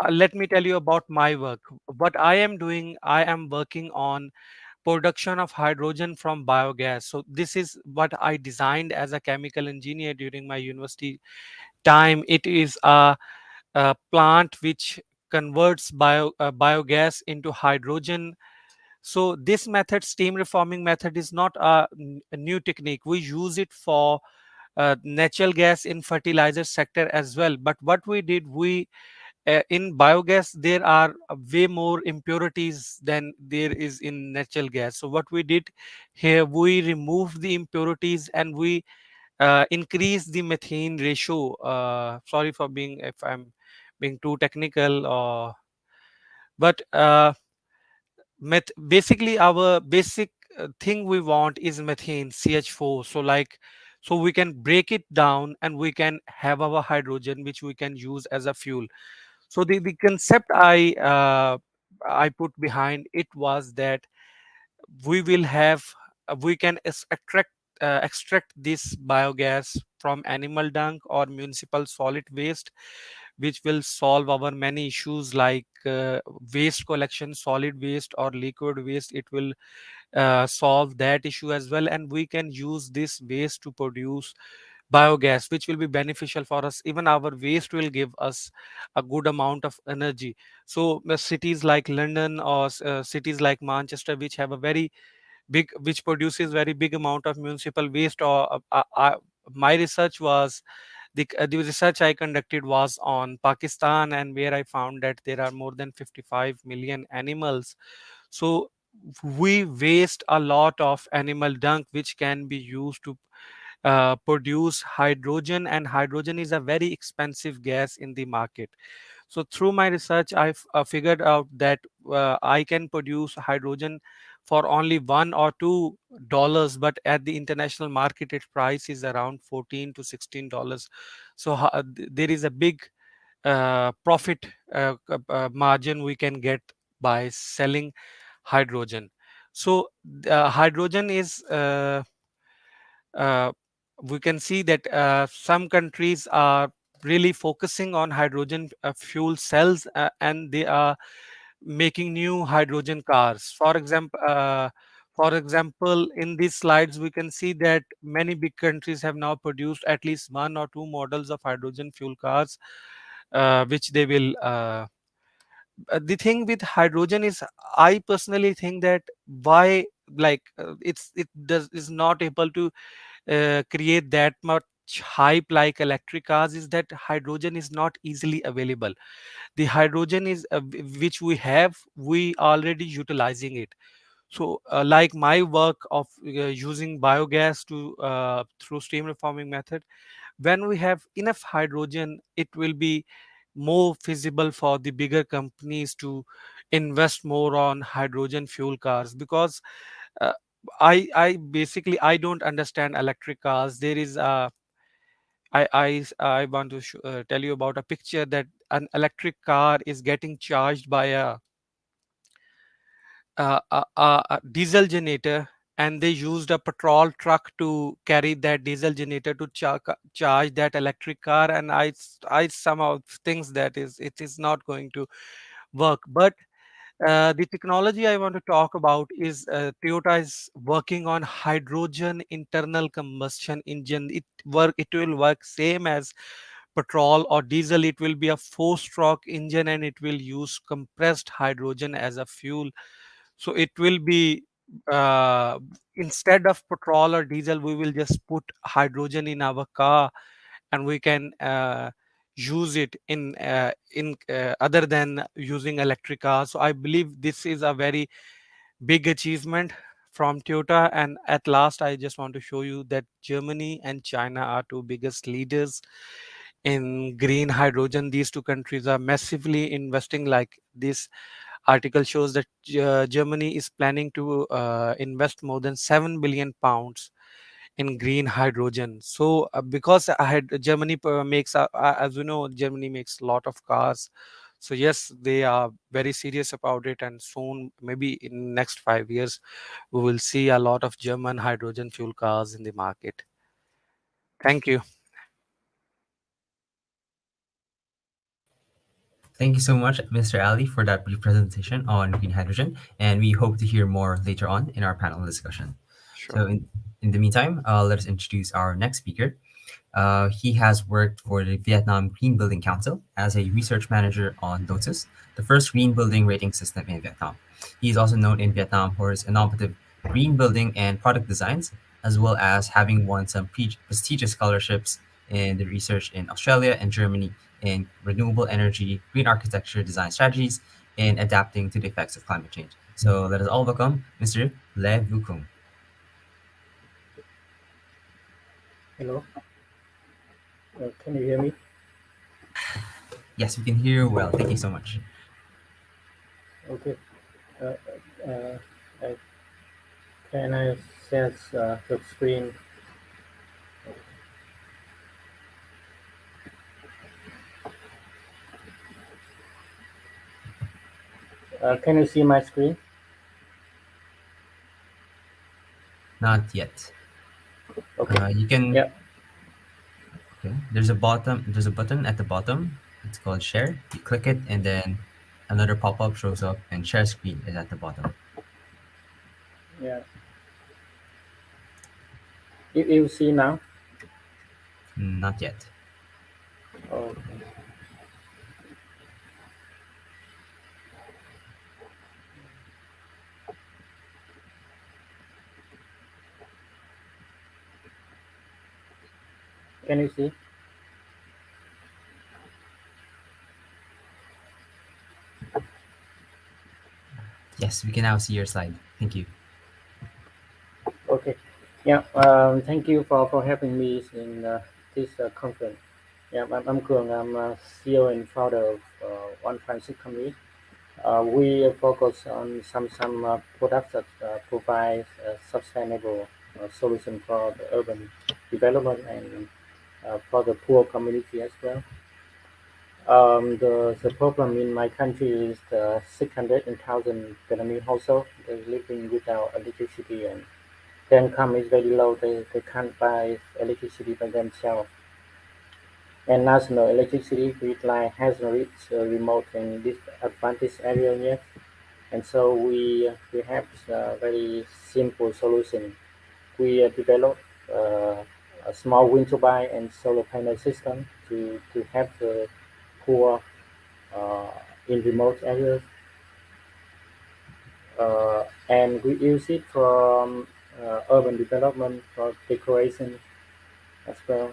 let me tell you about my work. What I am doing, I am working on production of hydrogen from biogas. So this is what I designed as a chemical engineer during my university time. It is a plant which converts biogas into hydrogen. So this method, steam reforming method, is not a new technique. We use it for natural gas in fertilizer sector as well. But what we did, we in biogas there are way more impurities than there is in natural gas. So what we did here, we removed the impurities and we increase the methane ratio. Sorry for being, if I'm being too technical, but basically our basic thing we want is methane, CH4. So so we can break it down and we can have our hydrogen which we can use as a fuel. So the concept I put behind it was that we will have we can extract this biogas from animal dung or municipal solid waste, which will solve our many issues like waste collection, solid waste or liquid waste. It will solve that issue as well, and we can use this waste to produce biogas, which will be beneficial for us. Even our waste will give us a good amount of energy. So cities like London or cities like Manchester, which have a very big, which produces very big amount of municipal waste, or my research was the research I conducted was on Pakistan, and where I found that there are more than 55 million animals. So we waste a lot of animal dung, which can be used to produce hydrogen, and hydrogen is a very expensive gas in the market. So through my research, I've figured out that I can produce hydrogen for only $1 or $2, but at the international market, its price is around $14 to $16. So there is a big profit margin we can get by selling hydrogen. So hydrogen is uh, we can see that some countries are really focusing on hydrogen fuel cells, and they are making new hydrogen cars. For example, in these slides, we can see that many big countries have now produced at least one or two models of hydrogen fuel cars, which they will. The thing with hydrogen is, I personally think that why, like, it does is not able to create that much hype like electric cars, is that hydrogen is not easily available. The hydrogen is which we have, we already utilizing it. So like my work of using biogas to through steam reforming method, when we have enough hydrogen, it will be more feasible for the bigger companies to invest more on hydrogen fuel cars, because uh, I basically I don't understand electric cars. There is a I want to tell you about a picture that an electric car is getting charged by a diesel generator, and they used a patrol truck to carry that diesel generator to charge that electric car. And I somehow thinks that it is not going to work. But the technology I want to talk about is Toyota is working on hydrogen internal combustion engine. It will work same as petrol or diesel. It will be a four-stroke engine, and it will use compressed hydrogen as a fuel. So it will be uh, instead of petrol or diesel, we will just put hydrogen in our car, and we can use it in other than using electric cars. So I believe this is a very big achievement from Toyota. And at last, I just want to show you that Germany and China are two biggest leaders in green hydrogen. These two countries are massively investing. Like this article shows that Germany is planning to invest more than 7 billion pounds in green hydrogen. So because I had Germany makes as you know, Germany makes a lot of cars. So yes, they are very serious about it, and soon, maybe in next 5 years, we will see a lot of German hydrogen fuel cars in the market. Thank you. Thank you so much, Mr. Ali, for that brief presentation on green hydrogen, and we hope to hear more later on in our panel discussion. Sure. So, in the meantime, let us introduce our next speaker. He has worked for the Vietnam Green Building Council as a research manager on Lotus, the first green building rating system in Vietnam. He is also known in Vietnam for his innovative green building and product designs, as well as having won some prestigious scholarships in the research in Australia and Germany in renewable energy, green architecture design strategies, and adapting to the effects of climate change. So let us all welcome Mr. Le Vu Kung. Hello. Can you hear me? Yes, we can hear you well. Thank you so much. Okay. Uh, uh, I, can I share the screen? Can you see my screen? Not yet. Okay. You can. Yeah. Okay. There's a button at the bottom. It's called share. You click it, and then another pop-up shows up, and share screen is at the bottom. Yeah. You see now? Not yet. Oh, can you see? Yes, we can now see your slide. Thank you. Okay. Yeah. Thank you for having me in this conference. Yeah, I'm Cường. I'm CEO and founder of One Francis Company. We focus on some products that provide sustainable solution for the urban development and for the poor community as well. The problem in my country is the 600,000 Vietnamese household they living without electricity, and the income is very low. They can't buy electricity by themselves. And national electricity grid line hasn't reached remote and disadvantaged area yet. And so we have a very simple solution. We developed a small wind turbine and solar panel system to help the poor uh, in remote areas, and we use it for urban development for decoration as well.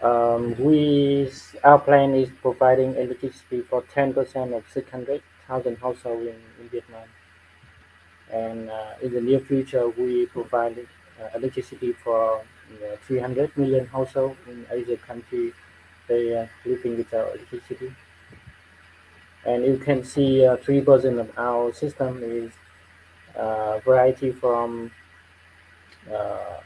Our plan is providing electricity for 10% of 600,000 households in Vietnam, and in the near future we provide electricity for 300 million households in Asia country. They living without electricity, and you can see 3% of our system is variety from uh,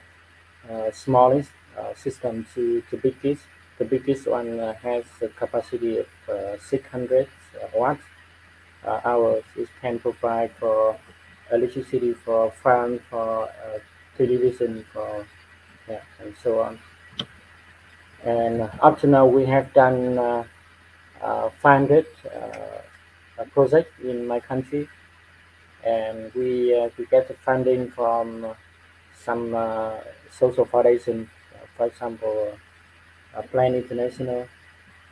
smallest system to biggest. The biggest one has a capacity of 600 watts hours. It can provide for electricity for fan, for television, for yeah, and so on. And up to now, we have done 500 projects in my country, and we get the funding from some social foundation, for example, Plan International,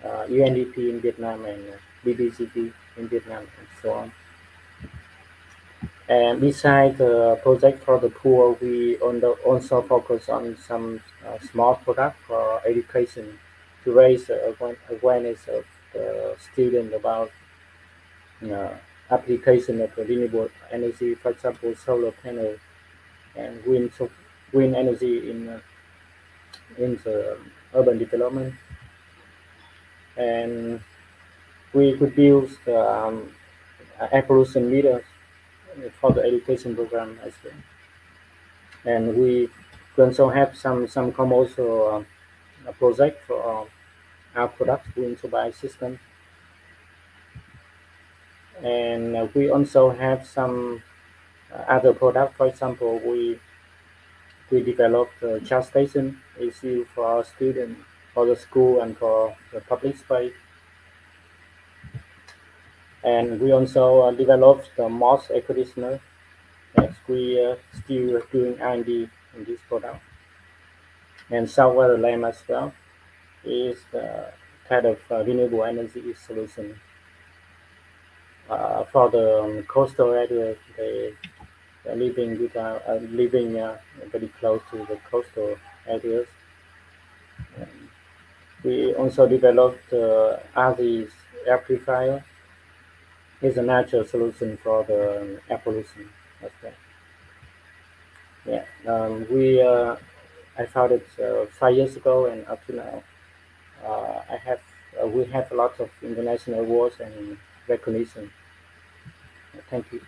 UNDP in Vietnam, and BBCP in Vietnam, and so on. And besides the project for the poor, we also focus on some small product for education to raise awareness of the student about uh, application of renewable energy, for example, solar panel and wind energy in the urban development. And we could use the air pollution meters for the education program as well. And we also have some commercial project for our product wind turbine system. And we also have some other product. For example, we developed a charge station is used for our students, for the school, and for the public space. And we also developed the moss air conditioner. Yes, we still doing R&D in this product. And software lamp as well is kind of renewable energy solution for the coastal area. They are living living very close to the coastal areas. And we also developed RV's air purifier. Is a natural solution for the air pollution as well. Yeah, I found it 5 years ago, and up to now, we have a lot of international awards and recognition. Thank you.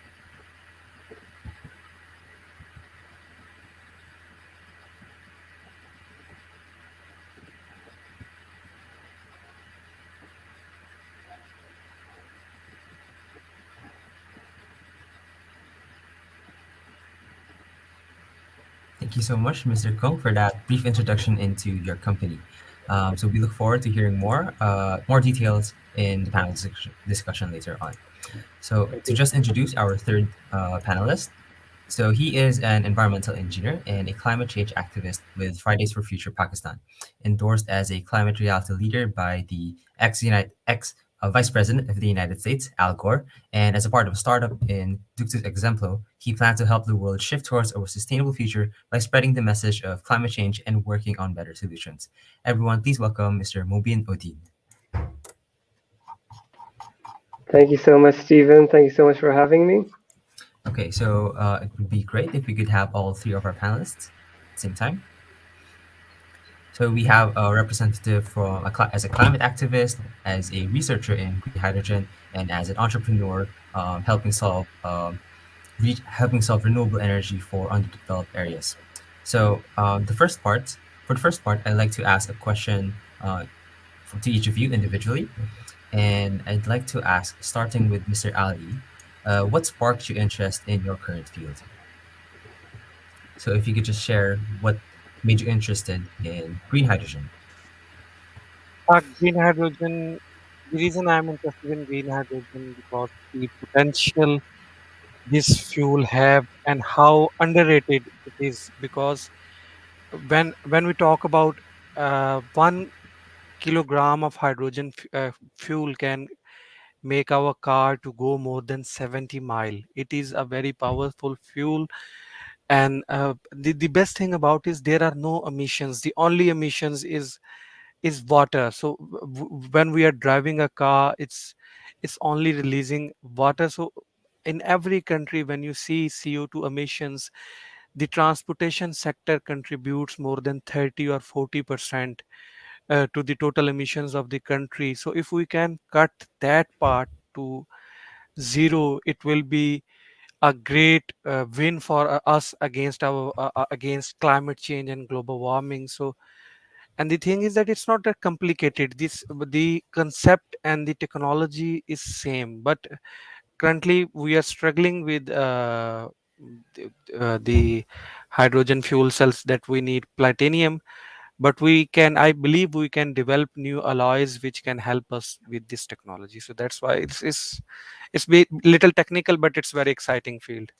Thank you so much, Mr. Kong, for that brief introduction into your company. So we look forward to hearing more details in the panel discussion later on. So Thank to you. just introduce our third panelist, so he is an environmental engineer and a climate change activist with Fridays for Future Pakistan, endorsed as a climate reality leader by the ex Vice President of the United States, Al Gore, and as a part of a startup in Ductus Exemplo, he plans to help the world shift towards a more sustainable future by spreading the message of climate change and working on better solutions. Everyone, please welcome Mr. Mobin Odin. Thank you so much, Stephen. Thank you so much for having me. Okay, so it would be great if we could have all three of our panelists at the same time. So we have a representative from as a climate activist, as a researcher in green hydrogen, and as an entrepreneur helping solve renewable energy for underdeveloped areas. So for the first part, I'd like to ask a question to each of you individually, and I'd like to ask, starting with Mr. Ali, what sparked your interest in your current field? So if you could just share what made you interested in green hydrogen. Green hydrogen. The reason I'm interested in green hydrogen because the potential this fuel have and how underrated it is. Because when we talk about 1 kilogram of hydrogen fuel can make our car to go more than 70 mile. It is a very powerful fuel, and the best thing about is there are no emissions. The only emissions is water. So when we are driving a car, it's only releasing water. So in every country, when you see CO2 emissions, the transportation sector contributes more than 30 or 40% to the total emissions of the country. So if we can cut that part to zero, it will be a great win for us against our against climate change and global warming. So, and the thing is that it's not that complicated. This the concept and the technology is same, but currently we are struggling with the hydrogen fuel cells that we need platinum, but we can, I believe we can develop new alloys which can help us with this technology. So that's why it's little technical, but it's very exciting field.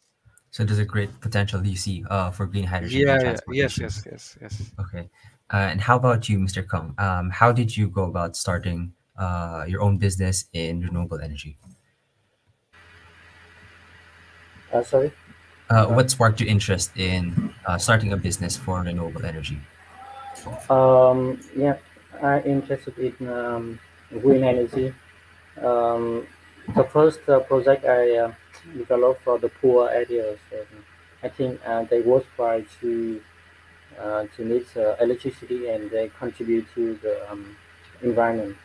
So there's a great potential you see for green hydrogen in Yeah, yeah, yes, transportation. yes, yes, yes. Okay. And how about you, Mr. Kong? How did you go about starting your own business in renewable energy? Sorry. What sparked your interest in starting a business for renewable energy? Yeah, I'm interested in green energy. Um, the first project I developed for the poor areas, and I think they work by to need electricity and they contribute to the environment.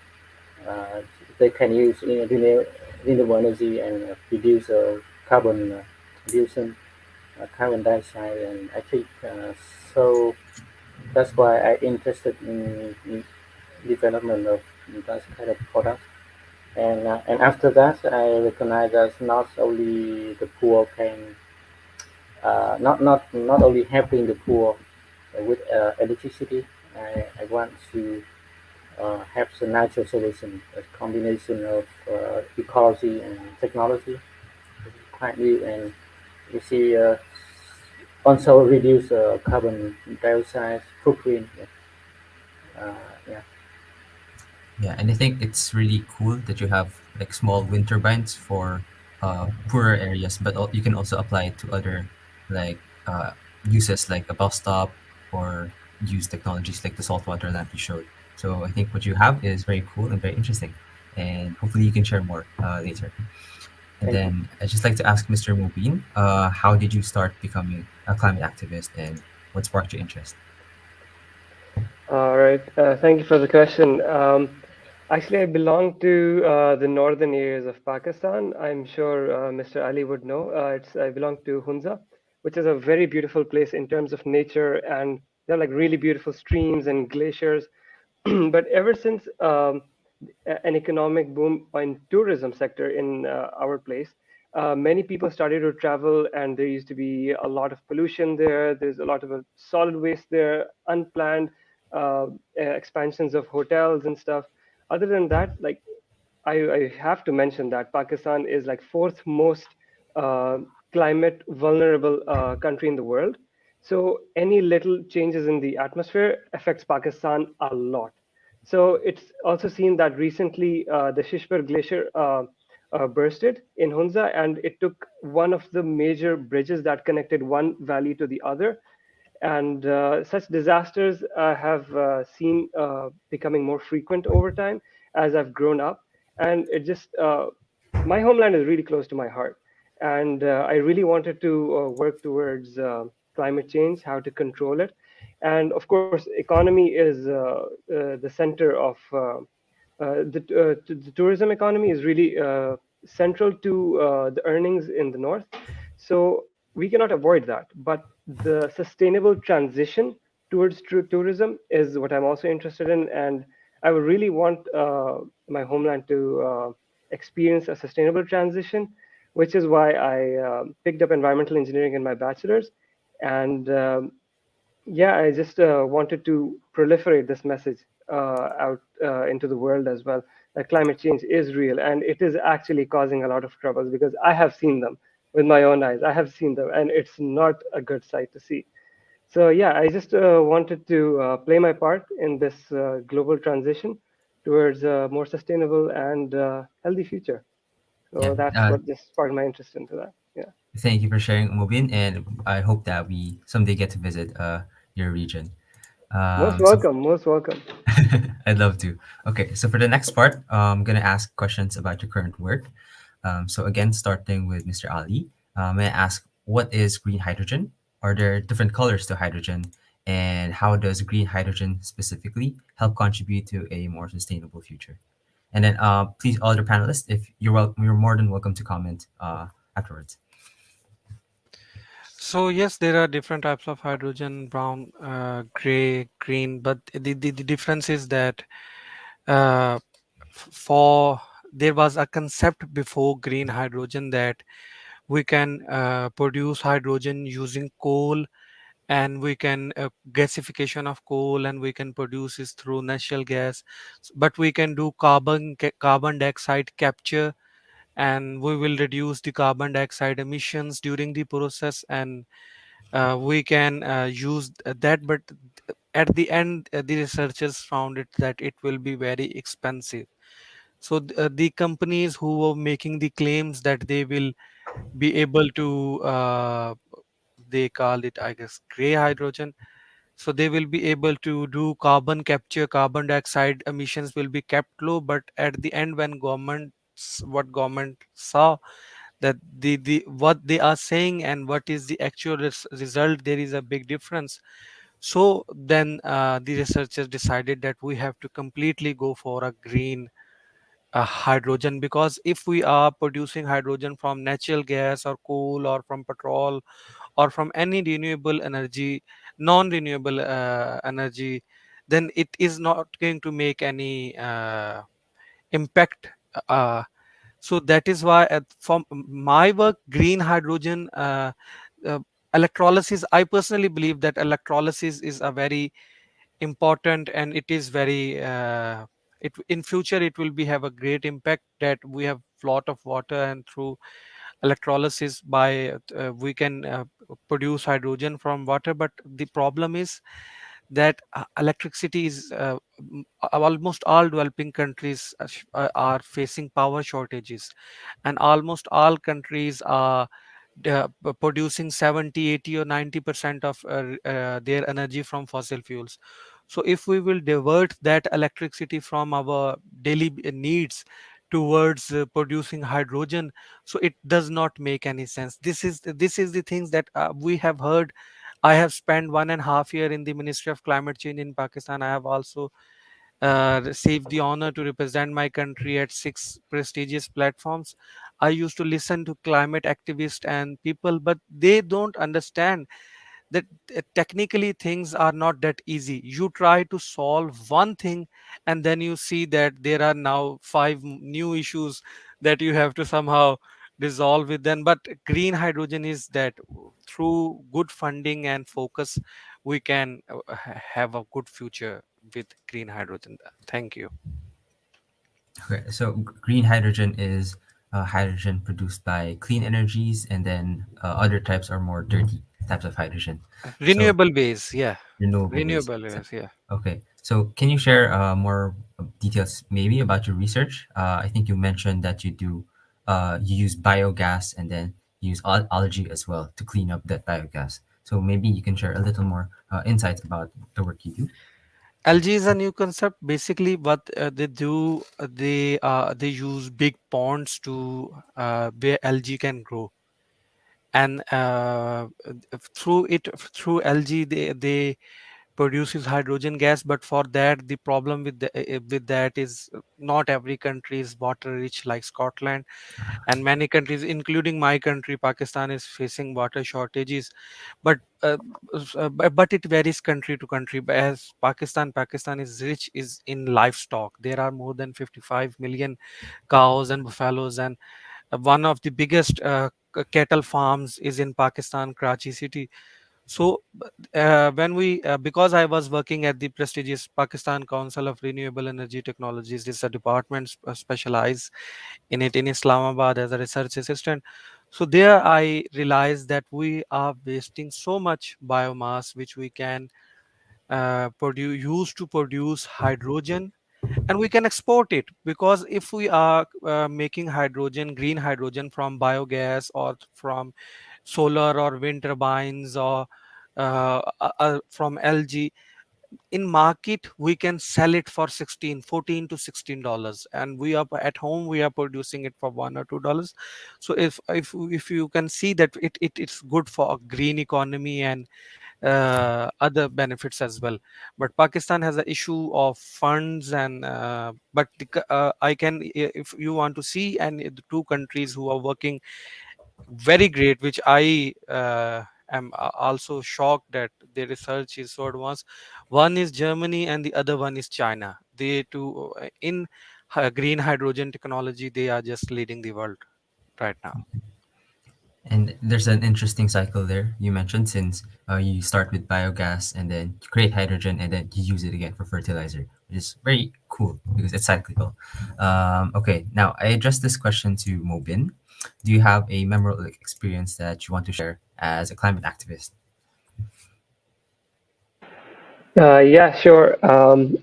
Uh, they can use renewable energy and reduce carbon reducing carbon dioxide, and I think so. That's why I interested in development of that kind of product. And after that, I recognize that not only the poor can not only helping the poor with electricity. I want to have a natural solution, a combination of ecology and technology, quite new, and you see also reduce carbon dioxide footprint. Uh, yeah, Yeah, and I think it's really cool that you have like small wind turbines for poorer areas, but you can also apply it to other like uses like a bus stop or use technologies like the saltwater lamp you showed. So I think what you have is very cool and very interesting, and hopefully you can share more later. And thank you. then I'd just like to ask Mr. Mubin, how did you start becoming a climate activist and what sparked your interest? All right. Thank you for the question. Actually, I belong to the northern areas of Pakistan. I'm sure Mr. Ali would know. I belong to Hunza, which is a very beautiful place in terms of nature, and there are like really beautiful streams and glaciers. But ever since an economic boom in tourism sector in our place, many people started to travel, and there used to be a lot of pollution there. There's a lot of solid waste there, unplanned expansions of hotels and stuff. Other than that, like I have to mention that Pakistan is like fourth most uh, climate vulnerable country in the world. So any little changes in the atmosphere affects Pakistan a lot. So it's also seen that recently the Shishbar Glacier bursted in Hunza, and it took one of the major bridges that connected one valley to the other. And such disasters have seen becoming more frequent over time as I've grown up. And it just, my homeland is really close to my heart. And I really wanted to work towards climate change, how to control it. And of course, economy is the center of the tourism economy is really central to the earnings in the north. So we cannot avoid that. But the sustainable transition towards tourism is what I'm also interested in, and I would really want my homeland to experience a sustainable transition, which is why I picked up environmental engineering in my bachelor's, and yeah, I just wanted to proliferate this message out into the world as well, that climate change is real and it is actually causing a lot of troubles, because I have seen them with my own eyes. I have seen them, and it's not a good sight to see. So yeah, I just wanted to play my part in this global transition towards a more sustainable and healthy future. Yeah. So that's what just sparked my interest into that. Yeah. Thank you for sharing, Mobin, and I hope that we someday get to visit your region. Most So welcome. Most welcome. I'd love to. Okay, so for the next part, I'm gonna ask questions about your current work. So again, starting with Mr. Ali, may I ask what is green hydrogen? Are there different colors to hydrogen? And how does green hydrogen specifically help contribute to a more sustainable future? And then, please, all other panelists, if you're more than welcome to comment afterwards. So yes, there are different types of hydrogen: brown, gray, green. But the difference is that uh, for there was a concept before green hydrogen that we can produce hydrogen using coal, and we can gasification of coal, and we can produce this through natural gas. But we can do carbon dioxide capture, and we will reduce the carbon dioxide emissions during the process, and we can use that. But at the end, the researchers found it that it will be very expensive. So the companies who were making the claims that they will be able to they call it, I guess, gray hydrogen. So they will be able to do carbon capture, carbon dioxide emissions will be kept low. But at the end, when what government saw that the what they are saying and what is the actual result, there is a big difference. So then the researchers decided that we have to completely go for a green hydrogen, because if we are producing hydrogen from natural gas or coal or from petrol or from any renewable energy, non-renewable energy, then it is not going to make any impact. uh, so that is why from my work, green hydrogen, uh, electrolysis, I personally believe that electrolysis is a very important, and it is very it in future it will be have a great impact, that we have lot of water, and through electrolysis by we can produce hydrogen from water. But the problem is that electricity is almost all developing countries are facing power shortages, and almost all countries are producing 70, 80, or 90% of their energy from fossil fuels. So if we will divert that electricity from our daily needs towards producing hydrogen, so it does not make any sense. This is the things that we have heard. I have spent 1.5 year in the Ministry of Climate Change in Pakistan. I have also received the honor to represent my country at 6 prestigious platforms. I used to listen to climate activists and people, but they don't understand that technically things are not that easy. You try to solve one thing, and then you see that there are now five new issues that you have to somehow resolve with them. But green hydrogen is that through good funding and focus, we can have a good future with green hydrogen. Thank you. Okay, so green hydrogen is hydrogen produced by clean energies, and then other types are more dirty types of hydrogen. So Renewable base, yeah. renewable base. Renewable base, yeah. Okay, so can you share more details maybe about your research? I think you mentioned that you use biogas and then you use algae as well to clean up that biogas. So maybe you can share a little more insights about the work you do. Algae is a new concept. Basically, what they do, they use big ponds to where algae can grow, and through algae they produces hydrogen gas. But for that, the problem with that is not every country is water rich like Scotland, and many countries, including my country Pakistan, is facing water shortages. But but it varies country to country. But as Pakistan is rich is in livestock. There are more than 55 million cows and buffaloes, and one of the biggest cattle farms is in Pakistan, Karachi city. So when we because I was working at the prestigious Pakistan Council of Renewable Energy Technologies, this is a department specialized in it in Islamabad as a research assistant. So there I realized that we are wasting so much biomass which we can use to produce hydrogen, and we can export it. Because if we are making hydrogen, green hydrogen, from biogas or from solar or wind turbines or from algae, in market we can sell it for 14 to $16, and we are at home we are producing it for $1 or $2. So if you can see that it's good for a green economy and other benefits as well. But Pakistan has an issue of funds, and but I can, if you want to see, and the two countries who are working very great, which I am also shocked that their research is so advanced. One is Germany and the other one is China. They two in green hydrogen technology, they are just leading the world right now. And there's an interesting cycle there you mentioned, since you start with biogas and then you create hydrogen and then you use it again for fertilizer, which is very cool because it's cyclical. Okay, now I addressed this question to Mobin. Do you have a memorable experience that you want to share as a climate activist? Yeah, sure.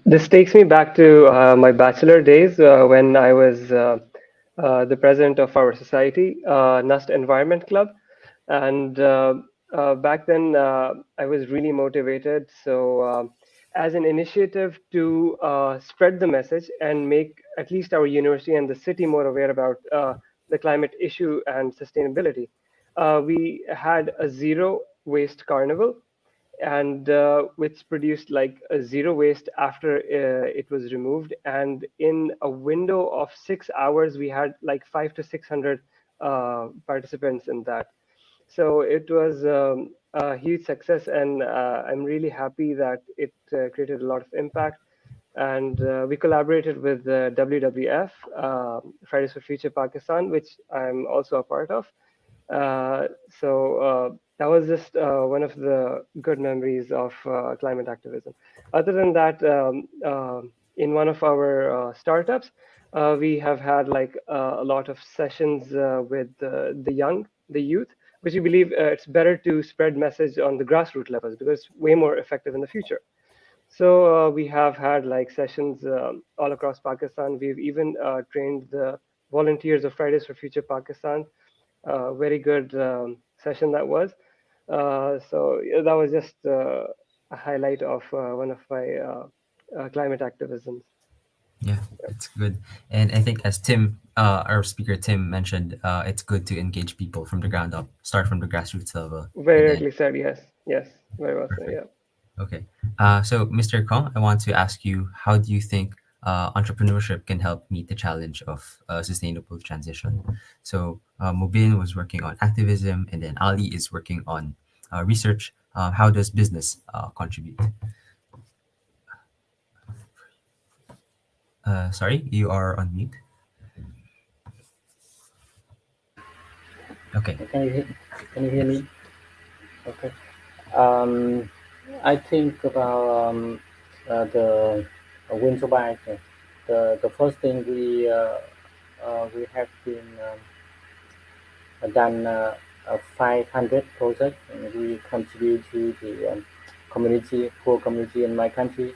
This takes me back to my bachelor days when I was the president of our society, Nust Environment Club. And back then, I was really motivated. So, as an initiative to spread the message and make at least our university and the city more aware about the climate issue and sustainability, we had a zero waste carnival, and which produced like a zero waste after it was removed. And in a window of 6 hours, we had like 5 to 600 participants in that. So it was a huge success, and I'm really happy that it created a lot of impact. And we collaborated with WWF, Fridays for Future Pakistan, which I'm also a part of. So that was just one of the good memories of climate activism. Other than that, in one of our startups, we have had like a lot of sessions with the youth, which we believe it's better to spread message on the grassroots levels because it's way more effective in the future. So we have had like sessions all across Pakistan. We've even trained the volunteers of Fridays for Future Pakistan. Very good session that was. So yeah, that was just a highlight of one of my climate activisms. Yeah, it's good. And I think as our speaker Tim mentioned, it's good to engage people from the ground up, start from the grassroots level, and Very then rightly said. Yes, yes, very well said. perfect. Yeah. Okay. So, Mr. Kong, I want to ask you, how do you think entrepreneurship can help meet the challenge of sustainable transition? So, Mubin was working on activism, and then Ali is working on research. How does business contribute? Sorry, you are on mute. Okay. Can you hear me? Okay. I think about the wind turbine the first thing we have been done 500 projects, and we contribute to the community, poor community in my country.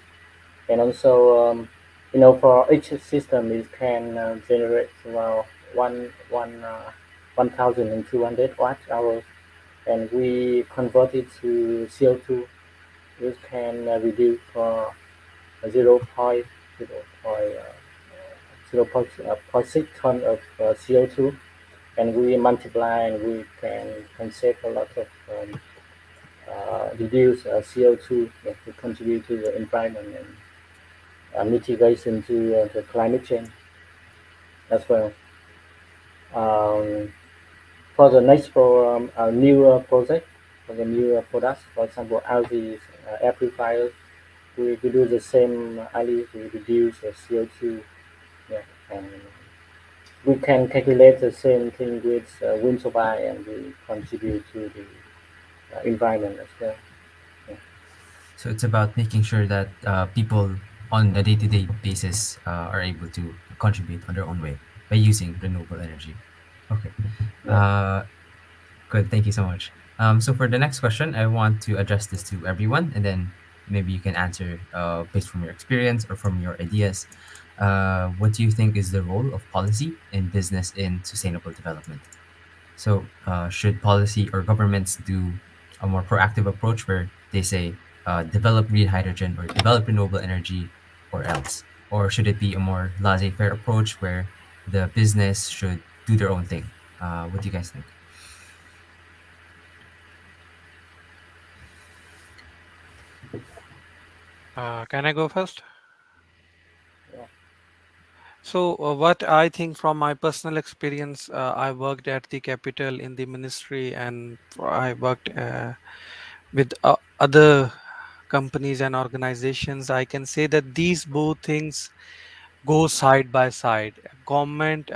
And also, for each system, it can generate about 1,200 watt hours, and we convert it to CO2, which can reduce for 0.6 ton of CO2, and we multiply, and we can save a lot of reduce CO2, to contribute to the environment and mitigation to the climate change as well. Um, for the next newer project, for the newer products, for example, LG air purifiers, we do the same Ali, we reduce the CO2, yeah, and we can calculate the same thing with wind turbine, and we contribute to the environment as well. Yeah. So it's about making sure that people on a day-to-day basis are able to contribute on their own way by using renewable energy. Okay. Yeah. Good. Thank you so much. So for the next question, I want to address this to everyone, and then maybe you can answer based from your experience or from your ideas. What do you think is the role of policy and business in sustainable development? So, should policy or governments do a more proactive approach where they say, develop green hydrogen or develop renewable energy or else? Or should it be a more laissez faire approach where the business should do their own thing? What do you guys think? Can I go first? Yeah. So, what I think from my personal experience, I worked at the capital in the ministry, and I worked with other companies and organizations. I can say that these both things go side by side. Government,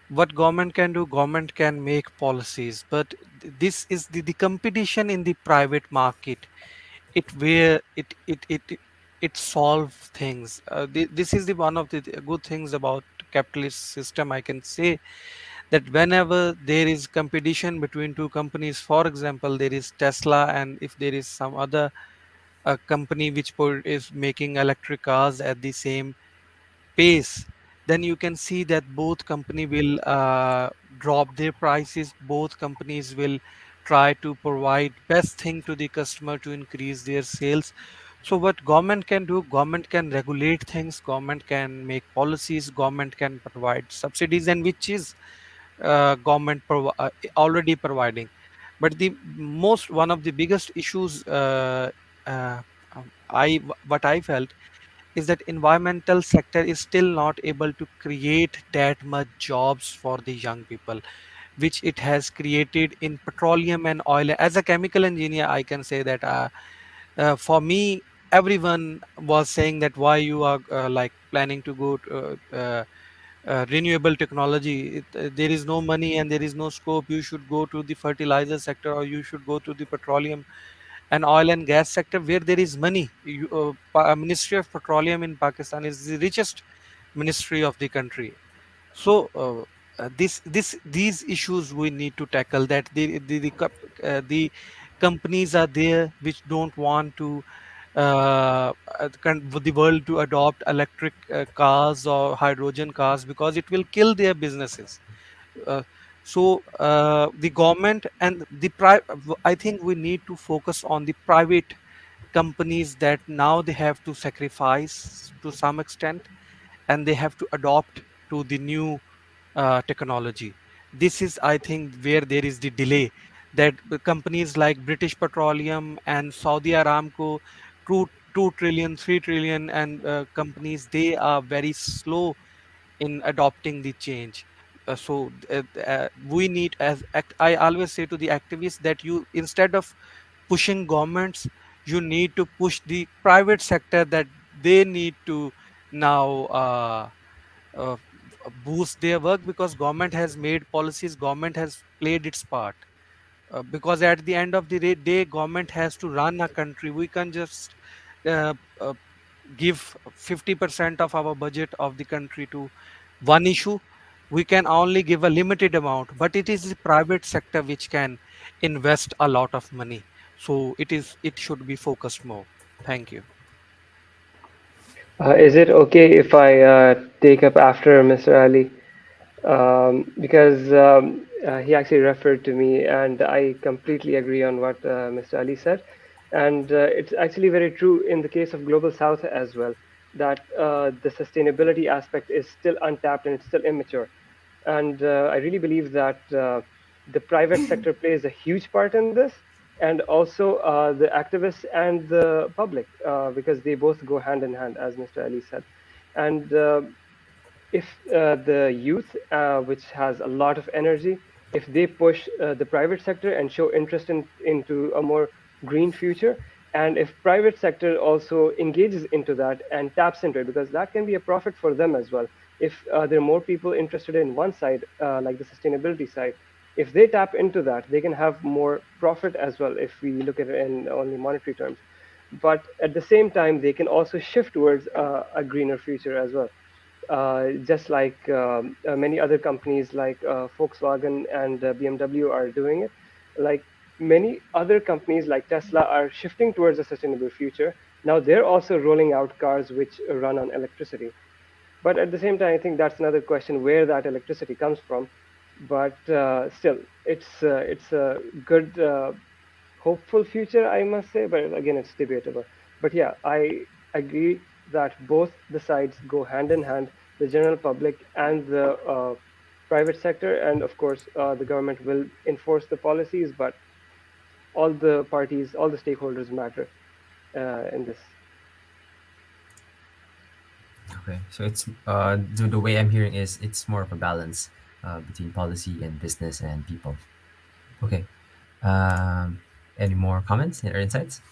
what government can do, government can make policies, but this is the competition in the private market. It where it solve things. This is the one of the good things about capitalist system. I can say that whenever there is competition between two companies, for example, there is Tesla, and if there is some other company which is making electric cars at the same pace, then you can see that both company will drop their prices. Both companies will try to provide best thing to the customer to increase their sales. So what government can do, government can regulate things, government can make policies, government can provide subsidies, and which is already providing. But the most one of the biggest issues, uh, I what I felt is that environmental sector is still not able to create that much jobs for the young people which it has created in petroleum and oil. As a chemical engineer, I can say that for me, everyone was saying that why you are like planning to go to renewable technology. There is no money and there is no scope. You should go to the fertilizer sector, or you should go to the petroleum and oil and gas sector where there is money. Ministry of Petroleum in Pakistan is the richest ministry of the country. So these issues we need to tackle. That the companies are there which don't want to the world to adopt electric cars or hydrogen cars because it will kill their businesses. uh, the government and I think we need to focus on the private companies, that now they have to sacrifice to some extent, and they have to adopt to the new technology. This is, I think, where there is the delay, that the companies like British Petroleum and Saudi Aramco, 2 trillion, 3 trillion, and companies, they are very slow in adopting the change. We need, I always say to the activists, that you, instead of pushing governments, you need to push the private sector, that they need to now uh, boost their work, because government has made policies, government has played its part. Because at the end of the day, government has to run a country. We can just uh, uh, give 50% of our budget of the country to one issue. We can only give a limited amount, but it is the private sector which can invest a lot of money. So it should be focused more. Thank you. Is it okay if I take up after Mr. Ali? Because he actually referred to me, and I completely agree on what Mr. Ali said. And it's actually very true in the case of Global South as well, that the sustainability aspect is still untapped and it's still immature. And I really believe that the private sector plays a huge part in this, and also the activists and the public, because they both go hand in hand, as Mr. Ali said. And if the youth, which has a lot of energy, if they push the private sector and show interest into a more green future, and if private sector also engages into that and taps into it, because that can be a profit for them as well. If there are more people interested in one side, like the sustainability side, if they tap into that, they can have more profit as well, if we look at it in only monetary terms. But at the same time, they can also shift towards a greener future as well, just like many other companies like Volkswagen and BMW are doing it. Like many other companies like Tesla are shifting towards a sustainable future. Now they're also rolling out cars which run on electricity. But at the same time, I think that's another question where that electricity comes from. But still, it's a good hopeful future, I must say, but again, it's debatable. But yeah, I agree that both the sides go hand in hand, the general public and the private sector. And of course, the government will enforce the policies, but all the parties, all the stakeholders matter in this. Okay, so it's the way I'm hearing is it's more of a balance between policy and business and people. Okay. Any more comments or insights?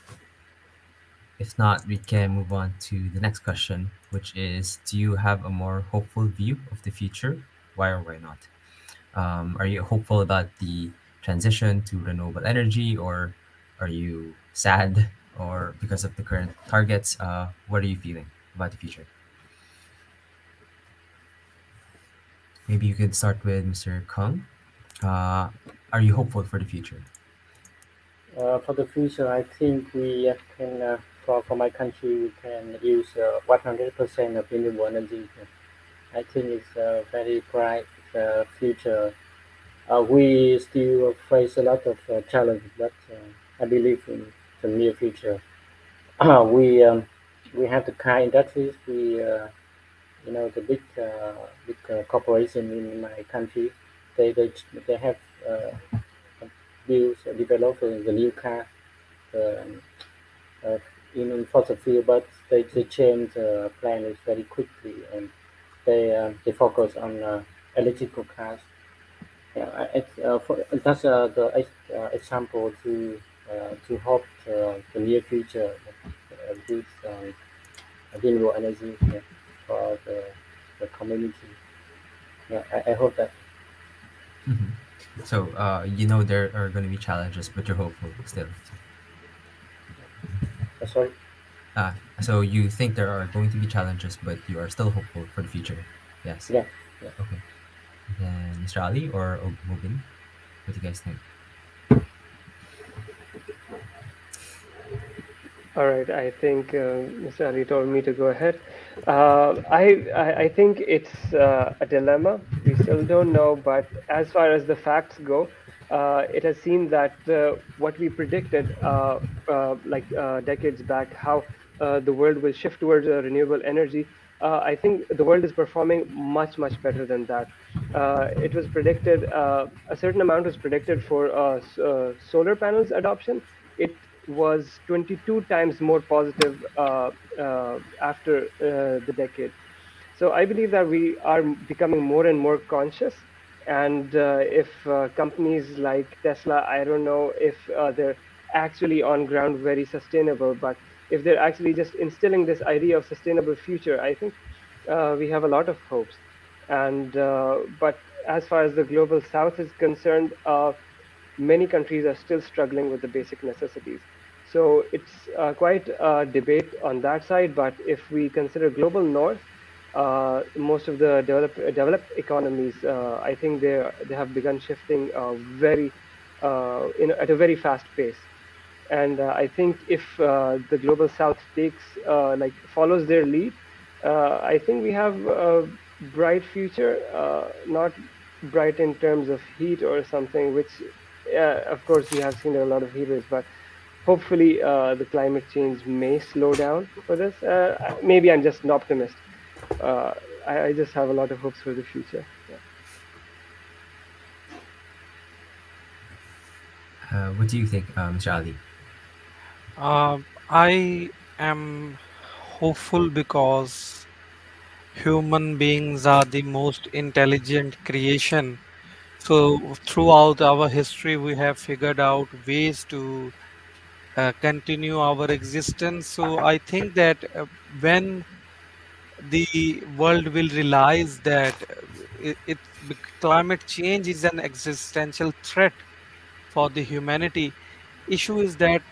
If not, we can move on to the next question, which is: do you have a more hopeful view of the future? Why or why not? Are you hopeful about the transition to renewable energy, or are you sad, or because of the current targets? What are you feeling about the future? Maybe you could start with Mr. Kung. Are you hopeful for the future? For the future, I think we can, for my country, we can use 100% of renewable energy. I think it's a very bright future. We still face a lot of challenges, but I believe in the near future. we we have the car industries. The big corporation in my country. They they have built developed the new car um, uh, in fossil fuel, but they change plan is very quickly, and they focus on electrical cars. Yeah, that's example to hope the near future with renewable energy, yeah, for the community. Yeah, I hope that. Mhm. So, there are going to be challenges, but you're hopeful still. Sorry. Uh, so you think there are going to be challenges, but you are still hopeful for the future. Yes. Yeah, yeah. Okay. Then Mr. Ali or Mubin, what do you guys think? All right, I think Mr. Ali told me to go ahead. I think it's a dilemma. We still don't know, but as far as the facts go, it has seen that what we predicted, decades back, how the world will shift towards renewable energy. I think the world is performing much, much better than that. It was predicted, a certain amount was predicted for solar panels adoption. It was 22 times more positive after the decade. So I believe that we are becoming more and more conscious. And if companies like Tesla, I don't know if they're actually on ground very sustainable, but if they're actually just instilling this idea of sustainable future, I think we have a lot of hopes. And but as far as the global south is concerned, many countries are still struggling with the basic necessities. So it's quite a debate on that side. But if we consider global north, most of the developed economies, I think they have begun shifting very at a very fast pace. And I think if the global south takes follows their lead, I think we have a bright future, not bright in terms of heat or something, which of course we have seen a lot of heat waves, but hopefully the climate change may slow down for this. Maybe I'm just an optimist. uh, I just have a lot of hopes for the future. Yeah. What do you think, Mr. Ali? I am hopeful because human beings are the most intelligent creation. So throughout our history, we have figured out ways to continue our existence. So I think that when the world will realize that climate change is an existential threat for the humanity, issue is that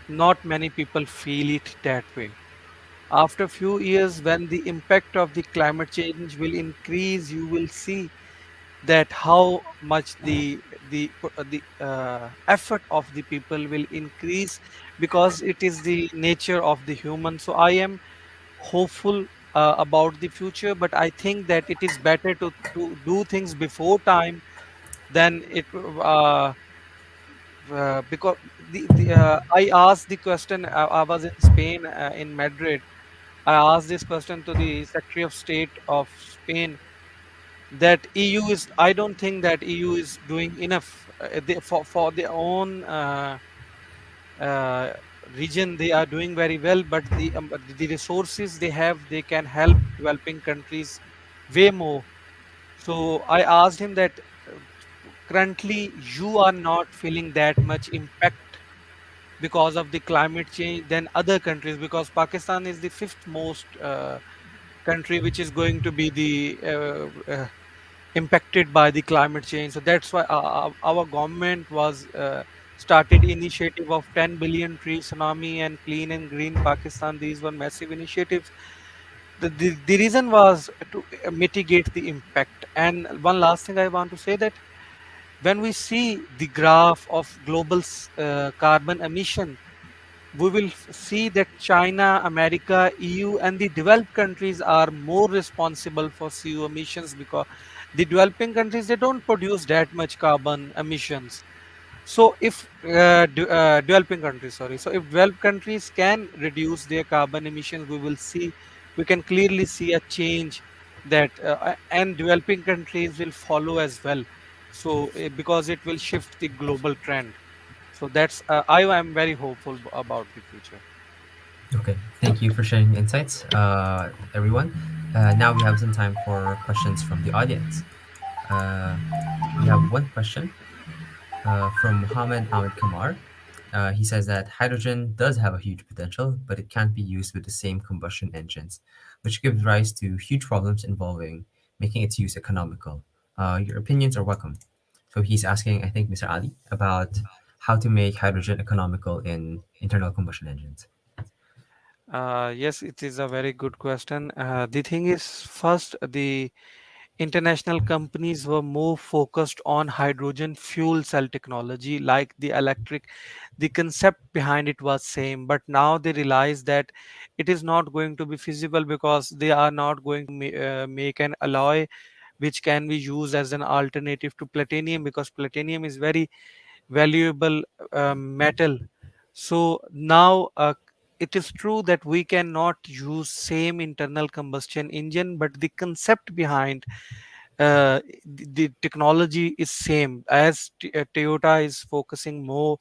not many people feel it that way. After few years, when the impact of the climate change will increase, you will see that how much the effort of the people will increase, because it is the nature of the human. So I am hopeful about the future, but I think that it is better to do things before time than it because I asked the question. I was in Spain, in Madrid. I asked this question to the Secretary of State of Spain, that EU is. I don't think that EU is doing enough for their own uh, region. They are doing very well, but the resources they have, they can help developing countries way more. So I asked him that uh, currently you are not feeling that much impact because of the climate change than other countries, because Pakistan is the fifth most country which is going to be the impacted by the climate change. So that's why our government was started initiative of 10 billion tree tsunami and clean and green Pakistan. These were massive initiatives. The reason was to mitigate the impact. And one last thing I want to say, that when we see the graph of global carbon emission, we will see that China, America, EU, and the developed countries are more responsible for CO emissions, because the developing countries, they don't produce that much carbon emissions. So if developing countries, sorry, so if developed countries can reduce their carbon emissions, we can clearly see a change, that and developing countries will follow as well. So because it will shift the global trend. So that's I am very hopeful about the future. Okay, thank you for sharing the insights, everyone. Now we have some time for questions from the audience. Uh, we have one question from Mohammed Ahmed Kamar. He says that hydrogen does have a huge potential, but it can't be used with the same combustion engines, which gives rise to huge problems involving making its use economical. Your opinions are welcome. So he's asking, I think, Mr. Ali, about how to make hydrogen economical in internal combustion engines. Yes, it is a very good question. The thing is, first, the international companies were more focused on hydrogen fuel cell technology, like the electric. The concept behind it was same, but now they realize that it is not going to be feasible, because they are not going to make an alloy which can be used as an alternative to platinum, because platinum is very valuable metal. So now it is true that we cannot use same internal combustion engine, but the concept behind the technology is same. As Toyota is focusing more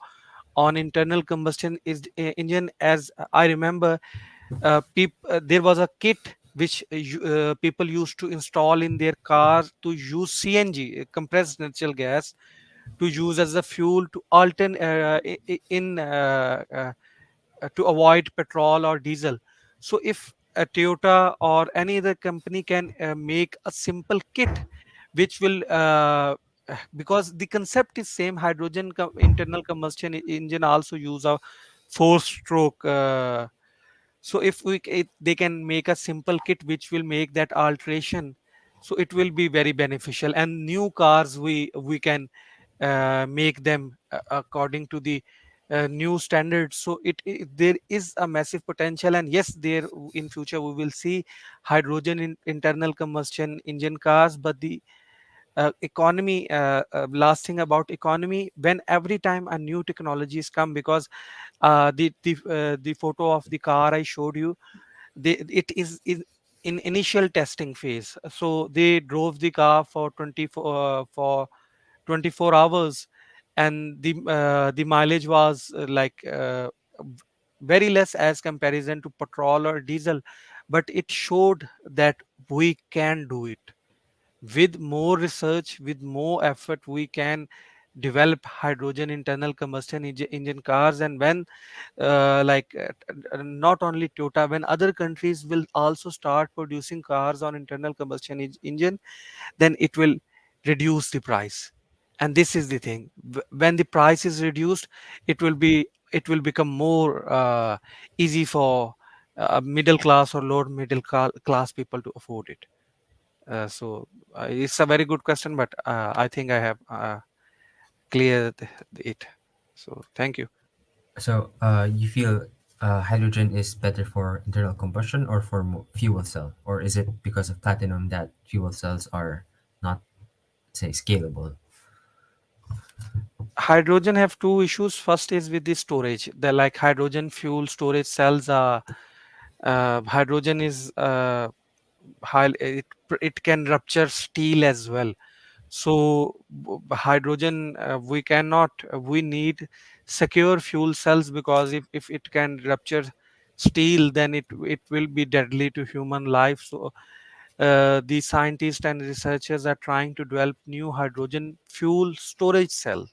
on internal combustion engine, as I remember, there was a kit which people used to install in their cars to use CNG, compressed natural gas, to use as a fuel to in to avoid petrol or diesel. So if a Toyota or any other company can make a simple kit which will because the concept is same, hydrogen internal combustion engine also use a four stroke. So if they can make a simple kit which will make that alteration, so it will be very beneficial. And new cars, we can make them according to the new standards. So there is a massive potential. And yes, there in future we will see hydrogen in internal combustion engine cars. But the economy, last thing about economy, when every time a new technologies come, because the photo of the car I showed you, it is in initial testing phase. So they drove the car for 24 hours, and the mileage was very less as comparison to petrol or diesel. But it showed that we can do it. With more research, with more effort, we can develop hydrogen internal combustion engine cars. And when not only Toyota, when other countries will also start producing cars on internal combustion engine, then it will reduce the price. And this is the thing, when the price is reduced, it will become more easy for middle class or lower middle class people to afford it. So it's a very good question, but I think I have cleared it. So thank you. So, you feel hydrogen is better for internal combustion or for fuel cell, or is it because of platinum that fuel cells are not, say, scalable? Hydrogen have two issues. First is with the storage. The like hydrogen fuel storage cells are hydrogen is high, it can rupture steel as well. So hydrogen, we cannot, we need secure fuel cells, because if it can rupture steel, then it will be deadly to human life. So the scientists and researchers are trying to develop new hydrogen fuel storage cell.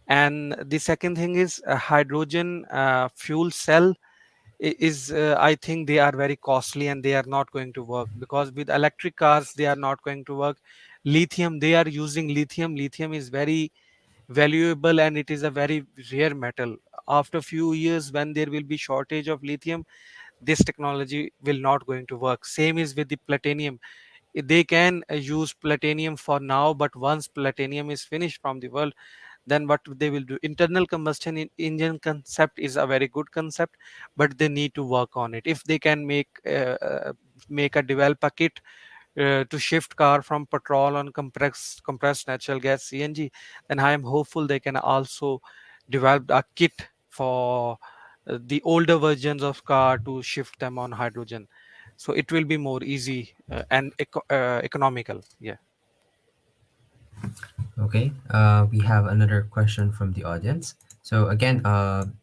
And the second thing is hydrogen fuel cell is I think they are very costly, and they are not going to work, because with electric cars they are not going to work. Lithium, they are using lithium is very valuable, and it is a very rare metal. After few years, when there will be shortage of lithium, this technology will not going to work. Same is with the platinum. They can use platinum for now, but once platinum is finished from the world, then what they will do, internal combustion engine concept is a very good concept, but they need to work on it. If they can make a develop a kit to shift car from petrol on compressed natural gas CNG, then I am hopeful they can also develop a kit for the older versions of car to shift them on hydrogen. So it will be more easy and economical. Yeah. Okay, we have another question from the audience. So again,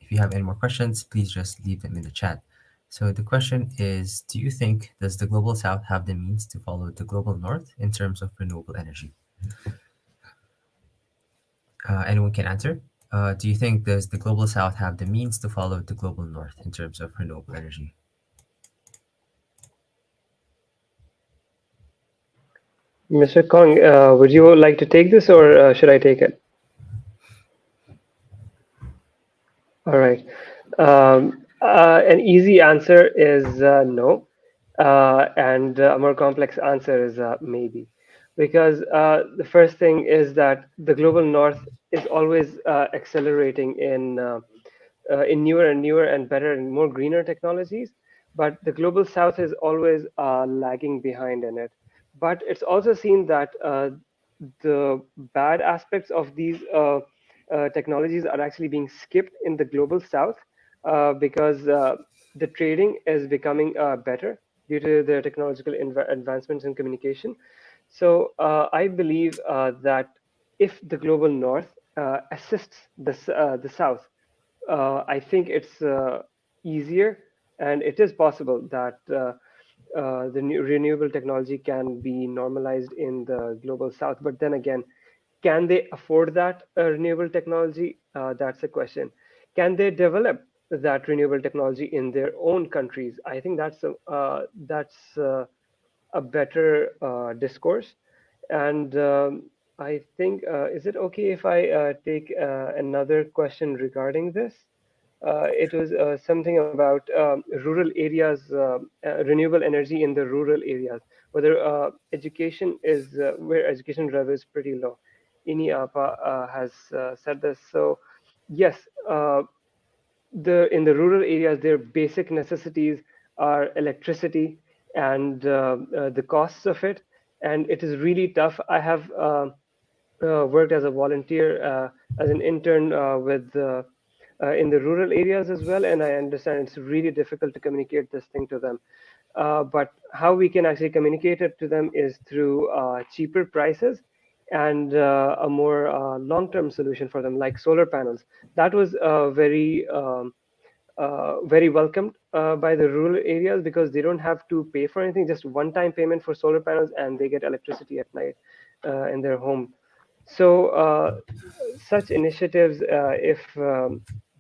if you have any more questions, please just leave them in the chat. So the question is, do you think does the global south have the means to follow the global north in terms of renewable energy? Anyone can answer. Do you think does the global south have the means to follow the global north in terms of renewable energy? Mr. Kong, would you like to take this, or should I take it? All right. An easy answer is no, and a more complex answer is maybe, because the first thing is that the global north is always accelerating in newer and newer and better and more greener technologies, but the global south is always lagging behind in it. But it's also seen that the bad aspects of these technologies are actually being skipped in the global south because the trading is becoming better due to the technological advancements in communication. So I believe that if the global north assists the south, I think it's easier, and it is possible that the new renewable technology can be normalized in the global south. But then again, can they afford that renewable technology? That's a question. Can they develop that renewable technology in their own countries? I think that's a better discourse. And I think, is it okay if I take another question regarding this? It was something about rural areas, renewable energy in the rural areas, whether education is where education level is pretty low. Ini Apa has said this. So yes, the in the rural areas, their basic necessities are electricity and the costs of it, and it is really tough. I have worked as a volunteer, as an intern with in the rural areas as well, and I understand it's really difficult to communicate this thing to them. But how we can actually communicate it to them is through cheaper prices and a more long-term solution for them, like solar panels. That was very welcomed by the rural areas because they don't have to pay for anything, just one-time payment for solar panels, and they get electricity at night in their home. So such initiatives, if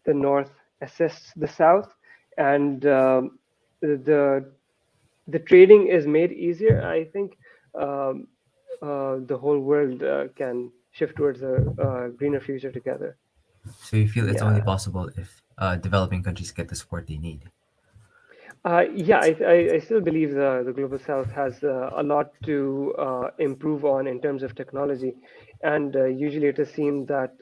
the North assists the South and the the trading is made easier, I think the whole world can shift towards a greener future together. So you feel it's only Yeah. possible if developing countries get the support they need. Yeah, I still believe the Global South has a lot to improve on in terms of technology. And usually it is seen that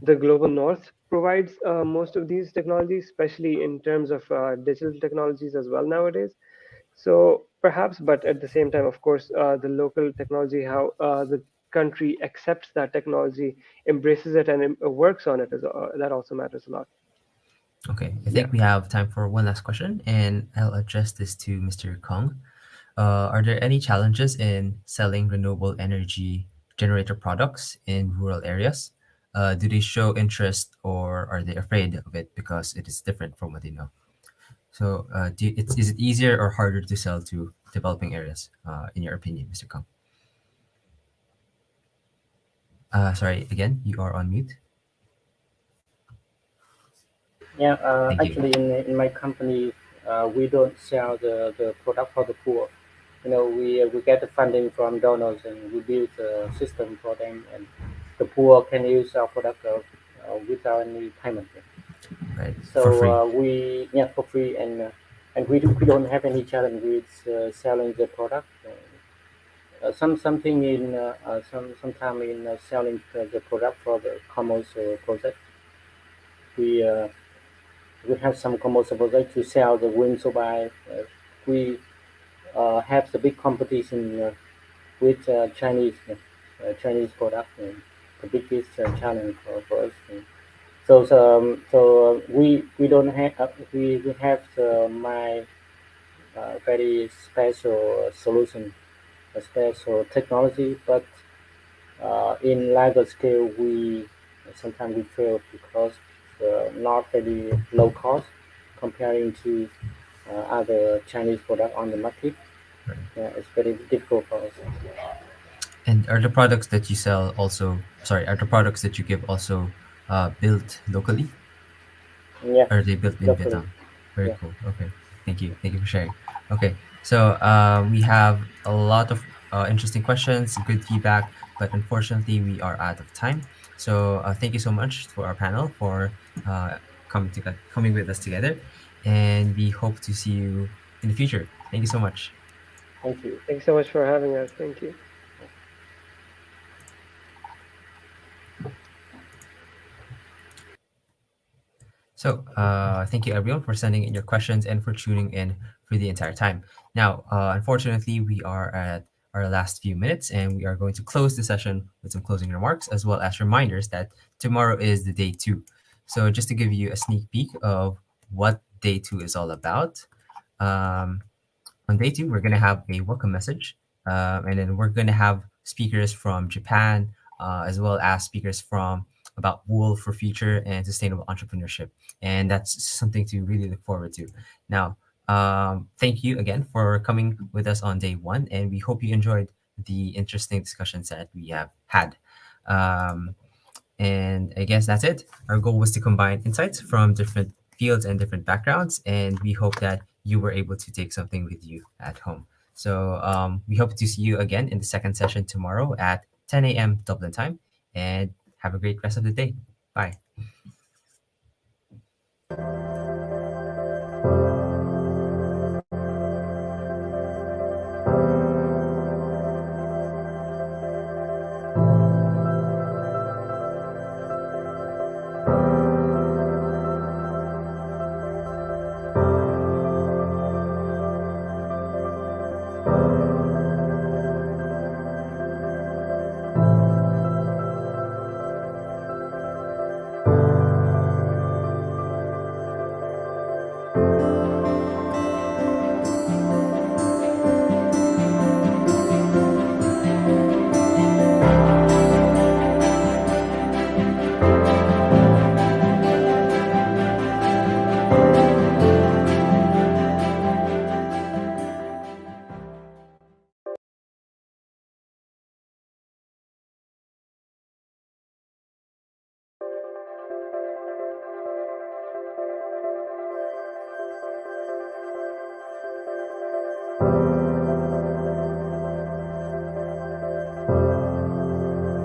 the Global North provides most of these technologies, especially in terms of digital technologies as well nowadays. So perhaps, but at the same time, of course, the local technology, how the country accepts that technology, embraces it, and works on it, that also matters a lot. Okay, I Yeah. think we have time for one last question, and I'll address this to Mr. Kong. Are there any challenges in selling renewable energy generator products in rural areas? Do they show interest or are they afraid of it because it is different from what they know? So, is it easier or harder to sell to developing areas, in your opinion, Mr. Kong? Sorry, again, you are on mute. Yeah, Thank you. actually, in my company, we don't sell the product for the poor. We get the funding from donors and we build a system for them, and the poor can use our product without any payment. Right, for So free. we yeah for free, and we don't have any challenge with selling the product. Something in sometime in selling the product for the commercial project. We uh, we have some commercial project to sell the wind turbine. We have the big competition with Chinese product. The biggest challenge for us. We don't have we have my very special solution, a special technology, but in larger scale we sometimes we fail because not very low cost comparing to other Chinese product on the market. Right. It's very difficult for us. And are the products that you sell also, sorry, are the products that you give also built locally? Yeah, Are they built in locally. Vietnam? Very Yeah. cool. Okay. Thank you. Thank you for sharing. Okay. So we have a lot of interesting questions, good feedback, but unfortunately we are out of time. So thank you so much for our panel for coming with us together, and we hope to see you in the future. Thank you so much. Thank you. Thanks so much for having us. Thank you. So, thank you everyone for sending in your questions and for tuning in for the entire time. Now, unfortunately, we are at our last few minutes and we are going to close the session with some closing remarks as well as reminders that tomorrow is the day two. So, just to give you a sneak peek of what day two is all about, um, on day two, we're going to have a welcome message. And then we're going to have speakers from Japan, as well as speakers from about wool for future and sustainable entrepreneurship. And that's something to really look forward to. Now, thank you again for coming with us on day one. And we hope you enjoyed the interesting discussions that we have had. Um, and I guess that's it. Our goal was to combine insights from different fields and different backgrounds. And we hope that you were able to take something with you at home. So we hope to see you again in the second session tomorrow at 10 a.m. Dublin time. And have a great rest of the day. Bye.